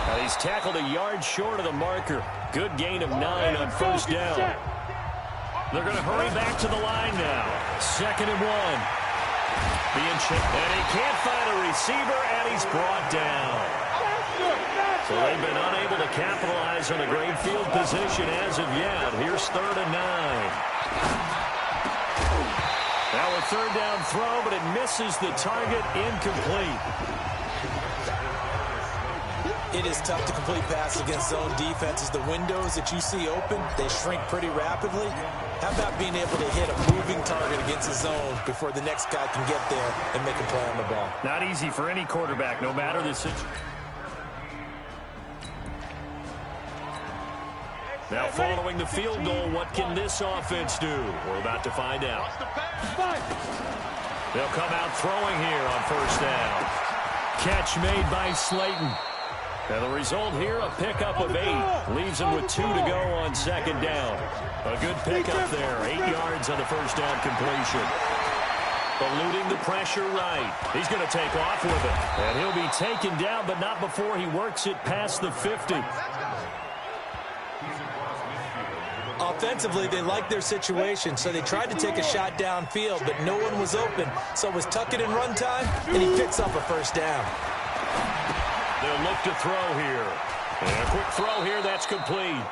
And he's tackled a yard short of the marker. Good gain of 9 on first down. They're going to hurry back to the line now. 2nd and 1. And he can't find a receiver, and he's brought down. So they've been unable to capitalize on a great field position as of yet. Here's 3rd and 9. Now a 3rd down throw, but it misses the target, incomplete. It is tough to complete passes against zone defenses. The windows that you see open, they shrink pretty rapidly. How about being able to hit a moving target against the zone before the next guy can get there and make a play on the ball? Not easy for any quarterback, no matter the situation. Now following the field goal, what can this offense do? We're about to find out. They'll come out throwing here on first down. Catch made by Slayton. And the result here, a pickup of 8. Leaves him with 2 to go on 2nd down. A good pickup there. 8 yards on the first down completion. Eluding the pressure right. He's going to take off with it. And he'll be taken down, but not before he works it past the 50. Offensively, they liked their situation, so they tried to take a shot downfield, but no one was open. So it was tuck it in run time, and he picks up a first down. They'll look to throw here. And a quick throw here, that's complete.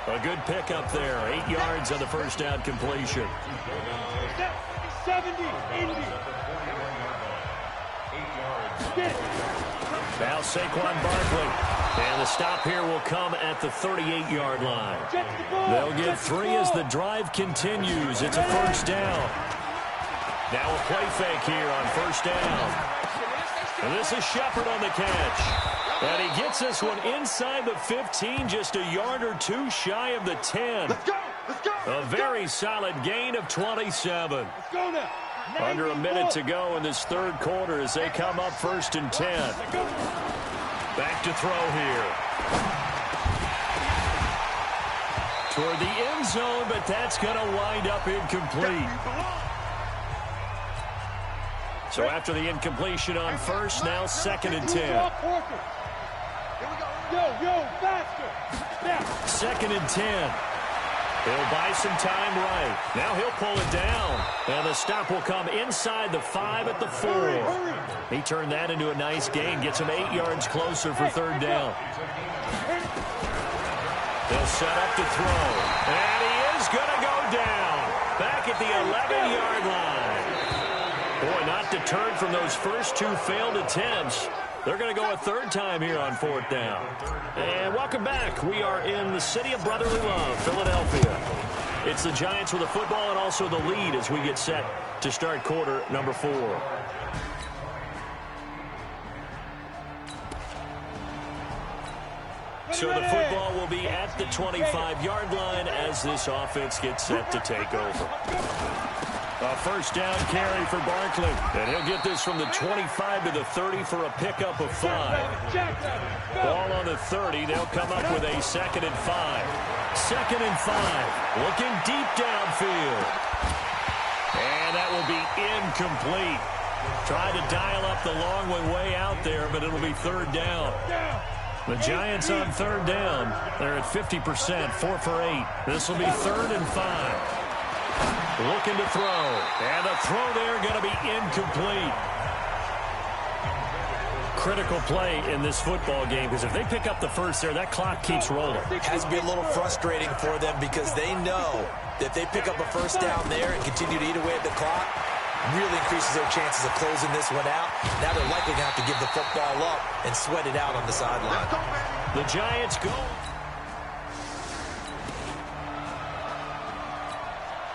A good pickup there. 8 yards on the first down completion. 70, Indy. Now Saquon Barkley. And the stop here will come at the 38-yard line. They'll get 3 as the drive continues. It's a first down. Now a play fake here on first down. And this is Shepard on the catch. And he gets this one inside the 15, just a yard or two shy of the 10. Let's go! Let's go! A very solid gain of 27. Let's go now. Under a minute to go in this third quarter as they come up 1st and 10. Back to throw here. Toward the end zone, but that's going to wind up incomplete. So after the incompletion on first, now 2nd and 10. Yo, faster. Now. 2nd and 10. He'll buy some time right. Now he'll pull it down. And the stop will come inside the 5 at the 4. He turned that into a nice gain. Gets him 8 yards closer for 3rd down. They'll set up to throw. And he is going to go down. Back at the 11-yard line. Boy, not deterred from those first 2 failed attempts. They're going to go a 3rd time here on 4th down. And welcome back. We are in the city of brotherly love, Philadelphia. It's the Giants with the football and also the lead as we get set to start quarter number 4. So the football will be at the 25-yard line as this offense gets set to take over. A first down carry for Barkley. And he'll get this from the 25 to the 30 for a pickup of 5. Ball on the 30. They'll come up with a 2nd and 5. 2nd and 5. Looking deep downfield. And that will be incomplete. Tried to dial up the long one way out there, but it'll be 3rd down. The Giants on 3rd down. They're at 50%, 4 for 8. This will be 3rd and 5. Looking to throw. And the throw there going to be incomplete. Critical play in this football game because if they pick up the first there, that clock keeps rolling. It has to be a little frustrating for them because they know that if they pick up a first down there and continue to eat away at the clock, really increases their chances of closing this one out. Now they're likely going to have to give the football up and sweat it out on the sideline. The Giants go.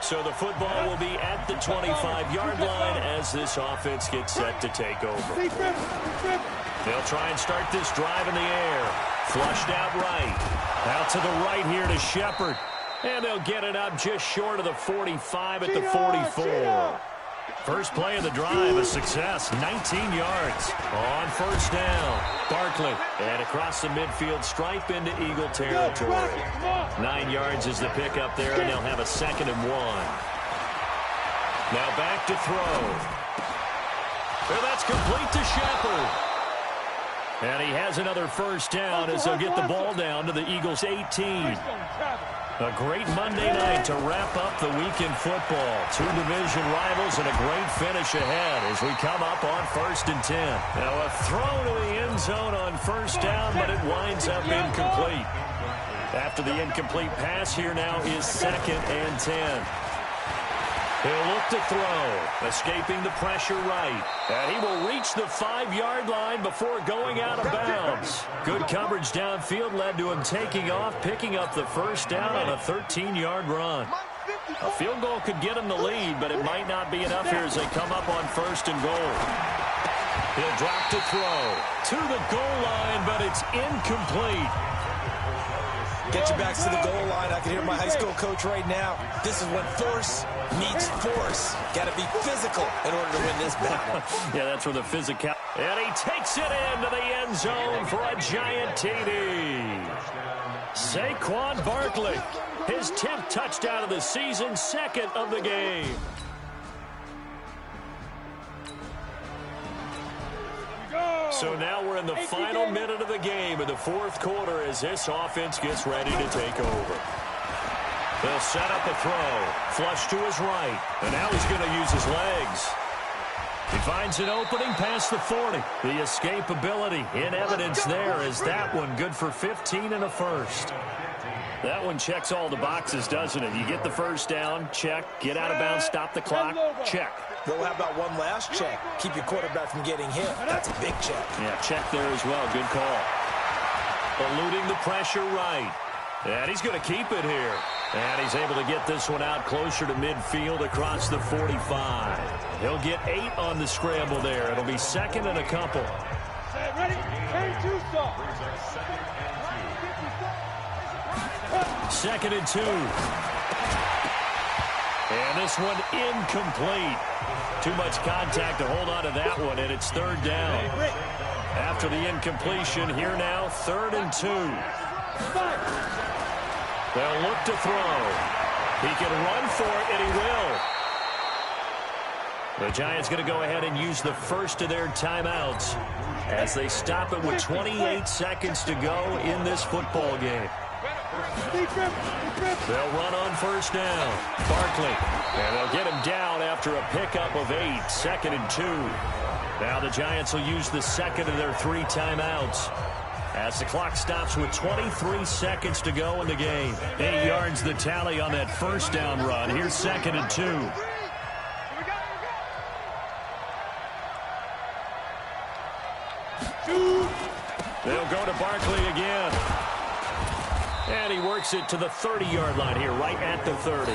So the football will be at the 25-yard line as this offense gets set to take over. They'll try and start this drive in the air. Flushed out right. Out to the right here to Shepard. And they'll get it up just short of the 45 at the 44. First play of the drive, a success, 19 yards on first down. Barkley, and across the midfield stripe into Eagle territory. 9 yards is the pickup there, and they'll have a 2nd and 1. Now back to throw. Well, that's complete to Shepard. And he has another first down as they'll get the ball down to the Eagles' 18. A great Monday night to wrap up the week in football. 2 division rivals and a great finish ahead as we come up on 1st and 10. Now a throw to the end zone on first down, but it winds up incomplete. After the incomplete pass, here now is 2nd and 10. He'll look to throw, escaping the pressure right. And he will reach the 5-yard line before going out of bounds. Good coverage downfield led to him taking off, picking up the first down on a 13-yard run. A field goal could get him the lead, but it might not be enough here as they come up on 1st and goal. He'll drop to throw to the goal line, but it's incomplete. Get your backs to the goal line. I can hear my high school coach right now. This is when force meets force. Got to be physical in order to win this battle. Yeah, that's where the physical. And he takes it into the end zone for a giant TD. Saquon Barkley, his 10th touchdown of the season, 2nd of the game. So now we're in the final minute of the game in the 4th quarter as this offense gets ready to take over. They'll set up a throw. Flush to his right. And now he's going to use his legs. He finds an opening past the 40. The escapability in evidence there is that one good for 15 and a first. That one checks all the boxes, doesn't it? You get the first down, check. Get out of bounds, stop the clock, check. Well, how about one last check? Keep your quarterback from getting hit. That's a big check. Yeah, check there as well. Good call. Eluding the pressure right. And he's going to keep it here. And he's able to get this one out closer to midfield across the 45. He'll get 8 on the scramble there. It'll be second and a couple. Ready? Turn 2 stop. Second and 2. And this one incomplete. Too much contact to hold on to that one, and it's third down. After the incompletion, here now, 3rd and 2. They'll look to throw. He can run for it, and he will. The Giants going to go ahead and use the first of their timeouts as they stop it with 28 seconds to go in this football game. They'll run on first down. Barkley. And they'll get him down after a pickup of 8. 2nd and 2. Now the Giants will use the second of their 3 timeouts as the clock stops with 23 seconds to go in the game. 8 yards the tally on that first down run. Here's 2nd and 2. They'll go to Barkley again. And he works it to the 30-yard line here, right at the 30.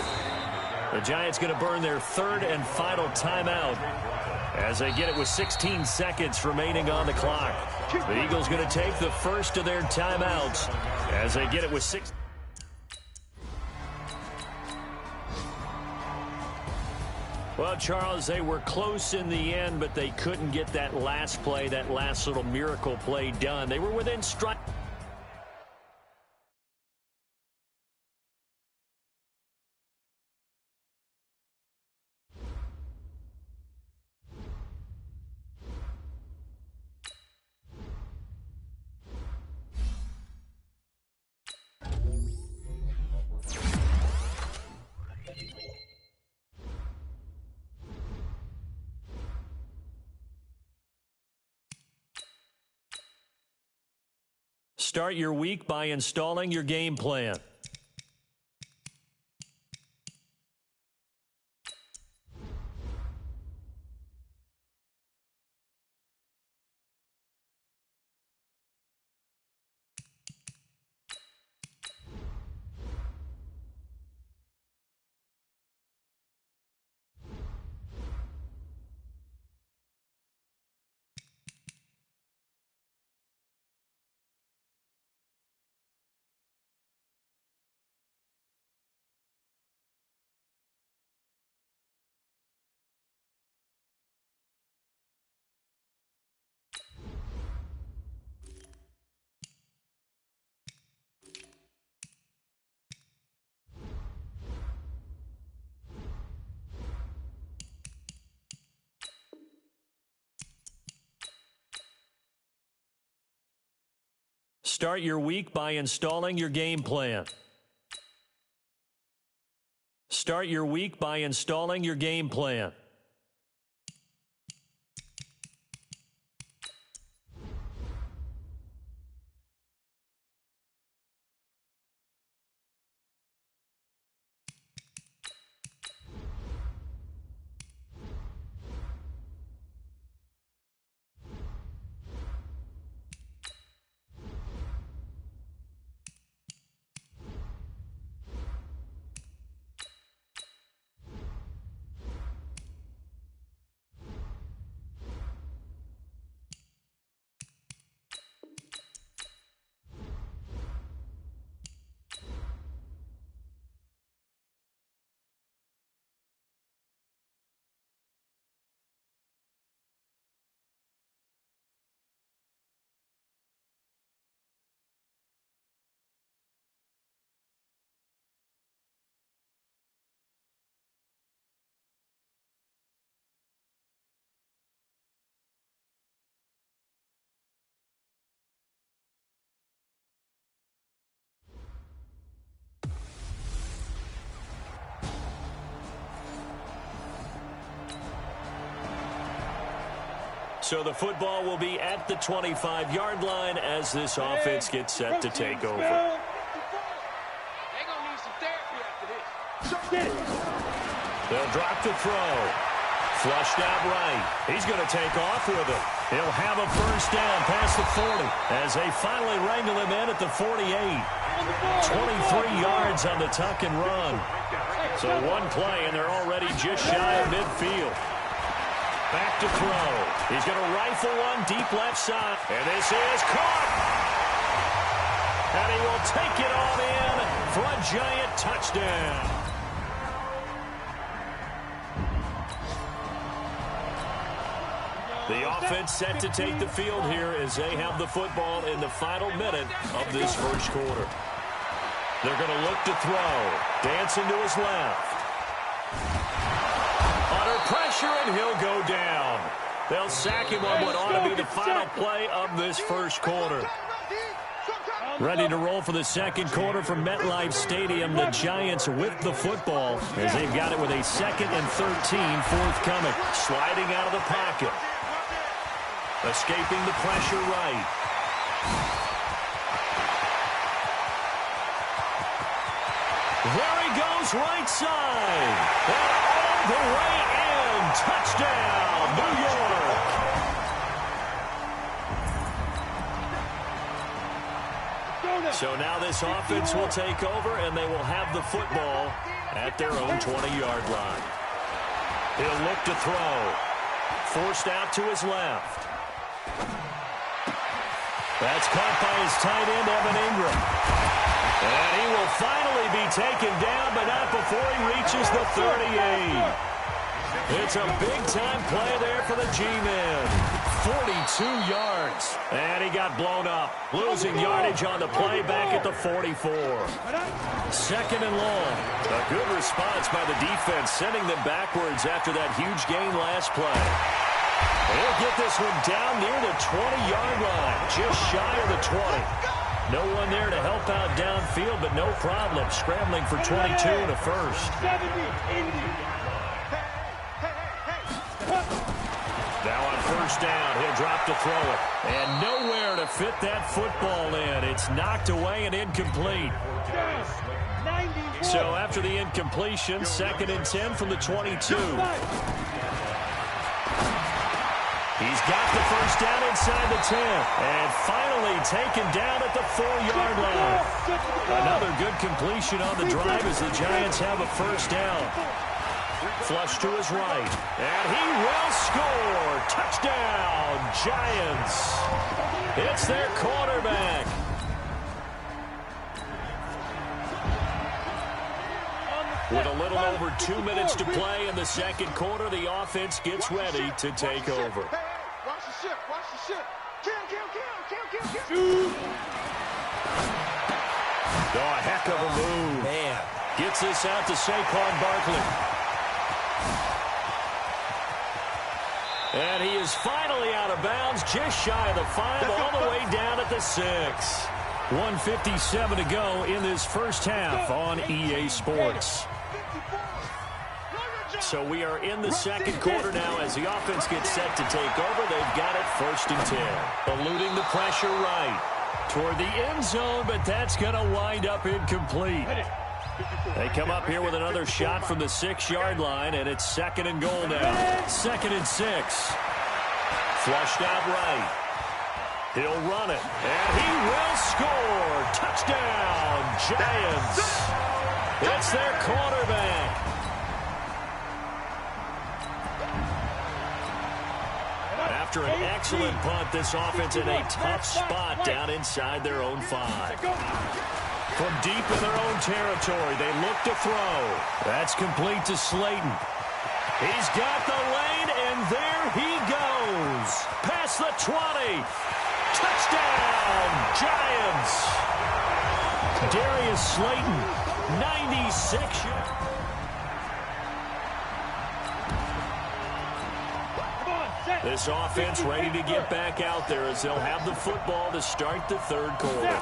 The Giants going to burn their 3rd and final timeout as they get it with 16 seconds remaining on the clock. The Eagles going to take the first of their timeouts as they get it with 6. Well, Charles, they were close in the end, but they couldn't get that last play, that last little miracle play done. They were within strike. Start your week by installing your game plan. Start your week by installing your game plan. Start your week by installing your game plan. So the football will be at the 25-yard line as this offense gets set to take over. They're gonna need some therapy after this. They'll drop to throw. Flushed out right. He's going to take off with it. He'll have a first down past the 40 as they finally wrangle him in at the 48. 23 yards on the tuck and run. So one play, and they're already just shy of midfield. Back to throw. He's going to rifle one deep left side. And this is caught. And he will take it on in for a Giant touchdown. The offense set to take the field here as they have the football in the final minute of this first quarter. They're going to look to throw. Dancing to his left. Under pressure, and he'll go down. They'll sack him on what ought to be the final play of this first quarter. Ready to roll for the second quarter from MetLife Stadium. The Giants with the football as they've got it with a 2nd and 13 forthcoming. Sliding out of the pocket. Escaping the pressure right. There he goes right side. And all the way in. Touchdown, New York. So now this offense will take over, and they will have the football at their own 20-yard line. He'll look to throw. Forced out to his left. That's caught by his tight end, Evan Ingram. And he will finally be taken down, but not before he reaches the 38. It's a big-time play there for the G-men. 42 yards. And he got blown up. Losing yardage on the play back at the 44. 2nd and long. A good response by the defense, sending them backwards after that huge gain last play. He'll get this one down near the 20-yard line, just shy of the 20. No one there to help out downfield, but no problem. Scrambling for 22 and a first. Now on first down, he'll drop to throw it. And nowhere to fit that football in. It's knocked away and incomplete. So after the incompletion, 2nd and 10 from the 22. He's got the first down inside the 10. And finally taken down at the 4-yard line. Another good completion on the drive as the Giants have a first down. Flush to his right. And he will score. Touchdown, Giants. It's their quarterback. With a little over 2 minutes to play in the second quarter, the offense gets ready to take over. Watch the ship. Watch the ship. Kill. Oh, a heck of a move. Man. Gets this out to Saquon Barkley. And he is finally out of bounds, just shy of the 5, all the way down at the 6. 1:57 to go in this first half on EA Sports. So we are in the second quarter now as the offense gets set to take over. They've got it 1st and 10. Eluding the pressure right toward the end zone, but that's going to wind up incomplete. They come up here with another shot from the 6-yard line, and it's 2nd and goal now. 2nd and 6. Flushed out right. He'll run it, and he will score. Touchdown, Giants. It's their quarterback. After an excellent punt, this offense in a tough spot down inside their own 5. From deep in their own territory, they look to throw. That's complete to Slayton. He's got the lane, and there he goes. Past the 20. Touchdown, Giants. Darius Slayton, 96 yards. This offense ready to get back out there as they'll have the football to start the third quarter.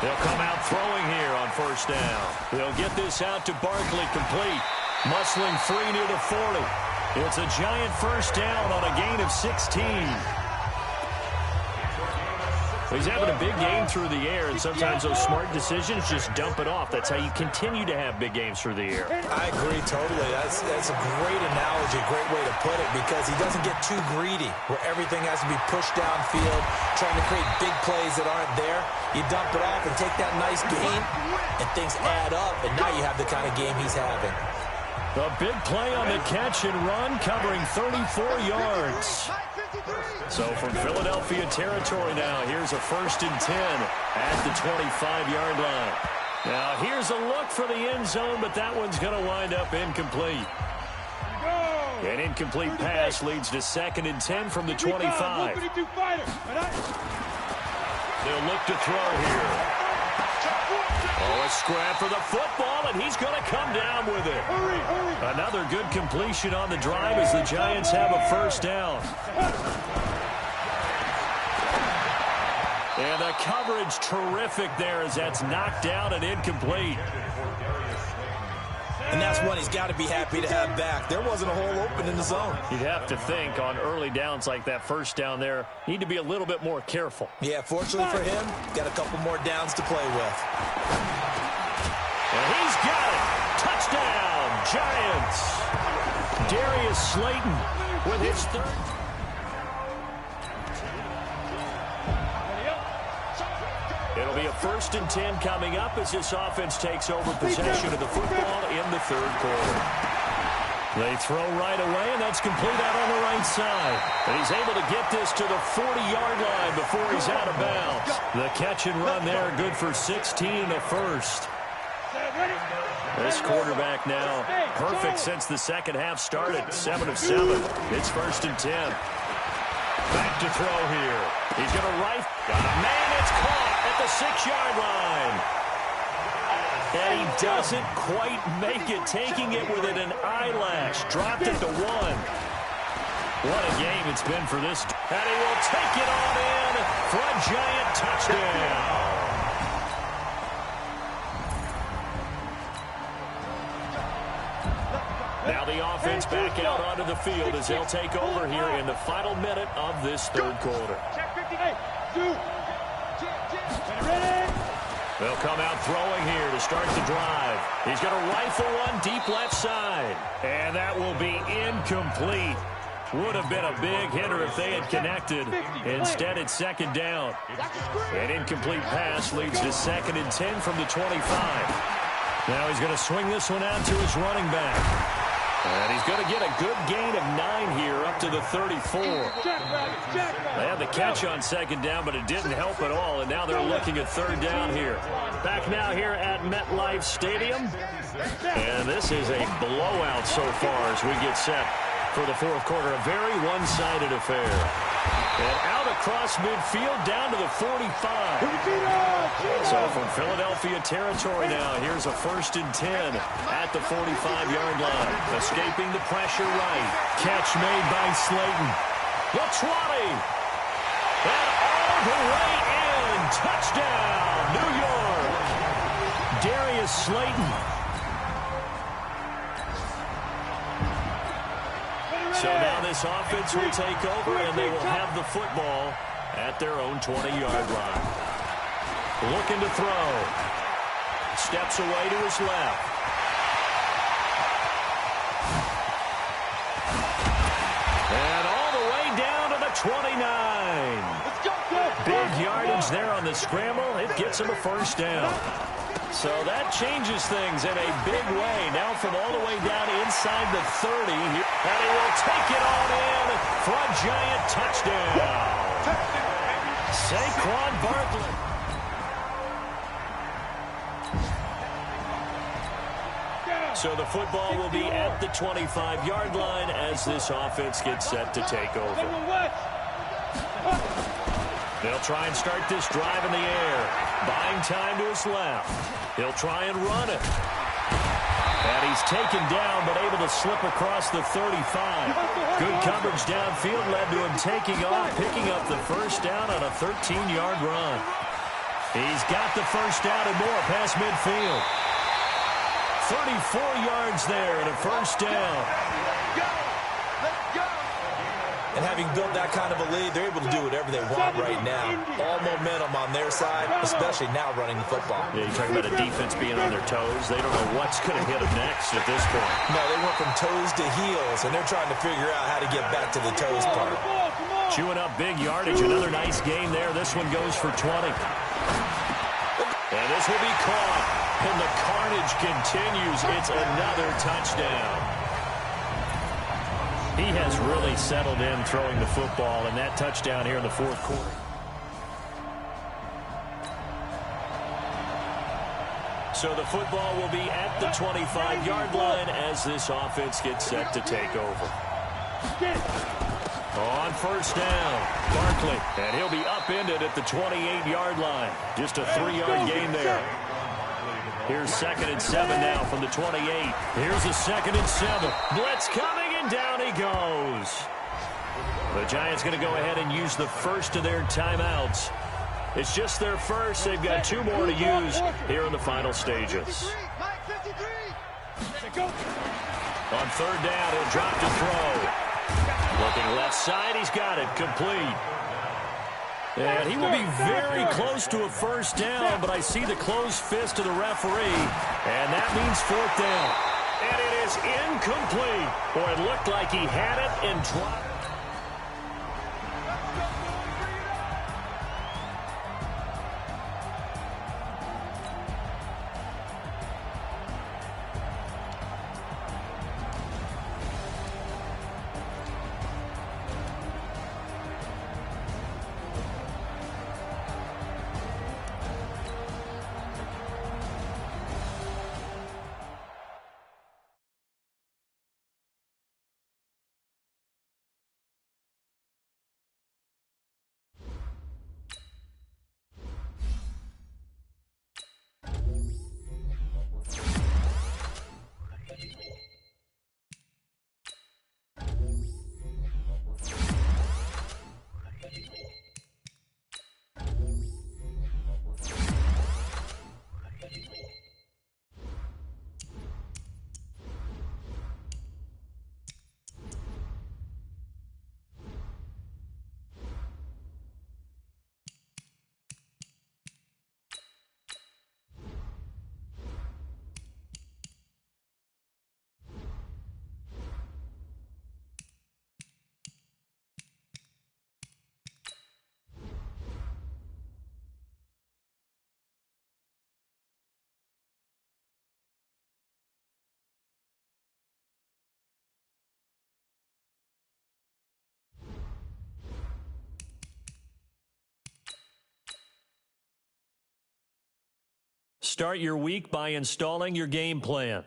They'll come out throwing here on first down. They'll get this out to Barkley complete. Muscling free near the 40. It's a Giant first down on a gain of 16. He's having a big game through the air, and sometimes those smart decisions just dump it off. That's how you continue to have big games through the air. I agree totally. That's a great analogy, great way to put it, because he doesn't get too greedy where everything has to be pushed downfield, trying to create big plays that aren't there. You dump it off and take that nice gain, and things add up, and now you have the kind of game he's having. A big play on the catch and run, covering 34 yards. So from Philadelphia territory now, here's a 1st and 10 at the 25-yard line. Now here's a look for the end zone, but that one's going to wind up incomplete. An incomplete pass leads to 2nd and 10 from the 25. They'll look to throw here. Oh, a scrap for the football, and he's going to come down with it. Another good completion on the drive as the Giants have a 1st down. And the coverage terrific there as that's knocked down and incomplete. And that's one he's got to be happy to have back. There wasn't a hole open in the zone. You'd have to think on early downs like that 1st down there, need to be a little bit more careful. Yeah, fortunately for him, got a couple more downs to play with. And he's got it. Touchdown, Giants. Darius Slayton with his 3rd. It'll be a 1st and 10 coming up as this offense takes over possession of the football in the 3rd quarter. They throw right away, and that's complete out on the right side. And he's able to get this to the 40-yard line before he's out of bounds. The catch and run there, good for 16 and a 1st. This quarterback now perfect since the 2nd half started. 7 of 7. It's 1st and 10. Back to throw here. He's going to right. Man, it's caught at the 6-yard line. And he doesn't quite make it, taking it with an eyelash. Dropped it to 1. What a game it's been for this. And he will take it on in for a Giant touchdown. Now the offense back out onto the field as they'll take over here in the final minute of this 3rd quarter. They'll come out throwing here to start the drive. He's going to rifle one deep left side. And that will be incomplete. Would have been a big hitter if they had connected. Instead, it's 2nd down. An incomplete pass leads to 2nd and 10 from the 25. Now he's going to swing this one out to his running back. And he's going to get a good gain of 9 here up to the 34. They had the catch on 2nd down, but it didn't help at all. And now they're looking at 3rd down here. Back now here at MetLife Stadium. And this is a blowout so far as we get set for the 4th quarter. A very one-sided affair. And out across midfield down to the 45. So from Philadelphia territory now, here's a 1st and 10 at the 45-yard line. Escaping the pressure right. Catch made by Slayton. The 20. And all the way in. Touchdown, New York. Darius Slayton. So now this offense will take over, and they will have the football at their own 20-yard line. Looking to throw. Steps away to his left. And all the way down to the 29. Big yardage there on the scramble. It gets him a 1st down. So that changes things in a big way. Now from all the way down inside the 30. And he will take it on in for a Giant touchdown. Saquon Barkley. So the football will be at the 25-yard line as this offense gets set to take over. They'll try and start this drive in the air. Buying time to his left. He'll try and run it. And he's taken down, but able to slip across the 35. Good coverage downfield led to him taking off, picking up the 1st down on a 13-yard run. He's got the 1st down and more past midfield. 34 yards there and a 1st down. And having built that kind of a lead, they're able to do whatever they want right now. All momentum on their side, especially now running the football. Yeah, you're talking about a defense being on their toes. They don't know what's going to hit them next at this point. No, they went from toes to heels, and they're trying to figure out how to get back to the toes part. Chewing up big yardage. Another nice game there. This one goes for 20. And this will be caught. And the carnage continues. It's another touchdown. He has really settled in throwing the football, and that touchdown here in the fourth quarter. So the football will be at the 25-yard line as this offense gets set to take over. On first down, Barkley, and he'll be upended at the 28-yard line. Just a 3-yard gain there. Here's 2nd and 7 now from the 28. Here's a 2nd and 7. Blitz coming, and down he goes. The Giants going to go ahead and use the first of their timeouts. It's just their first. They've got 2 more to use here in the final stages. On 3rd down, he'll drop to throw. Looking left side, he's got it, complete. And he will be very close to a first down, but I see the closed fist of the referee, and that means 4th down. And it is incomplete. Boy, it looked like he had it and dropped it. Start your week by installing your game plan.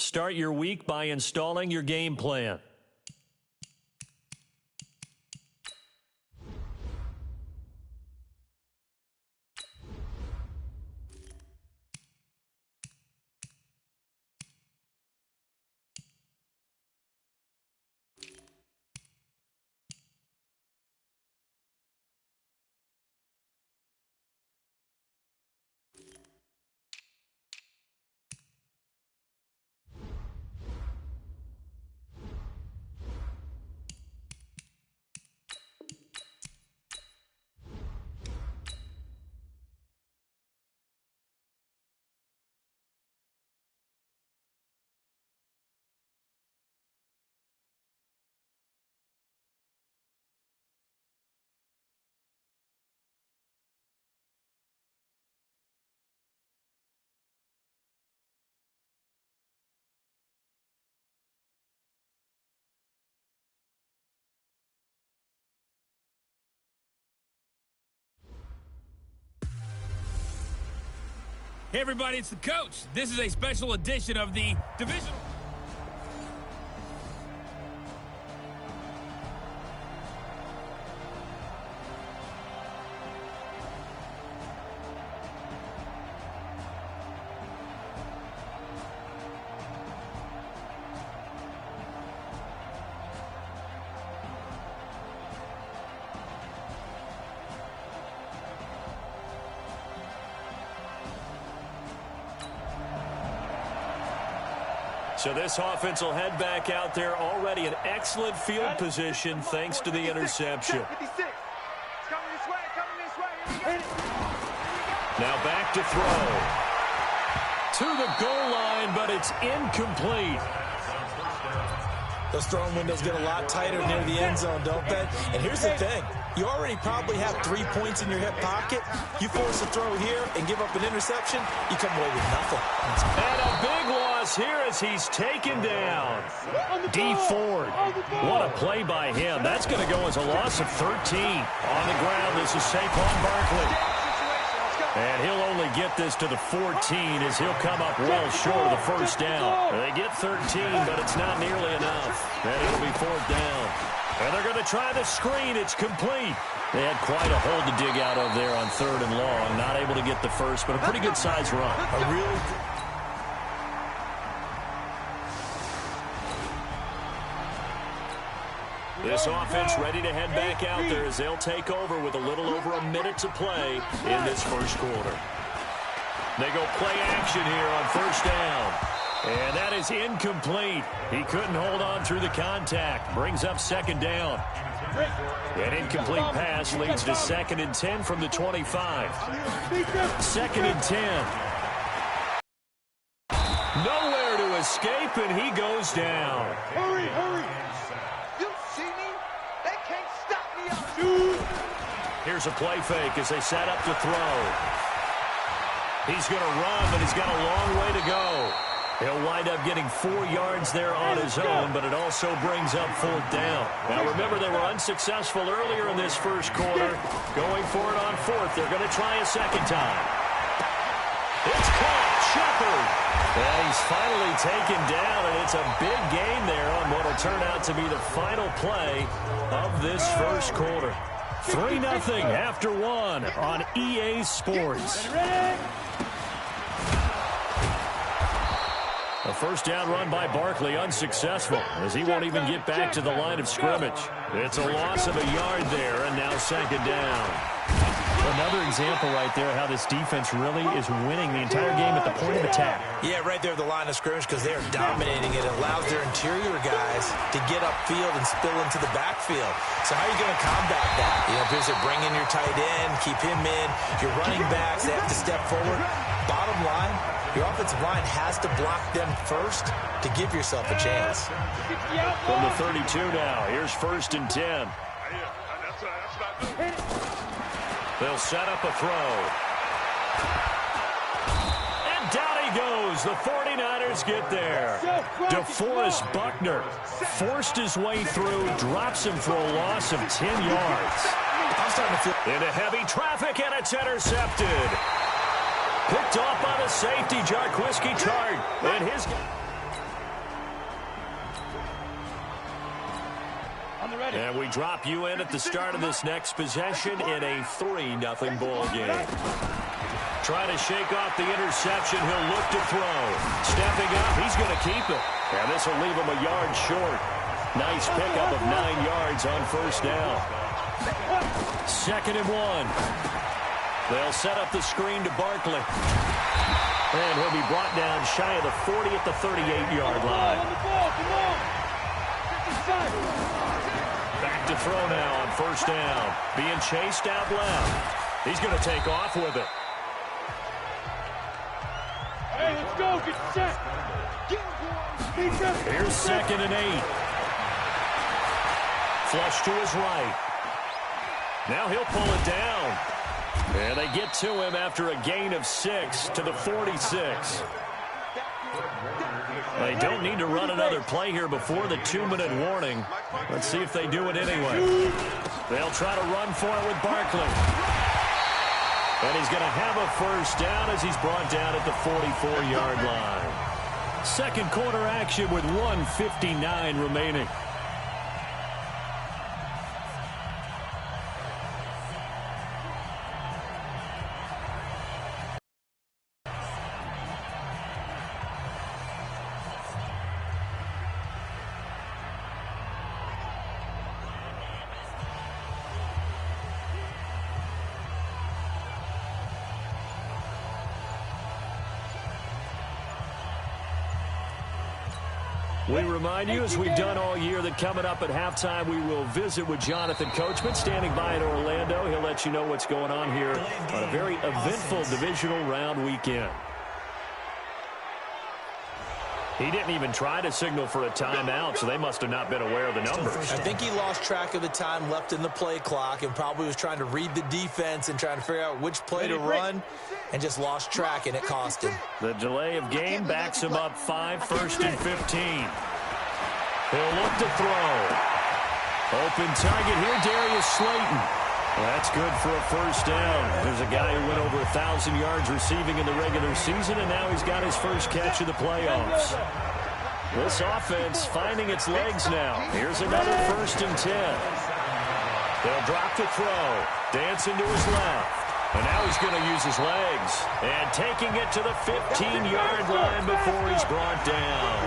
Start your week by installing your game plan. Hey, everybody, it's the coach. This is a special edition of the divisional. So this offense will head back out there, already in excellent field position thanks to the interception. 56. Coming this way, coming this way. Now back to throw. To the goal line, but it's incomplete. Those throwing windows get a lot tighter near the end zone, don't they? And here's the thing. You already probably have 3 points in your hip pocket. You force a throw here and give up an interception, you come away with nothing. And a big loss here as he's taken down. D. Ford. What a play by him. That's going to go as a loss of 13. On the ground, this is Saquon Barkley. And he'll only get this to the 14 as he'll come up well short of the first down. They get 13, but it's not nearly enough. And it'll be 4th down. And they're going to try the screen. It's complete. They had quite a hole to dig out of there on 3rd and long. Not able to get the first, but a pretty good-sized run. A really This offense ready to head back out there as they'll take over with a little over a minute to play in this first quarter. They go play action here on 1st down. And that is incomplete. He couldn't hold on through the contact. Brings up 2nd down. An incomplete pass leads to 2nd and 10 from the 25. 2nd and 10. Nowhere to escape, and he goes down. Hurry, hurry. You see me? They can't stop me up. Shoot. Here's a play fake as they set up to throw. He's going to run, but he's got a long way to go. He'll wind up getting 4 yards there on his own, but it also brings up 4th down. Now, remember, they were unsuccessful earlier in this first quarter. Going for it on 4th. They're going to try a 2nd time. It's caught. Shepard. And he's finally taken down, and it's a big gain there on what will turn out to be the final play of this first quarter. 3-0 after 1 on EA Sports. A 1st down run by Barkley unsuccessful as he won't even get back to the line of scrimmage. It's a loss of a yard there, and now 2nd down. Another example right there how this defense really is winning the entire game at the point of attack. Yeah, right there at the line of scrimmage because they are dominating it. It allows their interior guys to get upfield and spill into the backfield. So how are you going to combat that? You know, if you're bring in your tight end, keep him in. Your running backs, they have to step forward. Bottom line, your offensive line has to block them first to give yourself a chance. From the 32 now, here's 1st and 10. They'll set up a throw. And down he goes. The 49ers get there. DeForest Buckner forced his way through, drops him for a loss of 10 yards. I'm starting to feel Into heavy traffic, and it's intercepted. Picked off by the safety, Jarquiski Tart. And his... And we drop you in at the start of this next possession in a 3-0 ball game. Trying to shake off the interception. He'll look to throw. Stepping up, he's going to keep it. And this will leave him a yard short. Nice pickup of 9 yards on 1st down. 2nd and 1. They'll set up the screen to Barkley. And he'll be brought down shy of the 40 at the 38-yard line. Back to throw now on 1st down. Being chased out left. He's going to take off with it. Hey, let's go. Get set. Here's 2nd and 8. Flush to his right. Now he'll pull it down. And they get to him after a gain of 6 to the 46. They don't need to run another play here before the 2-minute warning. Let's see if they do it anyway. They'll try to run for it with Barkley. And he's going to have a first down as he's brought down at the 44-yard line. Second quarter action with 1:59 remaining. We remind you, as we've done all year, that coming up at halftime, we will visit with Jonathan Coachman, standing by in Orlando. He'll let you know what's going on here on a very eventful divisional round weekend. He didn't even try to signal for a timeout, so they must have not been aware of the numbers. I think he lost track of the time left in the play clock and probably was trying to read the defense and trying to figure out which play to run and just lost track, and it cost him. The delay of game backs him up 5, 1st and 15. He'll look to throw. Open target here, Darius Slayton. That's good for a first down. There's a guy who went over 1,000 yards receiving in the regular season, and now he's got his first catch of the playoffs. This offense finding its legs now. Here's another 1st and 10. They'll drop the throw. Dancing to his left. And now he's going to use his legs. And taking it to the 15-yard line before he's brought down.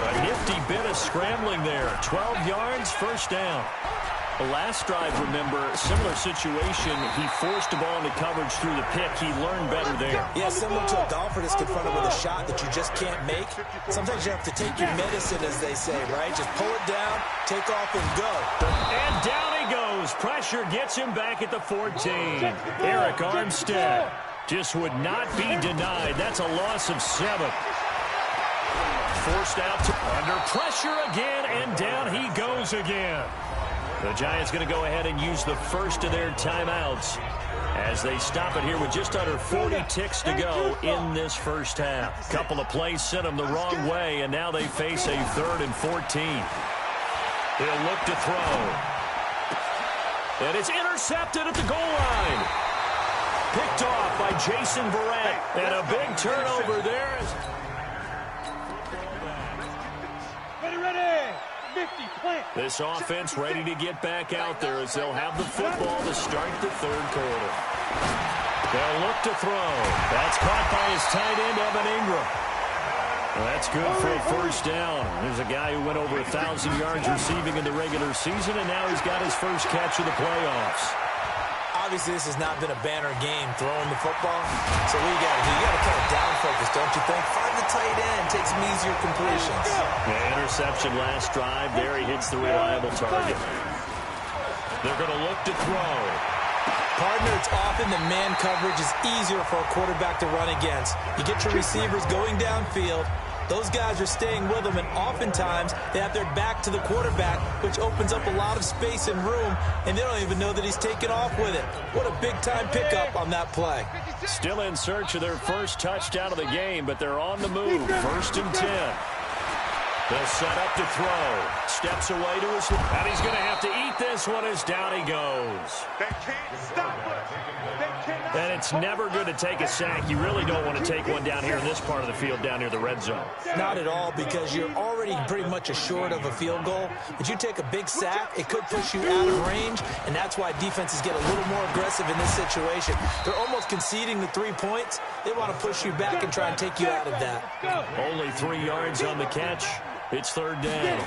A nifty bit of scrambling there. 12 yards, first down. The last drive, remember, similar situation. He forced the ball into coverage through the pick. He learned better there. Yeah, similar to a golfer that's confronted with a shot that you just can't make. Sometimes you have to take your medicine, as they say, right? Just pull it down, take off, and go. And down he goes. Pressure gets him back at the 14. Eric Armstead just would not be denied. That's a loss of 7. Forced out to under pressure again, and down he goes again. The Giants going to go ahead and use the first of their timeouts as they stop it here with just under 40 ticks to go in this first half. Couple of plays sent them the wrong way, and now they face a 3rd and 14. He'll look to throw. And it's intercepted at the goal line. Picked off by Jason Verrett. And a big turnover there. Ready! Nifty plant. This offense ready to get back out there as they'll have the football to start the 3rd quarter. They'll look to throw. That's caught by his tight end, Evan Ingram. That's good for a first down. There's a guy who went over 1,000 yards receiving in the regular season, and now he's got his first catch of the playoffs. Obviously, this has not been a banner game throwing the football. So what you got to do? You got to kind of down focus, don't you think? Find the tight end, take some easier completions. Yeah, interception last drive. There he hits the reliable target. They're going to look to throw. Partner, it's often the man coverage is easier for a quarterback to run against. You get your receivers going downfield. Those guys are staying with them, and oftentimes they have their back to the quarterback, which opens up a lot of space and room, and they don't even know that he's taken off with it. What a big-time pickup on that play. Still in search of their first touchdown of the game, but they're on the move. 1st and 10. They'll set up to throw. Steps away to his left. And he's going to have to eat this one as down he goes. They can't stop us. They cannot. And it's never good to take a sack. You really don't want to take one down here in this part of the field, down near the red zone. Not at all, because you're already pretty much assured of a field goal. But you take a big sack, it could push you out of range, and that's why defenses get a little more aggressive in this situation. They're almost conceding the 3 points. They want to push you back and try and take you out of that. Only 3 yards on the catch. It's 3rd down.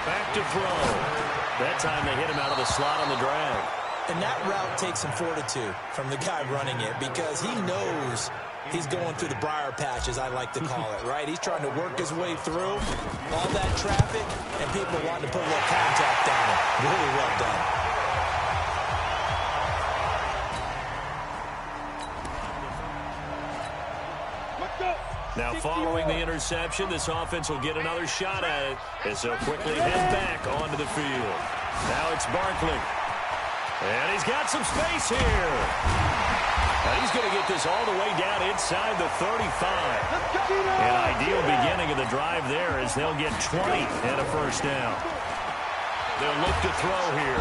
Back to throw. That time they hit him out of the slot on the drag. And that route takes some fortitude from the guy running it, because he knows he's going through the briar patch, as I like to call it, right? He's trying to work his way through all that traffic, and people wanting to put a little contact on him. Really well done. Now following the interception, this offense will get another shot at it as they'll quickly head back onto the field. Now it's Barkley. And he's got some space here. Now he's going to get this all the way down inside the 35. An ideal beginning of the drive there as they'll get 20 and a first down. They'll look to throw here.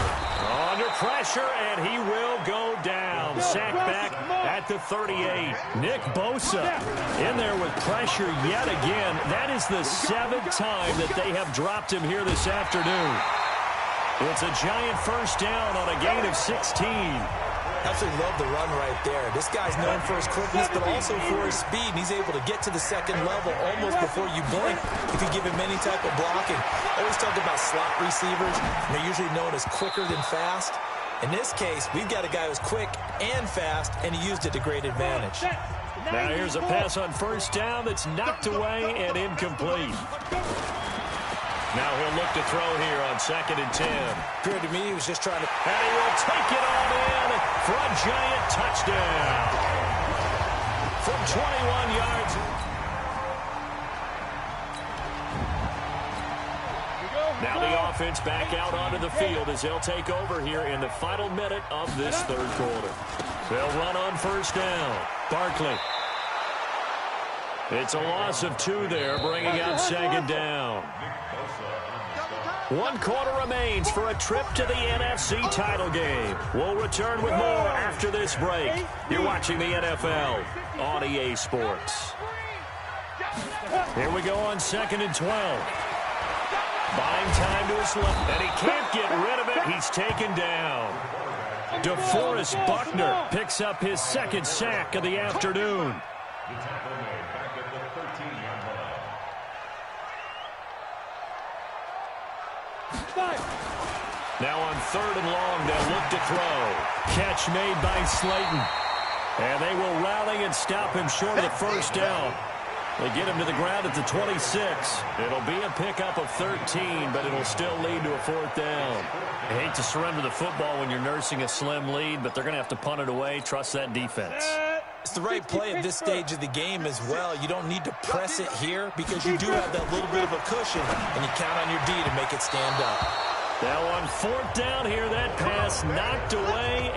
Under pressure, and he will go down. Sack back at the 38. Nick Bosa in there with pressure yet again. That is the 7th time that they have dropped him here this afternoon. It's a giant first down on a gain of 16. Absolutely love the run right there. This guy's known for his quickness, but also for his speed. And he's able to get to the second level almost before you blink if you give him any type of blocking. Always talk about slot receivers, and they're usually known as quicker than fast. In this case, we've got a guy who's quick and fast, and he used it to great advantage. Now here's a pass on first down that's knocked away and incomplete. Now he'll look to throw here on 2nd and 10. Appeared to me he was just trying to... And he will take it on in for a giant touchdown. From 21 yards. Now the offense back out onto the field as they'll take over here in the final minute of this third quarter. They'll run on first down. Barkley. It's a loss of 2 there, bringing out 2nd down. 1 quarter remains for a trip to the NFC title game. We'll return with more after this break. You're watching the NFL on EA Sports. Here we go on 2nd and 12. Buying time to his left, and he can't get rid of it. He's taken down. DeForest Buckner picks up his 2nd sack of the afternoon. Now on 3rd and long, they'll look to throw. Catch made by Slayton. And they will rally and stop him short of the first down. They get him to the ground at the 26. It'll be a pickup of 13, but it'll still lead to a 4th down. I hate to surrender the football when you're nursing a slim lead, but they're going to have to punt it away. Trust that defense. It's the right play at this stage of the game as well. You don't need to press it here because you do have that little bit of a cushion, and you count on your D to make it stand up. Now on 4th down here, that pass knocked away.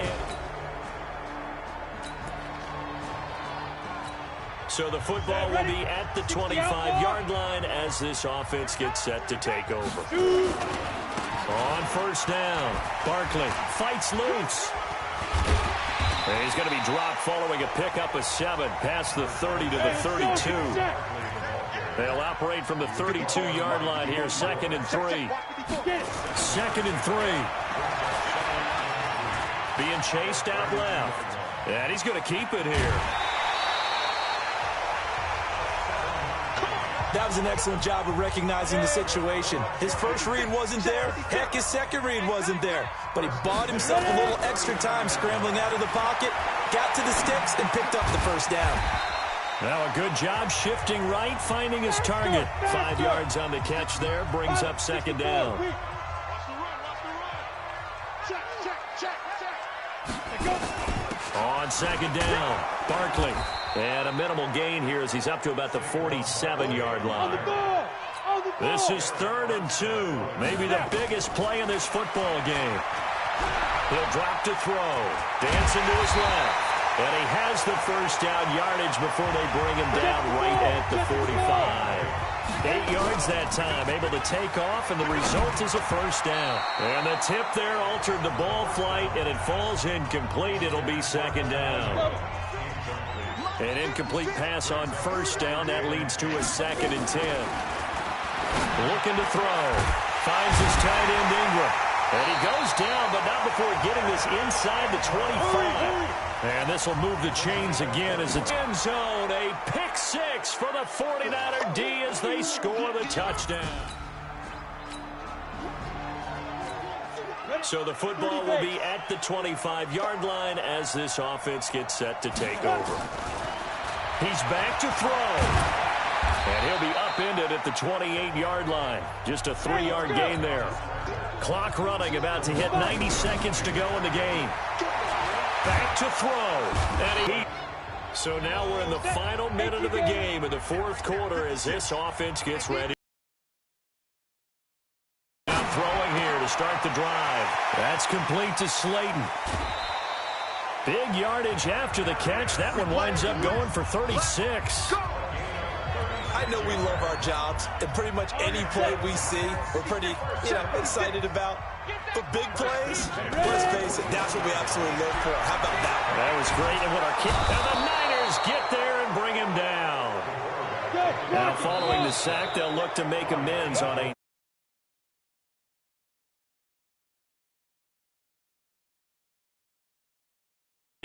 So the football will be at the 25-yard line as this offense gets set to take over. On first down, Barkley fights loose. And he's going to be dropped following a pickup of 7 past the 30 to the 32. They'll operate from the 32-yard line here, 2nd and 3. 2nd and 3. Being chased out left. And he's going to keep it here. That was an excellent job of recognizing the situation. His first read wasn't there. Heck, his second read wasn't there. But he bought himself a little extra time scrambling out of the pocket, got to the sticks, and picked up the first down. Now a good job shifting right, finding his target. 5 yards on the catch there, brings up 2nd down. On 2nd down, Barkley. And a minimal gain here as he's up to about the 47-yard line. This is 3rd and 2. Maybe the biggest play in this football game. He'll drop to throw. Dancing to his left. And he has the first down yardage before they bring him down right at the 45. 8 yards that time, able to take off, and the result is a first down. And the tip there altered the ball flight, and it falls incomplete. It'll be 2nd down. An incomplete pass on first down. That leads to a 2nd and 10. Looking to throw. Finds his tight end, Ingram. And he goes down, but not before getting this inside the 25. And this will move the chains again as it's end zone. A pick 6 for the 49er D as they score the touchdown. So the football will be at the 25-yard line as this offense gets set to take over. He's back to throw. And he'll be upended at the 28-yard line. Just a 3-yard gain there. Clock running, about to hit 90 seconds to go in the game. Back to throw. And so now we're in the final minute of the game in the 4th quarter as this offense gets ready. Now throwing here to start the drive. That's complete to Slayton. Big yardage after the catch. That one winds up going for 36. I know we love our jobs, and pretty much any play we see, we're pretty, excited about. For big plays, let's face it, that's what we absolutely live for. How about that one? That was great. And what our kick. And the Niners get there and bring him down. Now following the sack, they'll look to make amends on a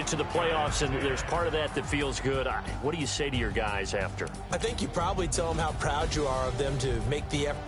to the playoffs, and there's part of that that feels good. What do you say to your guys after? I think you probably tell them how proud you are of them to make the effort.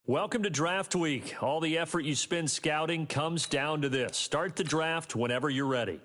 Welcome to Draft Week. All the effort you spend scouting comes down to this. Start the draft whenever you're ready.